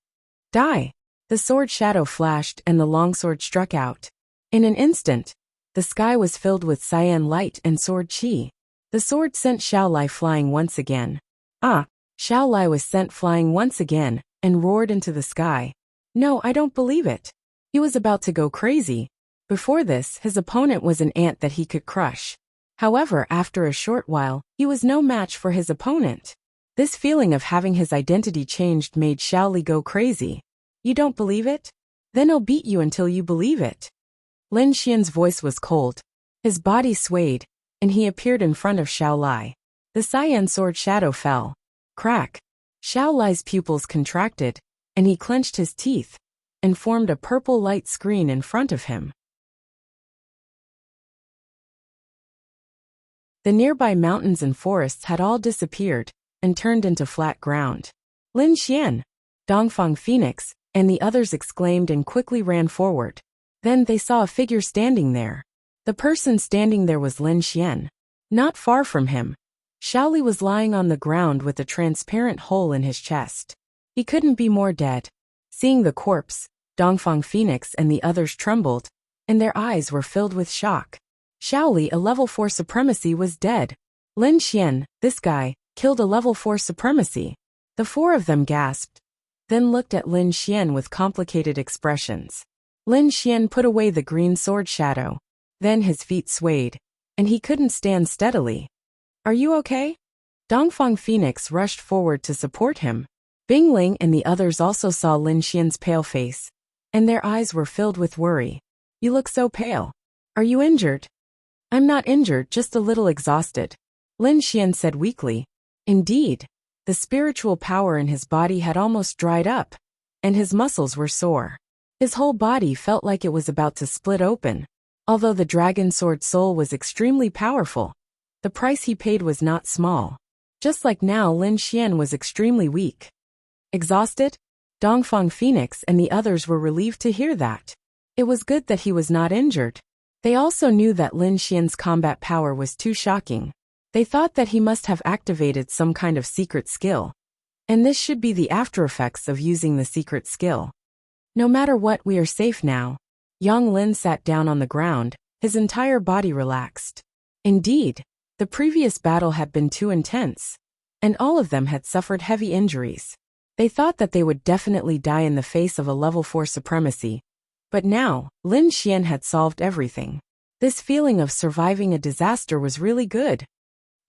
S1: Die! The sword shadow flashed and the longsword struck out. In an instant, the sky was filled with cyan light and sword chi. The sword sent Xiao Lai flying once again. Xiao Lai was sent flying once again and roared into the sky. No, I don't believe it. He was about to go crazy. Before this, his opponent was an ant that he could crush. However, after a short while, he was no match for his opponent. This feeling of having his identity changed made Xiao Li go crazy. You don't believe it? Then I'll beat you until you believe it. Lin Xian's voice was cold. His body swayed, and he appeared in front of Xiao Lai. The cyan sword shadow fell. Crack! Xiao Lai's pupils contracted, and he clenched his teeth, and formed a purple light screen in front of him. The nearby mountains and forests had all disappeared, and turned into flat ground. Lin Xian, Dongfang Phoenix, and the others exclaimed and quickly ran forward. Then they saw a figure standing there. The person standing there was Lin Xian. Not far from him, Xiao Li was lying on the ground with a transparent hole in his chest. He couldn't be more dead. Seeing the corpse, Dongfang Phoenix and the others trembled, and their eyes were filled with shock. Xiao Li, a level 4 supremacy, was dead. Lin Xian, this guy, killed a level 4 supremacy. The four of them gasped, then looked at Lin Xian with complicated expressions. Lin Xian put away the green sword shadow. Then his feet swayed, and he couldn't stand steadily. Are you okay? Dongfang Phoenix rushed forward to support him. Bing Ling and the others also saw Lin Xian's pale face, and their eyes were filled with worry. You look so pale. Are you injured? I'm not injured, just a little exhausted, Lin Xian said weakly. Indeed, the spiritual power in his body had almost dried up, and his muscles were sore. His whole body felt like it was about to split open. Although the dragon sword soul was extremely powerful, the price he paid was not small. Just like now, Lin Xian was extremely weak. Exhausted? Dongfang Phoenix and the others were relieved to hear that. It was good that he was not injured. They also knew that Lin Xian's combat power was too shocking. They thought that he must have activated some kind of secret skill. And this should be the aftereffects of using the secret skill. No matter what, we are safe now. Yang Lin sat down on the ground, his entire body relaxed. Indeed, the previous battle had been too intense, and all of them had suffered heavy injuries. They thought that they would definitely die in the face of a level 4 supremacy. But now, Lin Xian had solved everything. This feeling of surviving a disaster was really good.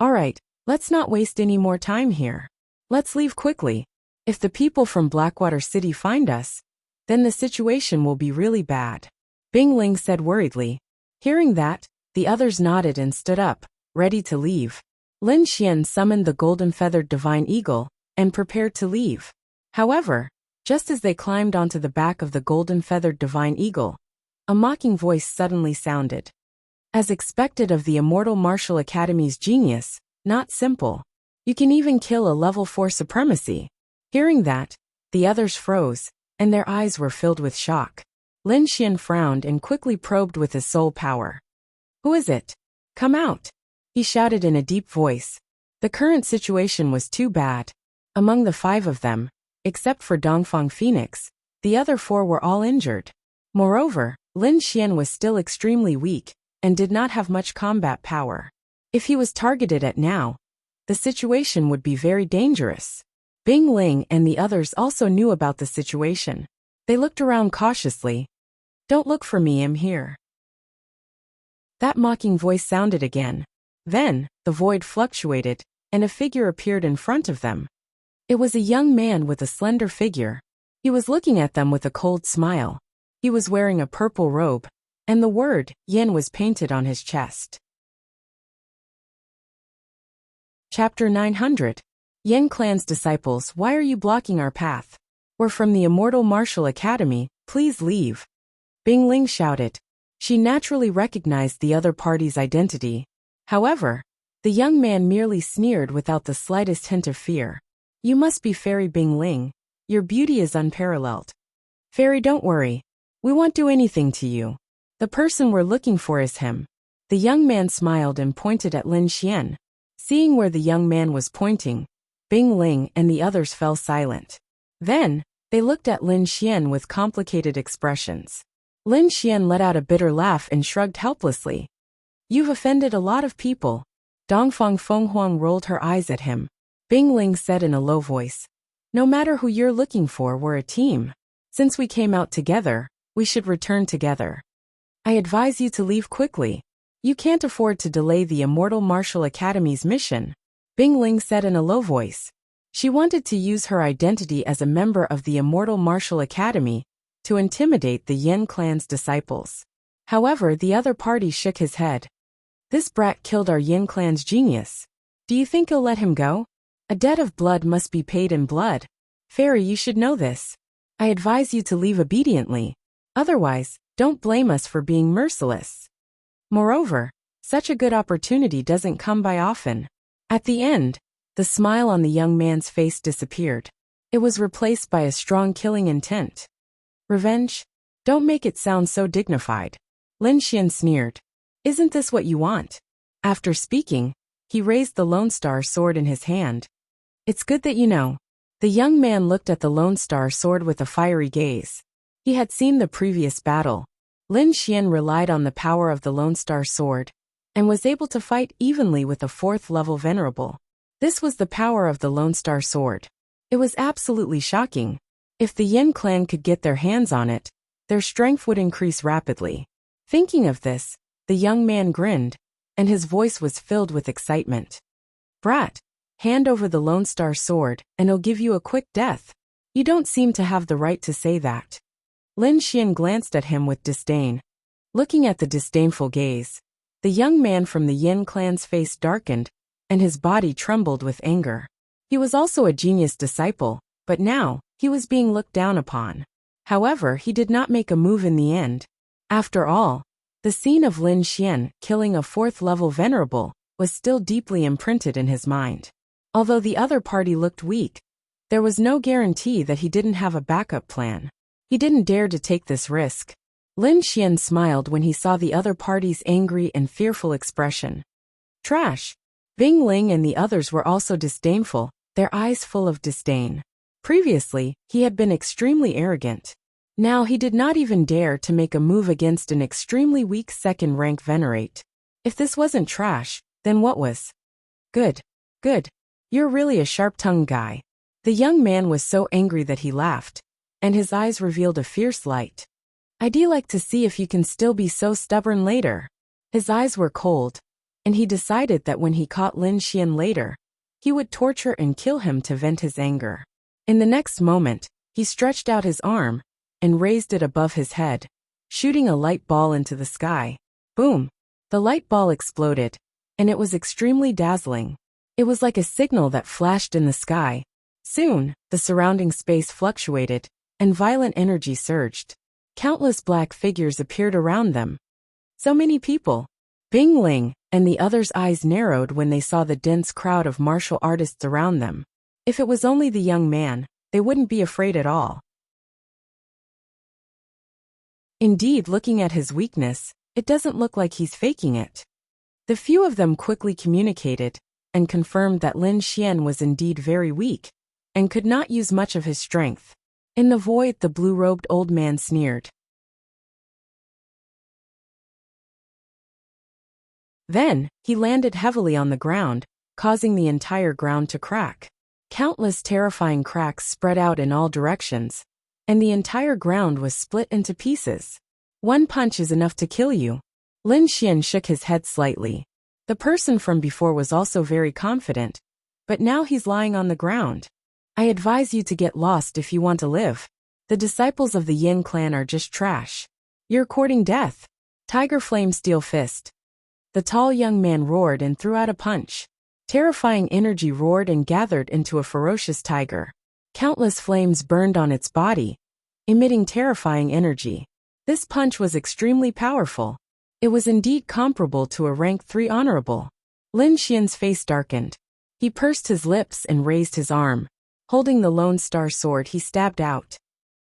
S1: Alright, let's not waste any more time here. Let's leave quickly. If the people from Blackwater City find us, then the situation will be really bad, Bing Ling said worriedly. Hearing that, the others nodded and stood up, ready to leave. Lin Xian summoned the golden-feathered divine eagle, and prepared to leave. However, just as they climbed onto the back of the golden-feathered divine eagle, a mocking voice suddenly sounded. As expected of the Immortal Martial Academy's genius, not simple. You can even kill a level 4 supremacy. Hearing that, the others froze, and their eyes were filled with shock. Lin Xian frowned and quickly probed with his soul power. Who is it? Come out! He shouted in a deep voice. The current situation was too bad. Among the 5 of them, except for Dongfang Phoenix, the other 4 were all injured. Moreover, Lin Xian was still extremely weak, and did not have much combat power. If he was targeted at now, the situation would be very dangerous. Bing Ling and the others also knew about the situation. They looked around cautiously, Don't look for me, I'm here. That mocking voice sounded again. Then, the void fluctuated, and a figure appeared in front of them. It was a young man with a slender figure. He was looking at them with a cold smile. He was wearing a purple robe, and the word, Yin, was painted on his chest. Chapter 900. Yin Clan's disciples, why are you blocking our path? We're from the Immortal Martial Academy, please leave. Bing Ling shouted. She naturally recognized the other party's identity. However, the young man merely sneered without the slightest hint of fear. You must be Fairy Bing Ling. Your beauty is unparalleled. Fairy, don't worry. We won't do anything to you. The person we're looking for is him. The young man smiled and pointed at Lin Xian. Seeing where the young man was pointing, Bing Ling and the others fell silent. Then, they looked at Lin Xian with complicated expressions. Lin Xian let out a bitter laugh and shrugged helplessly. You've offended a lot of people. Dongfang Fenghuang rolled her eyes at him. Bing Ling said in a low voice. No matter who you're looking for, we're a team. Since we came out together, we should return together. I advise you to leave quickly. You can't afford to delay the Immortal Martial Academy's mission, Bing Ling said in a low voice. She wanted to use her identity as a member of the Immortal Martial Academy to intimidate the Yin clan's disciples. However, the other party shook his head. This brat killed our Yin clan's genius. Do you think you'll let him go? A debt of blood must be paid in blood. Fairy, you should know this. I advise you to leave obediently. Otherwise, don't blame us for being merciless. Moreover, such a good opportunity doesn't come by often. At the end, the smile on the young man's face disappeared. It was replaced by a strong killing intent. Revenge? Don't make it sound so dignified. Lin Xian sneered. Isn't this what you want? After speaking, he raised the Lone Star sword in his hand. It's good that you know. The young man looked at the Lone Star sword with a fiery gaze. He had seen the previous battle. Lin Xian relied on the power of the Lone Star sword, and was able to fight evenly with a 4th-level venerable. This was the power of the Lone Star sword. It was absolutely shocking. If the Yin clan could get their hands on it, their strength would increase rapidly. Thinking of this, the young man grinned, and his voice was filled with excitement. Brat, hand over the Lone Star sword, and I'll give you a quick death. You don't seem to have the right to say that. Lin Xian glanced at him with disdain. Looking at the disdainful gaze, the young man from the Yin clan's face darkened, and his body trembled with anger. He was also a genius disciple, but now, he was being looked down upon. However, he did not make a move in the end. After all, the scene of Lin Xian killing a 4th-level venerable was still deeply imprinted in his mind. Although the other party looked weak, there was no guarantee that he didn't have a backup plan. He didn't dare to take this risk. Lin Xian smiled when he saw the other party's angry and fearful expression. Trash! Bing Ling and the others were also disdainful, their eyes full of disdain. Previously, he had been extremely arrogant. Now he did not even dare to make a move against an extremely weak 2nd-rank venerate. If this wasn't trash, then what was? Good. Good. You're really a sharp-tongued guy. The young man was so angry that he laughed, and his eyes revealed a fierce light. I'd like to see if you can still be so stubborn later. His eyes were cold, and he decided that when he caught Lin Xian later, he would torture and kill him to vent his anger. In the next moment, he stretched out his arm and raised it above his head, shooting a light ball into the sky. Boom! The light ball exploded, and it was extremely dazzling. It was like a signal that flashed in the sky. Soon, the surrounding space fluctuated, and violent energy surged. Countless black figures appeared around them. So many people. Bing Ling and the others' eyes narrowed when they saw the dense crowd of martial artists around them. If it was only the young man, they wouldn't be afraid at all. Indeed, looking at his weakness, it doesn't look like he's faking it. The few of them quickly communicated and confirmed that Lin Xian was indeed very weak and could not use much of his strength. In the void, the blue-robed old man sneered. Then, he landed heavily on the ground, causing the entire ground to crack. Countless terrifying cracks spread out in all directions, and the entire ground was split into pieces. One punch is enough to kill you. Lin Xian shook his head slightly. The person from before was also very confident, but now he's lying on the ground. I advise you to get lost if you want to live. The disciples of the Yin clan are just trash. You're courting death. Tiger Flame Steel Fist. The tall young man roared and threw out a punch. Terrifying energy roared and gathered into a ferocious tiger. Countless flames burned on its body, emitting terrifying energy. This punch was extremely powerful. It was indeed comparable to a rank 3 honorable. Lin Xian's face darkened. He pursed his lips and raised his arm. Holding the Lone Star sword, he stabbed out.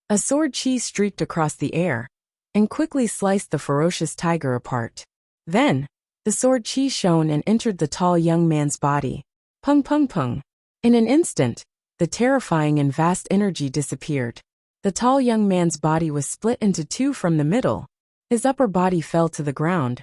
S1: A sword chi streaked across the air and quickly sliced the ferocious tiger apart. Then, the sword chi shone and entered the tall young man's body. Pung pung pung. In an instant, the terrifying and vast energy disappeared. The tall young man's body was split into two from the middle. His upper body fell to the ground,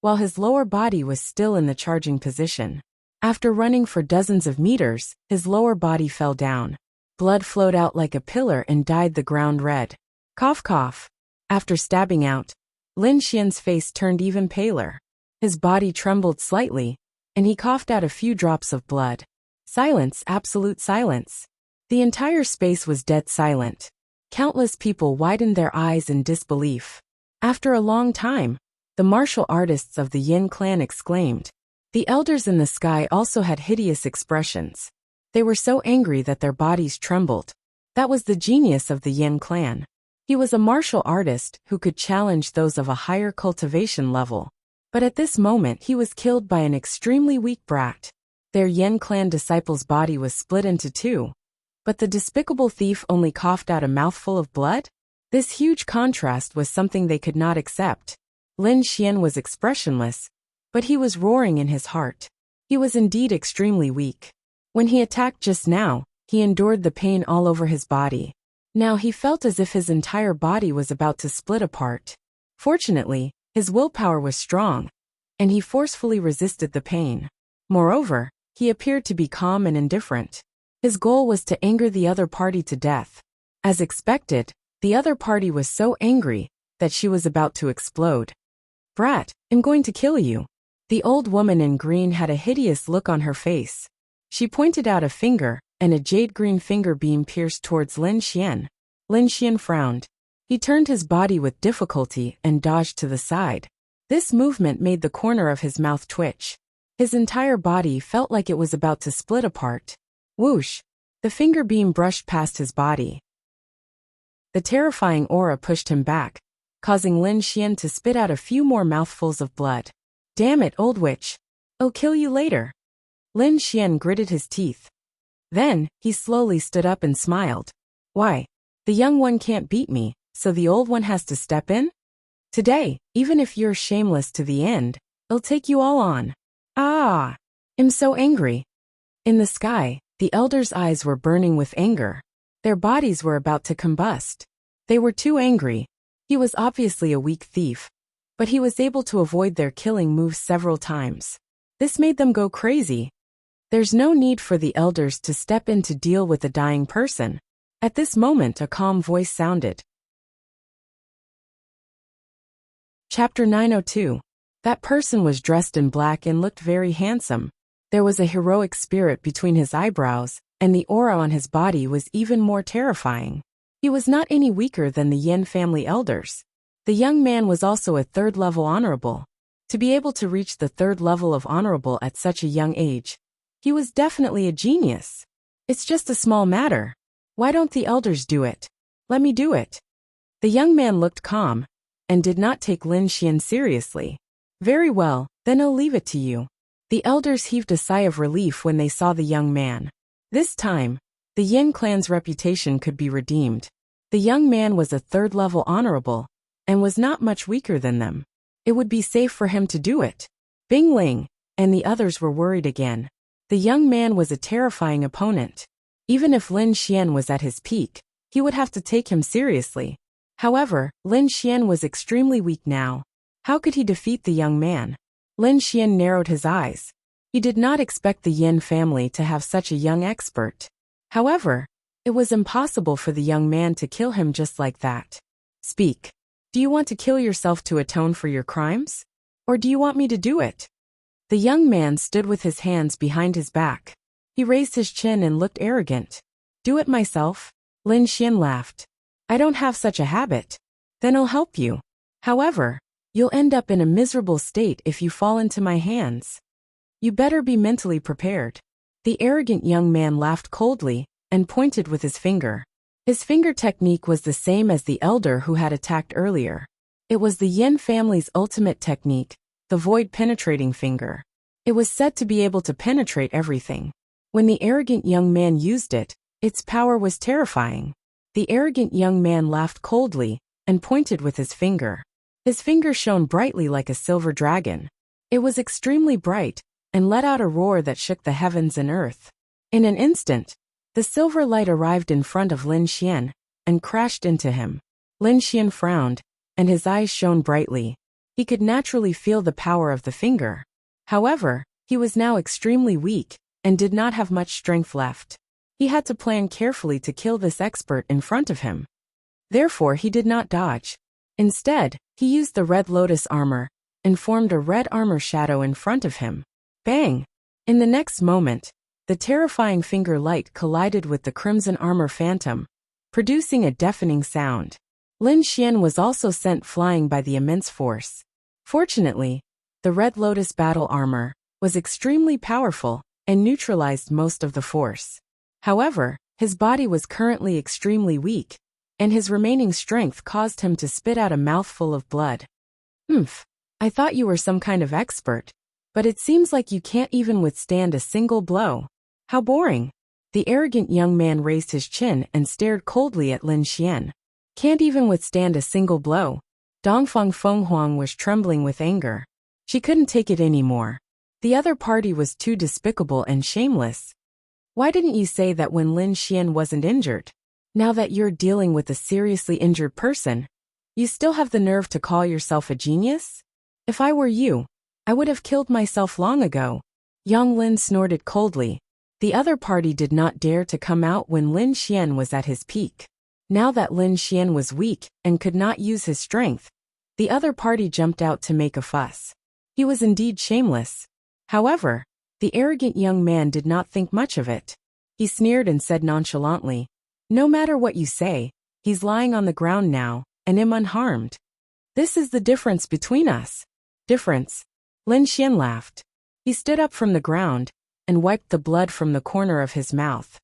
S1: while his lower body was still in the charging position. After running for dozens of meters, his lower body fell down. Blood flowed out like a pillar and dyed the ground red. Cough cough. After stabbing out, Lin Xian's face turned even paler. His body trembled slightly, and he coughed out a few drops of blood. Silence, absolute silence. The entire space was dead silent. Countless people widened their eyes in disbelief. After a long time, the martial artists of the Yin clan exclaimed. The elders in the sky also had hideous expressions. They were so angry that their bodies trembled. That was the genius of the Yin clan. He was a martial artist who could challenge those of a higher cultivation level. But at this moment he was killed by an extremely weak brat. Their Yin clan disciple's body was split into two. But the despicable thief only coughed out a mouthful of blood? This huge contrast was something they could not accept. Lin Xian was expressionless, but he was roaring in his heart. He was indeed extremely weak. When he attacked just now, he endured the pain all over his body. Now he felt as if his entire body was about to split apart. Fortunately, his willpower was strong, and he forcefully resisted the pain. Moreover, he appeared to be calm and indifferent. His goal was to anger the other party to death. As expected, the other party was so angry that she was about to explode. Brat, I'm going to kill you. The old woman in green had a hideous look on her face. She pointed out a finger, and a jade-green finger beam pierced towards Lin Xian. Lin Xian frowned. He turned his body with difficulty and dodged to the side. This movement made the corner of his mouth twitch. His entire body felt like it was about to split apart. Whoosh! The finger beam brushed past his body. The terrifying aura pushed him back, causing Lin Xian to spit out a few more mouthfuls of blood. Damn it, old witch! I'll kill you later. Lin Xian gritted his teeth. Then, he slowly stood up and smiled. Why? The young one can't beat me, so the old one has to step in? Today, even if you're shameless to the end, I'll take you all on. Ah! I'm so angry. In the sky, the elders' eyes were burning with anger. Their bodies were about to combust. They were too angry. He was obviously a weak thief, but he was able to avoid their killing moves several times. This made them go crazy. There's no need for the elders to step in to deal with a dying person. At this moment a calm voice sounded. Chapter 902. That person was dressed in black and looked very handsome. There was a heroic spirit between his eyebrows, and the aura on his body was even more terrifying. He was not any weaker than the Yin family elders. The young man was also a third-level honorable. To be able to reach the third level of honorable at such a young age, he was definitely a genius. It's just a small matter. Why don't the elders do it? Let me do it. The young man looked calm, and did not take Lin Xian seriously. Very well, then I'll leave it to you. The elders heaved a sigh of relief when they saw the young man. This time, the Yin clan's reputation could be redeemed. The young man was a third-level honorable, and was not much weaker than them. It would be safe for him to do it. Bing Ling, and the others were worried again. The young man was a terrifying opponent. Even if Lin Xian was at his peak, he would have to take him seriously. However, Lin Xian was extremely weak now. How could he defeat the young man? Lin Xian narrowed his eyes. He did not expect the Yin family to have such a young expert. However, it was impossible for the young man to kill him just like that. Speak. Do you want to kill yourself to atone for your crimes? Or do you want me to do it? The young man stood with his hands behind his back. He raised his chin and looked arrogant. Do it myself? Lin Xian laughed. I don't have such a habit. Then I'll help you. However, you'll end up in a miserable state if you fall into my hands. You better be mentally prepared. The arrogant young man laughed coldly and pointed with his finger. His finger technique was the same as the elder who had attacked earlier. It was the Yin family's ultimate technique, the void-penetrating finger. It was said to be able to penetrate everything. When the arrogant young man used it, its power was terrifying. The arrogant young man laughed coldly and pointed with his finger. His finger shone brightly like a silver dragon. It was extremely bright and let out a roar that shook the heavens and earth. In an instant, the silver light arrived in front of Lin Xian and crashed into him. Lin Xian frowned, and his eyes shone brightly. He could naturally feel the power of the finger. However, he was now extremely weak and did not have much strength left. He had to plan carefully to kill this expert in front of him. Therefore, he did not dodge. Instead, he used the red lotus armor and formed a red armor shadow in front of him. Bang! In the next moment, the terrifying finger light collided with the crimson armor phantom, producing a deafening sound. Lin Xian was also sent flying by the immense force. Fortunately, the red lotus battle armor was extremely powerful and neutralized most of the force. However, his body was currently extremely weak, and his remaining strength caused him to spit out a mouthful of blood. I thought you were some kind of expert, but it seems like you can't even withstand a single blow. How boring. The arrogant young man raised his chin and stared coldly at Lin Xian. Can't even withstand a single blow. Dongfang Fenghuang was trembling with anger. She couldn't take it anymore. The other party was too despicable and shameless. Why didn't you say that when Lin Xian wasn't injured? Now that you're dealing with a seriously injured person, you still have the nerve to call yourself a genius? If I were you, I would have killed myself long ago. Yang Lin snorted coldly. The other party did not dare to come out when Lin Xian was at his peak. Now that Lin Xian was weak and could not use his strength, the other party jumped out to make a fuss. He was indeed shameless. However, the arrogant young man did not think much of it. He sneered and said nonchalantly, No matter what you say, he's lying on the ground now, and am unharmed. This is the difference between us. Difference? Lin Xian laughed. He stood up from the ground and wiped the blood from the corner of his mouth.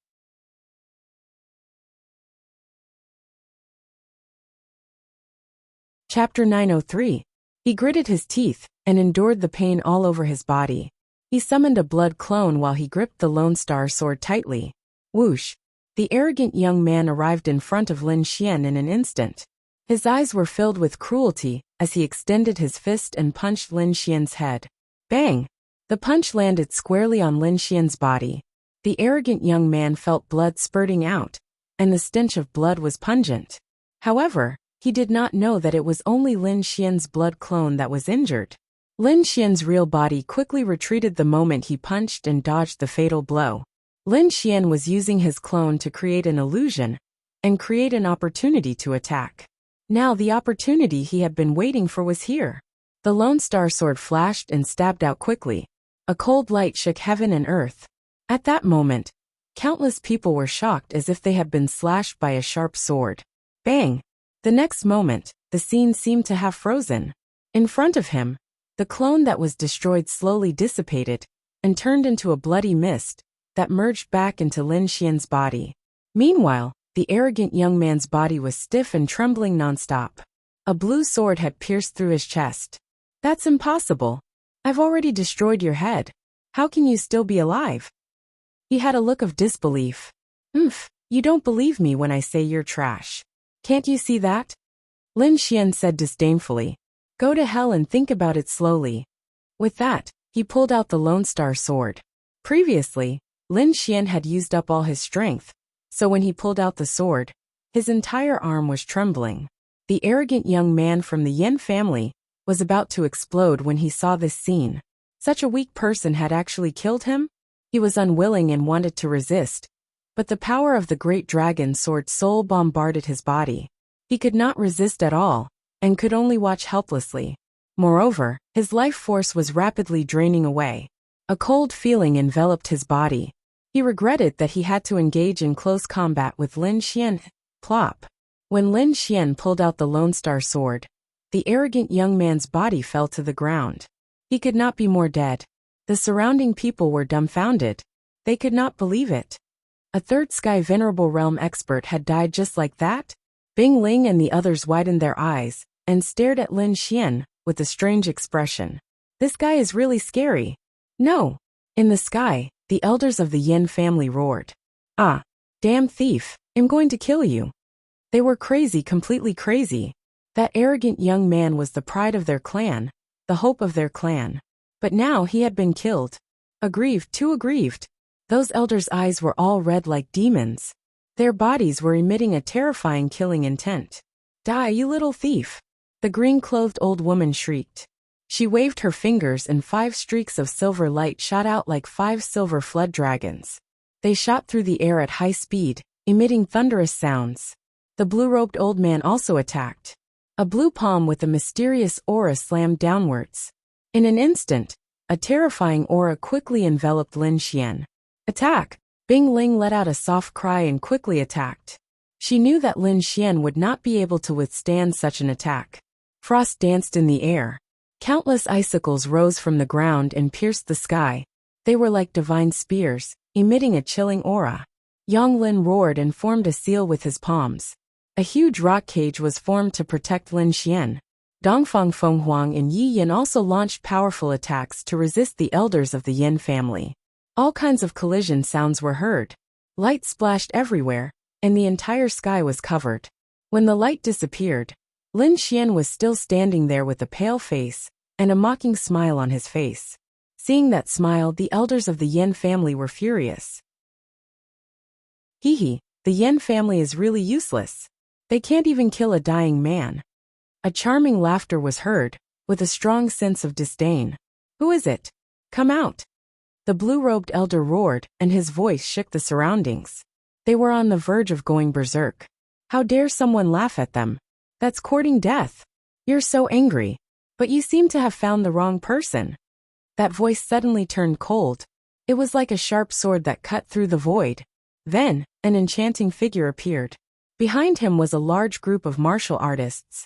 S1: Chapter 903. He gritted his teeth and endured the pain all over his body. He summoned a blood clone while he gripped the Lone Star sword tightly. Whoosh! The arrogant young man arrived in front of Lin Xian in an instant. His eyes were filled with cruelty as he extended his fist and punched Lin Xian's head. Bang! The punch landed squarely on Lin Xian's body. The arrogant young man felt blood spurting out, and the stench of blood was pungent. However, he did not know that it was only Lin Xian's blood clone that was injured. Lin Xian's real body quickly retreated the moment he punched and dodged the fatal blow. Lin Xian was using his clone to create an illusion and create an opportunity to attack. Now the opportunity he had been waiting for was here. The Lone Star sword flashed and stabbed out quickly. A cold light shook heaven and earth. At that moment, countless people were shocked as if they had been slashed by a sharp sword. Bang! The next moment, the scene seemed to have frozen. In front of him, the clone that was destroyed slowly dissipated and turned into a bloody mist that merged back into Lin Xian's body. Meanwhile, the arrogant young man's body was stiff and trembling nonstop. A blue sword had pierced through his chest. That's impossible. I've already destroyed your head. How can you still be alive? He had a look of disbelief. You don't believe me when I say you're trash. Can't you see that? Lin Xian said disdainfully. Go to hell and think about it slowly. With that, he pulled out the Lone Star sword. Previously, Lin Xian had used up all his strength, so when he pulled out the sword, his entire arm was trembling. The arrogant young man from the Yin family was about to explode when he saw this scene. Such a weak person had actually killed him? He was unwilling and wanted to resist, but the power of the great dragon sword soul bombarded his body. He could not resist at all, and could only watch helplessly. Moreover, his life force was rapidly draining away. A cold feeling enveloped his body. He regretted that he had to engage in close combat with Lin Xian. Plop. When Lin Xian pulled out the Lone Star Sword, the arrogant young man's body fell to the ground. He could not be more dead. The surrounding people were dumbfounded. They could not believe it. A third Sky Venerable Realm expert had died just like that? Bing Ling and the others widened their eyes and stared at Lin Xian with a strange expression. This guy is really scary. No. In the sky, the elders of the Yin family roared. Ah, damn thief, I'm going to kill you. They were crazy, completely crazy. That arrogant young man was the pride of their clan, the hope of their clan. But now he had been killed. Aggrieved, too aggrieved. Those elders' eyes were all red like demons. Their bodies were emitting a terrifying killing intent. Die, you little thief! The green-clothed old woman shrieked. She waved her fingers and 5 streaks of silver light shot out like 5 silver flood dragons. They shot through the air at high speed, emitting thunderous sounds. The blue-robed old man also attacked. A blue palm with a mysterious aura slammed downwards. In an instant, a terrifying aura quickly enveloped Lin Xian. Attack! Bing Ling let out a soft cry and quickly attacked. She knew that Lin Xian would not be able to withstand such an attack. Frost danced in the air. Countless icicles rose from the ground and pierced the sky. They were like divine spears, emitting a chilling aura. Yang Lin roared and formed a seal with his palms. A huge rock cage was formed to protect Lin Xian. Dongfang Fenghuang and Yi Yin also launched powerful attacks to resist the elders of the Yin family. All kinds of collision sounds were heard. Light splashed everywhere, and the entire sky was covered. When the light disappeared, Lin Xian was still standing there with a pale face and a mocking smile on his face. Seeing that smile, the elders of the Yin family were furious. Hee, the Yin family is really useless. They can't even kill a dying man. A charming laughter was heard, with a strong sense of disdain. Who is it? Come out. The blue-robed elder roared, and his voice shook the surroundings. They were on the verge of going berserk. How dare someone laugh at them? That's courting death. You're so angry. But you seem to have found the wrong person. That voice suddenly turned cold. It was like a sharp sword that cut through the void. Then, an enchanting figure appeared. Behind him was a large group of martial artists.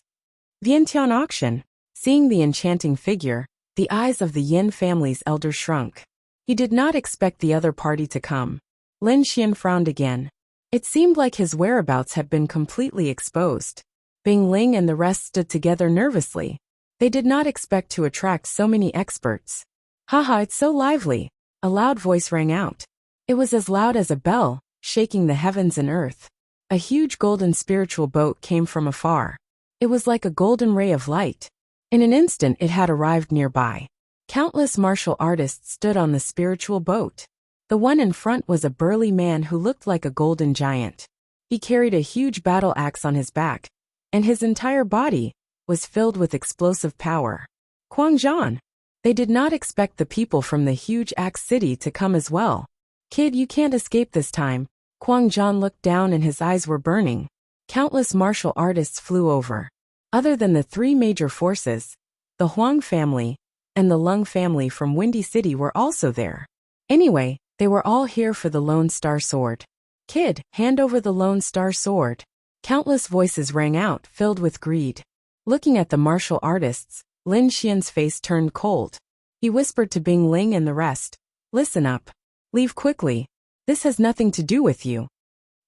S1: Vientiane auction. Seeing the enchanting figure, the eyes of the Yin family's elder shrunk. He did not expect the other party to come. Lin Xian frowned again. It seemed like his whereabouts had been completely exposed. Bing Ling and the rest stood together nervously. They did not expect to attract so many experts. Haha, it's so lively. A loud voice rang out. It was as loud as a bell, shaking the heavens and earth. A huge golden spiritual boat came from afar. It was like a golden ray of light. In an instant it had arrived nearby. Countless martial artists stood on the spiritual boat. The one in front was a burly man who looked like a golden giant. He carried a huge battle axe on his back, and his entire body was filled with explosive power. Guangzhou. They did not expect the people from the huge axe city to come as well. Kid, you can't escape this time. Guangzhou looked down and his eyes were burning. Countless martial artists flew over. Other than the 3 major forces, the Huang family and the Lung family from Windy City were also there. Anyway, they were all here for the Lone Star Sword. Kid, hand over the Lone Star Sword. Countless voices rang out, filled with greed. Looking at the martial artists, Lin Xian's face turned cold. He whispered to Bing Ling and the rest, "Listen up. Leave quickly. This has nothing to do with you."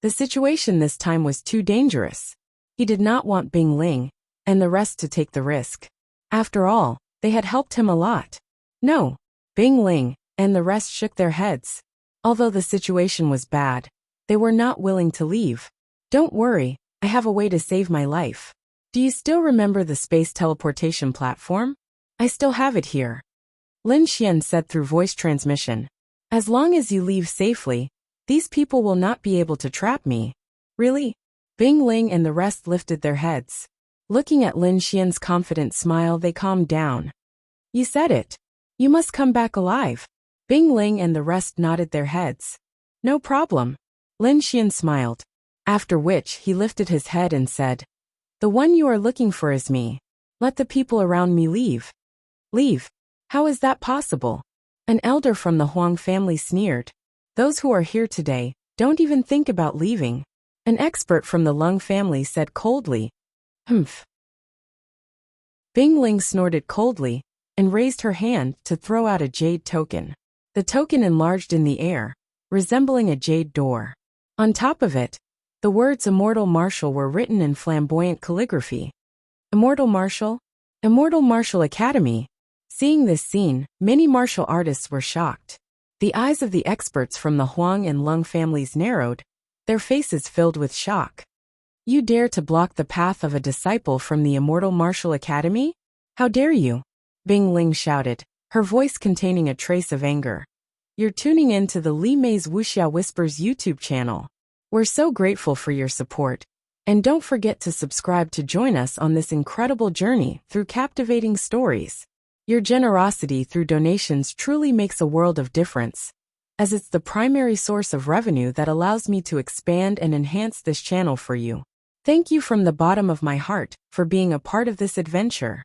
S1: The situation this time was too dangerous. He did not want Bing Ling and the rest to take the risk. After all, they had helped him a lot. No. Bing Ling and the rest shook their heads. Although the situation was bad, they were not willing to leave. Don't worry, I have a way to save my life. Do you still remember the space teleportation platform? I still have it here. Lin Xian said through voice transmission. As long as you leave safely, these people will not be able to trap me. Really? Bing Ling and the rest lifted their heads. Looking at Lin Xian's confident smile, they calmed down. You said it. You must come back alive. Bing Ling and the rest nodded their heads. No problem. Lin Xian smiled. After which he lifted his head and said, The one you are looking for is me. Let the people around me leave. Leave? How is that possible? An elder from the Huang family sneered. Those who are here today, don't even think about leaving. An expert from the Lung family said coldly. Humph. Bing Ling snorted coldly and raised her hand to throw out a jade token. The token enlarged in the air, resembling a jade door. On top of it, the words Immortal Martial were written in flamboyant calligraphy. Immortal Martial? Immortal Martial Academy. Seeing this scene, many martial artists were shocked. The eyes of the experts from the Huang and Lung families narrowed, their faces filled with shock. You dare to block the path of a disciple from the Immortal Martial Academy? How dare you? Bing Ling shouted, her voice containing a trace of anger. You're tuning in to the Li Mei's Wuxia Whispers YouTube channel. We're so grateful for your support. And don't forget to subscribe to join us on this incredible journey through captivating stories. Your generosity through donations truly makes a world of difference, as it's the primary source of revenue that allows me to expand and enhance this channel for you. Thank you from the bottom of my heart for being a part of this adventure.